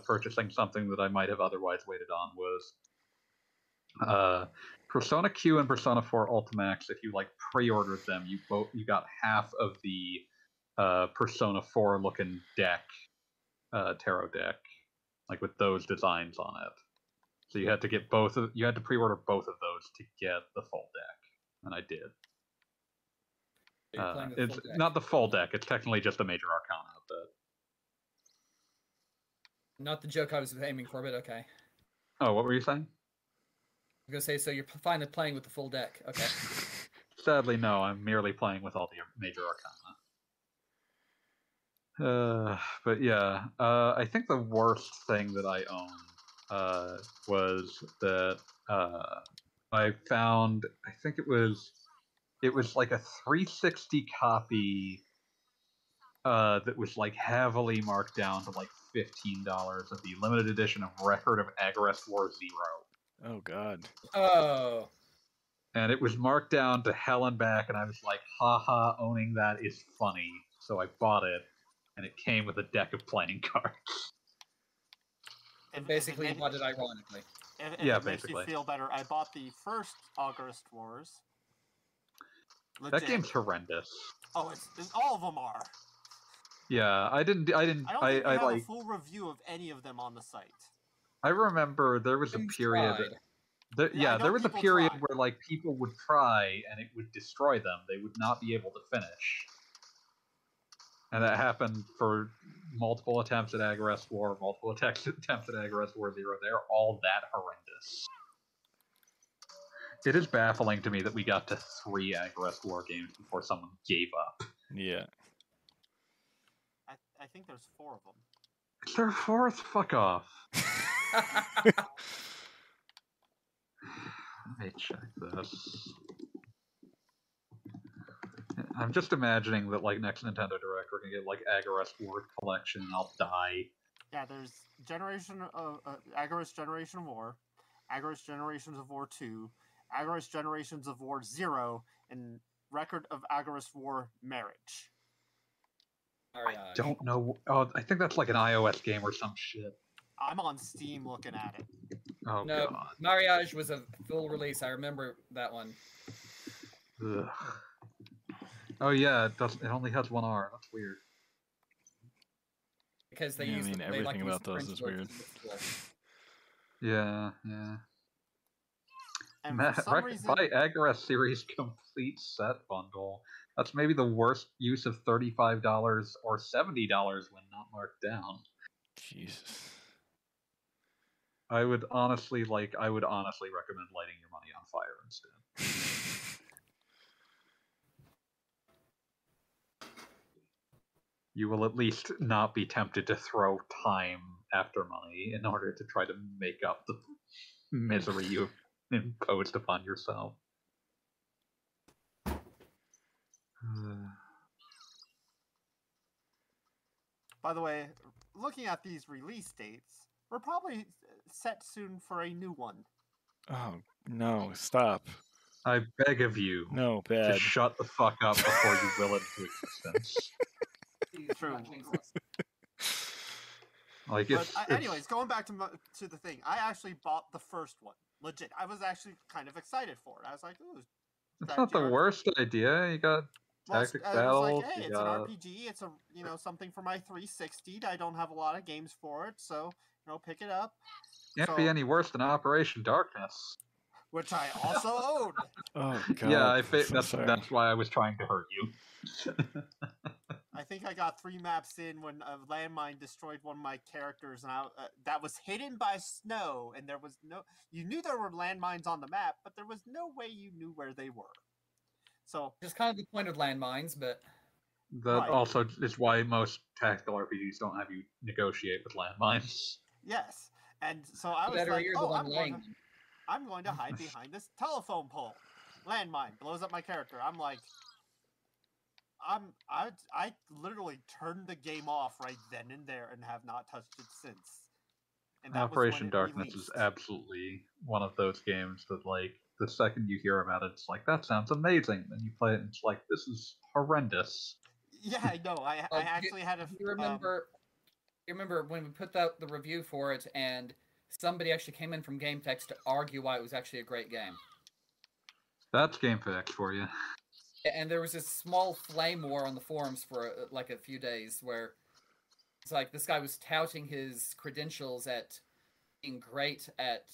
S2: purchasing something that I might have otherwise waited on was Persona Q and Persona 4 Ultimax. If you pre-ordered them, you got half of the Persona 4 looking deck, tarot deck, with those designs on it. So you had to get you had to pre-order both of those to get the full deck, and I did. It's not the full deck. It's technically just a major arcana, but
S3: not the joke I was aiming for, but okay.
S2: Oh, what were you saying?
S3: I was gonna say, so you're finally playing with the full deck, okay?
S2: Sadly, no. I'm merely playing with all the major arcana. But yeah, I think the worst thing that I owned was that I found. I think it was like a 360 copy that was heavily marked down to $15 of the limited edition of Record of Agarest War 0.
S1: Oh god.
S3: Oh.
S2: And it was marked down to hell and back, and I was like, haha, owning that is funny. So I bought it, and it came with a deck of playing cards.
S3: And basically, you bought it ironically.
S4: If it makes you feel better, I bought the first August Wars. Legit.
S2: That game's horrendous.
S4: Oh, all of them are.
S2: Yeah, I don't think we have
S4: a full review of any of them on the site.
S2: I remember there was a period. There was a period where like people would try and it would destroy them. They would not be able to finish. And that happened for multiple attempts at Agarest War, multiple attempts at Agarest War 0. They're all that horrendous. It is baffling to me that we got to 3 Agarest War games before someone gave up.
S1: Yeah.
S4: I think there's 4 of them.
S2: Is there a 4th? Fuck off. Let me check this. I'm just imagining that, like, next Nintendo Direct, we're gonna get, like, Agarest War Collection, and I'll die.
S4: Yeah, there's Agarest Generation of War, Agarest Generations of War 2, Agarest Generations of War 0, and Record of Agarest War Marriage.
S2: I don't know. Oh, I think that's like an iOS game or some shit.
S4: I'm on Steam looking at it.
S2: Oh,
S3: no,
S2: God.
S3: Marriage was a full release. I remember that one.
S2: Ugh. Oh, yeah, it only has 1 R. That's weird.
S3: Because they use
S1: everything about those is weird.
S2: Yeah.
S4: And for some reason,
S2: buy Agarest Series Complete Set Bundle. That's maybe the worst use of $35 or $70 when not marked down.
S1: Jesus.
S2: I would honestly recommend lighting your money on fire instead. You will at least not be tempted to throw time after money in order to try to make up the misery you've imposed upon yourself.
S4: By the way, looking at these release dates, we're probably set soon for a new one.
S1: Oh, no, stop.
S2: I beg of you to shut the fuck up before you will it into existence.
S4: True.
S2: Like
S4: anyways, going back to the thing, I actually bought the first one. Legit. I was actually kind of excited for it. I was like, ooh.
S2: It's not the worst idea. You got tactic battles.
S4: Like, hey, it's an RPG. It's something for my 360. I don't have a lot of games for it, so pick it up.
S2: Can't be any worse than Operation Darkness,
S4: which I also own.
S1: Oh God!
S2: Yeah, that's why I was trying to hurt you.
S4: I think I got 3 maps in when a landmine destroyed one of my characters, and that was hidden by snow, and there was you knew there were landmines on the map, but there was no way you knew where they were. So
S3: it's kind of the point of landmines, but
S2: that also is why most tactical RPGs don't have you negotiate with landmines.
S4: Yes, and so I was like, I'm going to hide behind this telephone pole. Landmine blows up my character. I'm like, I literally turned the game off right then and there and have not touched it since. And that
S2: Operation Darkness is absolutely one of those games that, like, the second you hear about it, it's like, that sounds amazing. Then you play it and it's like, this is horrendous.
S4: Yeah, I know. I actually had a...
S3: You remember when we put out the review for it and somebody actually came in from GameFAQs to argue why it was actually a great game.
S2: That's GameFAQs for you.
S3: And there was this small flame war on the forums for like a few days where it's like this guy was touting his credentials at being great at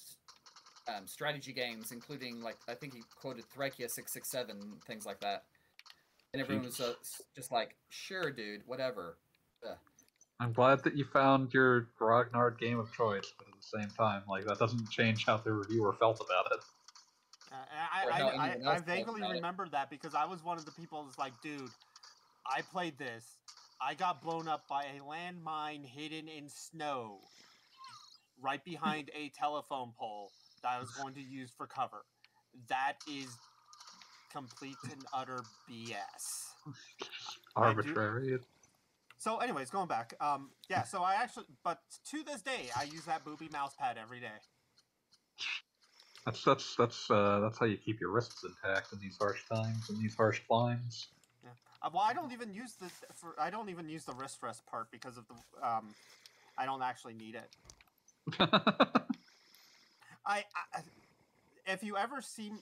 S3: strategy games, including, like, I think he quoted Thrakia 667, things like that. And everyone was just like, sure, dude, whatever.
S2: I'm glad that you found your grognard game of choice, but at the same time, like, that doesn't change how the reviewer felt about it.
S4: I vaguely remember that because I was one of the people that's like, dude, I played this. I got blown up by a landmine hidden in snow right behind a telephone pole that I was going to use for cover. That is complete and utter BS.
S2: Arbitrary.
S4: So anyways, going back. So but to this day, I use that booby mouse pad every day.
S2: That's how you keep your wrists intact in these harsh times and these harsh climes.
S4: Yeah. Well, I don't even use the wrist rest part because of the I don't actually need it. I if you ever see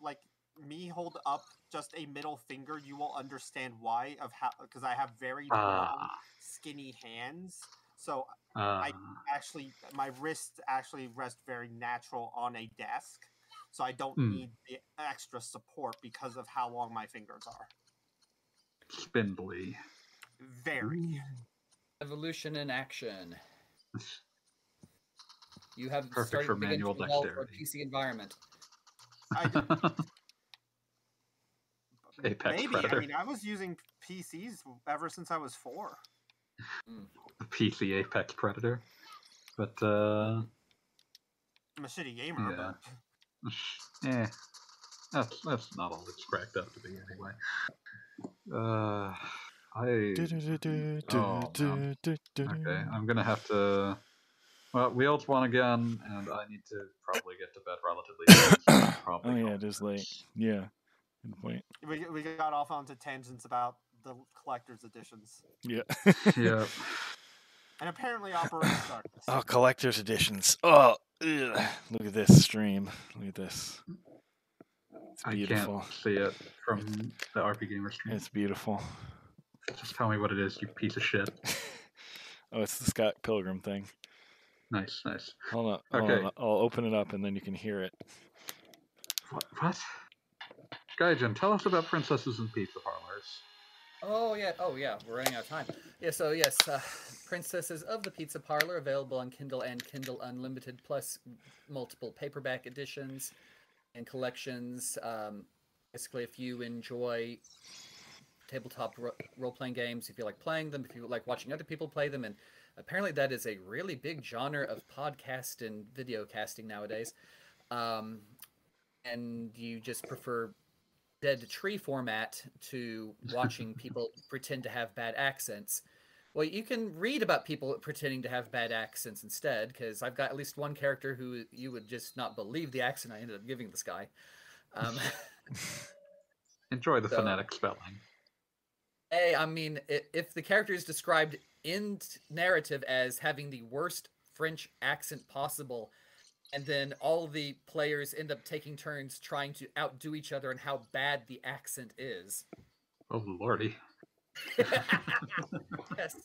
S4: like me hold up just a middle finger, you will understand why of how, because I have very long, skinny hands. So I actually, my wrists actually rest very natural on a desk, so I don't need the extra support because of how long my fingers are.
S2: Spindly.
S4: Very.
S3: Evolution in action. You have
S2: Perfect
S3: started
S2: for
S3: to begin
S2: manual
S3: to evolve for a
S2: dexterity.
S3: PC environment.
S2: Apex
S4: Maybe.
S2: Predator.
S4: I mean, I was using PCs ever since I was 4.
S2: The PC Apex Predator. But,
S4: I'm a shitty gamer,
S2: yeah.
S4: but...
S2: That's not all it's cracked up to be anyway. Oh, man. Okay, I'm gonna have to... Well, Wheels won again, and I need to probably get to bed relatively soon. So
S1: Oh yeah, it is late. Yeah, good point.
S4: We got off onto tangents about the collector's editions.
S1: Yeah.
S2: Yeah.
S4: And apparently Operation Darkness.
S1: Oh, collector's editions. Oh, ugh. Look at this stream. Look at this. It's beautiful.
S2: I can't see it from the RP Gamer stream.
S1: It's beautiful.
S2: Just tell me what it is, you piece of shit.
S1: Oh, it's the Scott Pilgrim thing.
S2: Nice, nice.
S1: Hold on.
S2: Okay.
S1: I'll open it up and then you can hear it.
S2: What? Gaijin, tell us about Princesses and Pizza Parlors.
S3: Oh yeah, we're running out of time. Yeah, so yes, Princesses of the Pizza Parlor, available on Kindle and Kindle Unlimited, plus multiple paperback editions and collections. Basically, if you enjoy tabletop role-playing games, if you like playing them, if you like watching other people play them, and apparently that is a really big genre of podcast and video casting nowadays, and you just prefer dead tree format to watching people pretend to have bad accents, well, you can read about people pretending to have bad accents instead, because I've got at least one character who you would just not believe the accent I ended up giving this guy.
S2: Enjoy the phonetic spelling.
S3: Hey, I mean, if the character is described in narrative as having the worst French accent possible, and then all the players end up taking turns trying to outdo each other and how bad the accent is.
S2: Oh, lordy.
S3: Yes.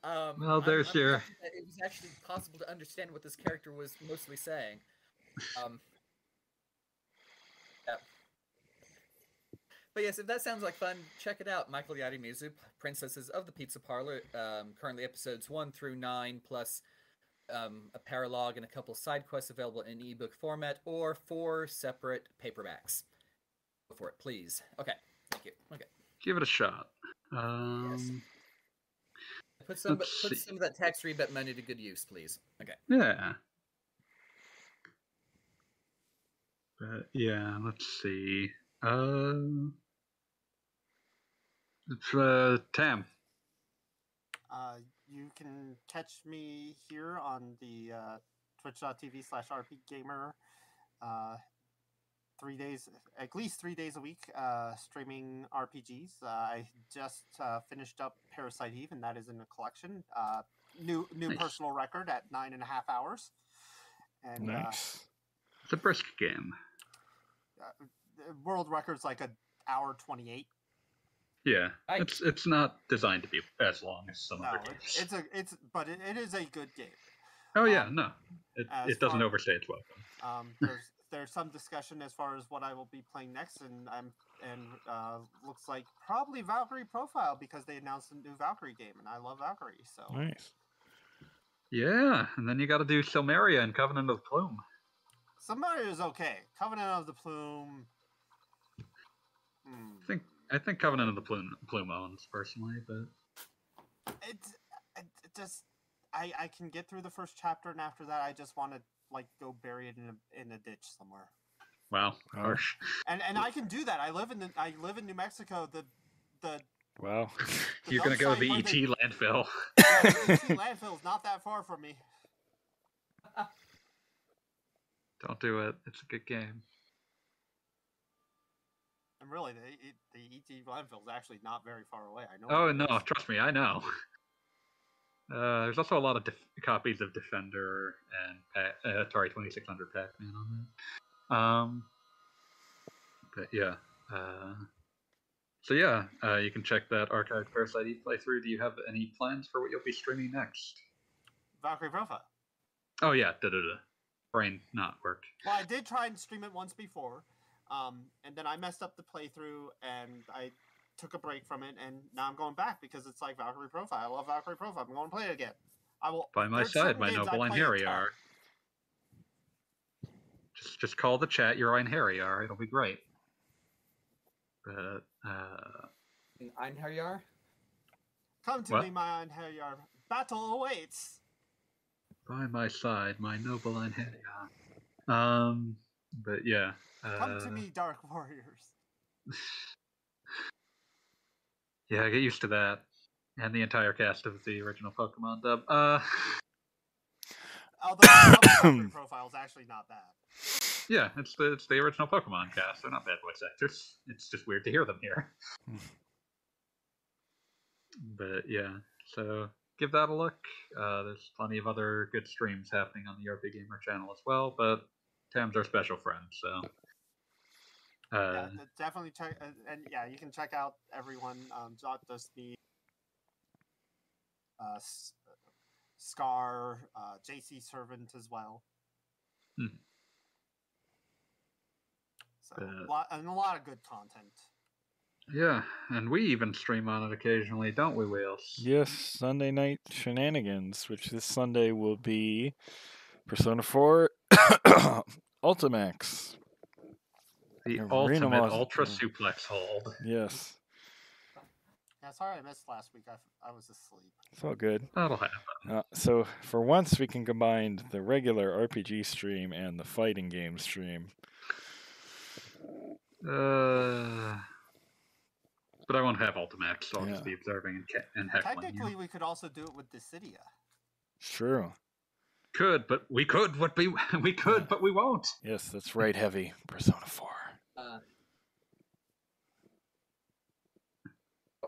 S2: Well, there's your...
S3: It was actually possible to understand what this character was mostly saying. Yeah. But yes, if that sounds like fun, check it out. Michael Yadimuzu, Princesses of the Pizza Parlor. Currently episodes 1 through 9, plus a paralogue and a couple side quests available in ebook format, or 4 separate paperbacks. Go for it, please. Okay, thank you. Okay.
S2: Give it a shot.
S3: Yes. Put some of that tax rebate money to good use, please. Okay.
S2: Yeah. Yeah, let's see. It's Tam.
S4: You can catch me here on the twitch.tv/rpgamer 3 days, at least 3 days a week, streaming RPGs. I just finished up Parasite Eve, and that is in the collection. New
S2: Nice.
S4: personal record at 9.5 hours. And
S1: Nice.
S2: It's a brisk game.
S4: World record's like an hour 28.
S2: Yeah, it's not designed to be as long as some other games.
S4: But it is a good game.
S2: Oh yeah, no, it doesn't overstay its welcome.
S4: There's some discussion as far as what I will be playing next, and looks like probably Valkyrie Profile, because they announced a new Valkyrie game, and I love Valkyrie. So
S1: Nice.
S2: Yeah, and then you got to do Silmeria and Covenant of the Plume.
S4: Silmeria is okay. Covenant of the Plume.
S2: I think Covenant of the Plume owns personally, but
S4: I can get through the first chapter, and after that, I just want to go bury it in a ditch somewhere.
S2: Wow, harsh.
S4: And I can do that. I live in New Mexico.
S1: Wow.
S2: You're gonna go to the ET landfill.
S4: Yeah, the ET landfill is not that far from me.
S2: Don't do it. It's a good game.
S4: And really, the ET landfill is actually not very far away. I know.
S2: Oh no, trust me, I know. There's also a lot of copies of Defender and Atari 2600 Pac-Man on that. But yeah. So yeah, you can check that archived Parasite Eve playthrough. Do you have any plans for what you'll be streaming next?
S4: Valkyrie Profile.
S2: Oh yeah, brain not work.
S4: Well, I did try and stream it once before, and then I messed up the playthrough, and I took a break from it, and now I'm going back because it's like Valkyrie Profile. I love Valkyrie Profile. I'm going to play it again. I will.
S2: By my side, my noble Einherjar. Just call the chat your Einherjar. It'll be great. But
S3: Einherjar?
S4: Come to me, my Einherjar. Battle awaits.
S2: By my side, my noble Einherjar. But yeah.
S4: Come to me, Dark Warriors.
S2: Yeah, get used to that. And the entire cast of the original Pokemon dub.
S4: Although Valkyrie Profile is actually not bad.
S2: Yeah, it's the original Pokemon cast. They're not bad voice actors. It's just weird to hear them here. But yeah, so give that a look. There's plenty of other good streams happening on the RP Gamer channel as well, but Tam's our special friend, so...
S4: yeah, definitely check, and yeah, you can check out everyone, not just me, Scar, JC Servant as well. So, a lot of good content.
S2: Yeah, and we even stream on it occasionally, don't we, Wheels?
S1: Yes, Sunday Night Shenanigans, which this Sunday will be Persona 4 Ultimax.
S2: The ultimate ultra suplex hold.
S1: Yes.
S4: Yeah, sorry I missed last week. I was asleep.
S1: It's all good.
S2: That'll happen.
S1: So for once, we can combine the regular RPG stream and the fighting game stream.
S2: But I won't have Ultimax, so I'll just be observing and heckling.
S4: Technically, we could also do it with Dissidia.
S1: True.
S2: But we could, but we won't.
S1: Yes, that's right, Heavy. Persona 4.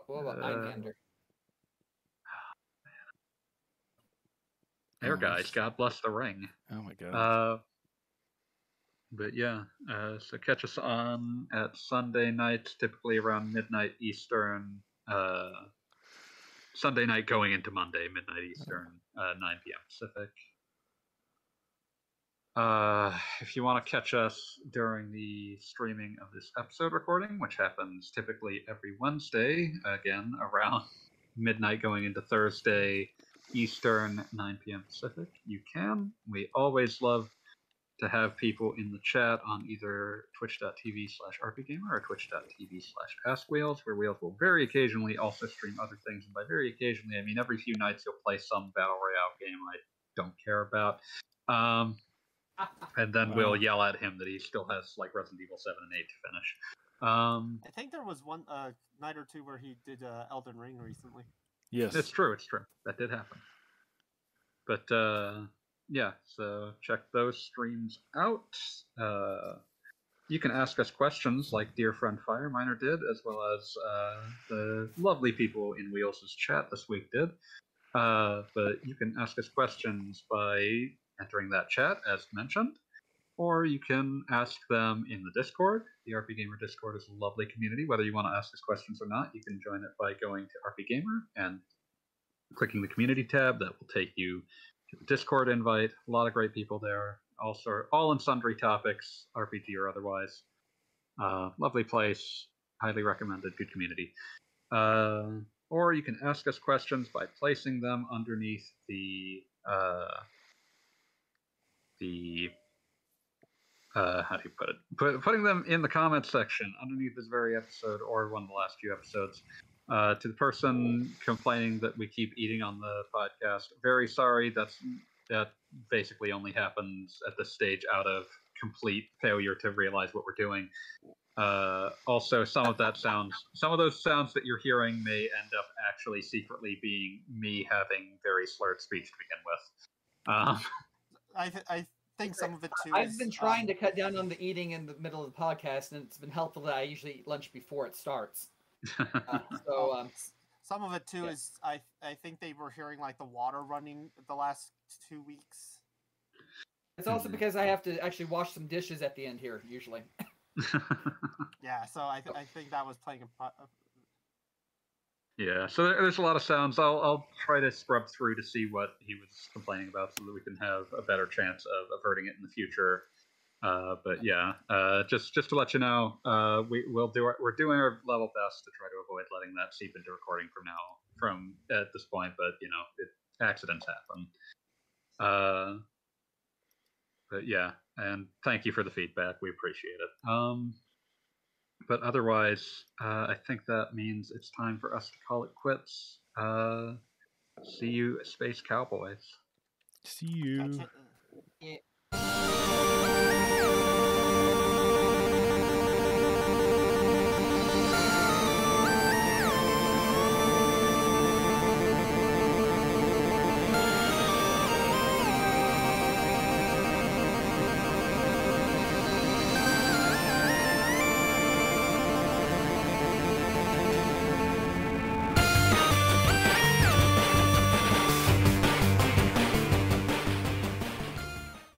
S3: What about Einhander?
S2: There, guys. God bless the ring.
S1: Oh my god.
S2: But yeah, so catch us on at Sunday nights, typically around midnight Eastern. Sunday night going into Monday, midnight Eastern, 9 p.m. Pacific. If you want to catch us during the streaming of this episode recording, which happens typically every Wednesday, again around midnight going into Thursday Eastern, 9 p.m. Pacific, you can. We always love to have people in the chat on either twitch.tv/rpgamer or twitch.tv/askwheels, where Wheels will very occasionally also stream other things. And by very occasionally, I mean every few nights you'll play some Battle Royale game I don't care about. And then we'll yell at him that he still has like Resident Evil 7 and 8 to finish.
S4: I think there was one night or two where he did Elden Ring recently.
S1: Yes.
S2: It's true. That did happen. But yeah, so check those streams out. You can ask us questions like dear friend Fireminer did, as well as the lovely people in Wheels' chat this week did. But you can ask us questions by entering that chat, as mentioned, or you can ask them in the Discord. The RP Gamer Discord is a lovely community. Whether you want to ask us questions or not, you can join it by going to RP Gamer and clicking the community tab. That will take you to the Discord invite. A lot of great people there, all in sundry topics, RPG or otherwise. Lovely place, highly recommended, good community. Or you can ask us questions by placing them underneath how do you put it? Putting them in the comments section underneath this very episode or one of the last few episodes. To the person complaining that we keep eating on the podcast, very sorry. That basically only happens at this stage out of complete failure to realize what we're doing. Also, some of those sounds that you're hearing may end up actually secretly being me having very slurred speech to begin with.
S4: I think some of it too.
S3: I've been trying to cut down on the eating in the middle of the podcast, and it's been helpful that I usually eat lunch before it starts.
S4: Some of it too
S3: Yeah.
S4: is I think they were hearing like the water running the last 2 weeks.
S3: It's also because I have to actually wash some dishes at the end here usually.
S4: Yeah, so I think that was playing a
S2: Yeah, so there's a lot of sounds. I'll try to scrub through to see what he was complaining about, so that we can have a better chance of averting it in the future. But yeah, just to let you know, we're doing our level best to try to avoid letting that seep into recording from at this point. But accidents happen. But yeah, and thank you for the feedback. We appreciate it. But otherwise, I think that means it's time for us to call it quits. See you, Space Cowboys.
S1: See you.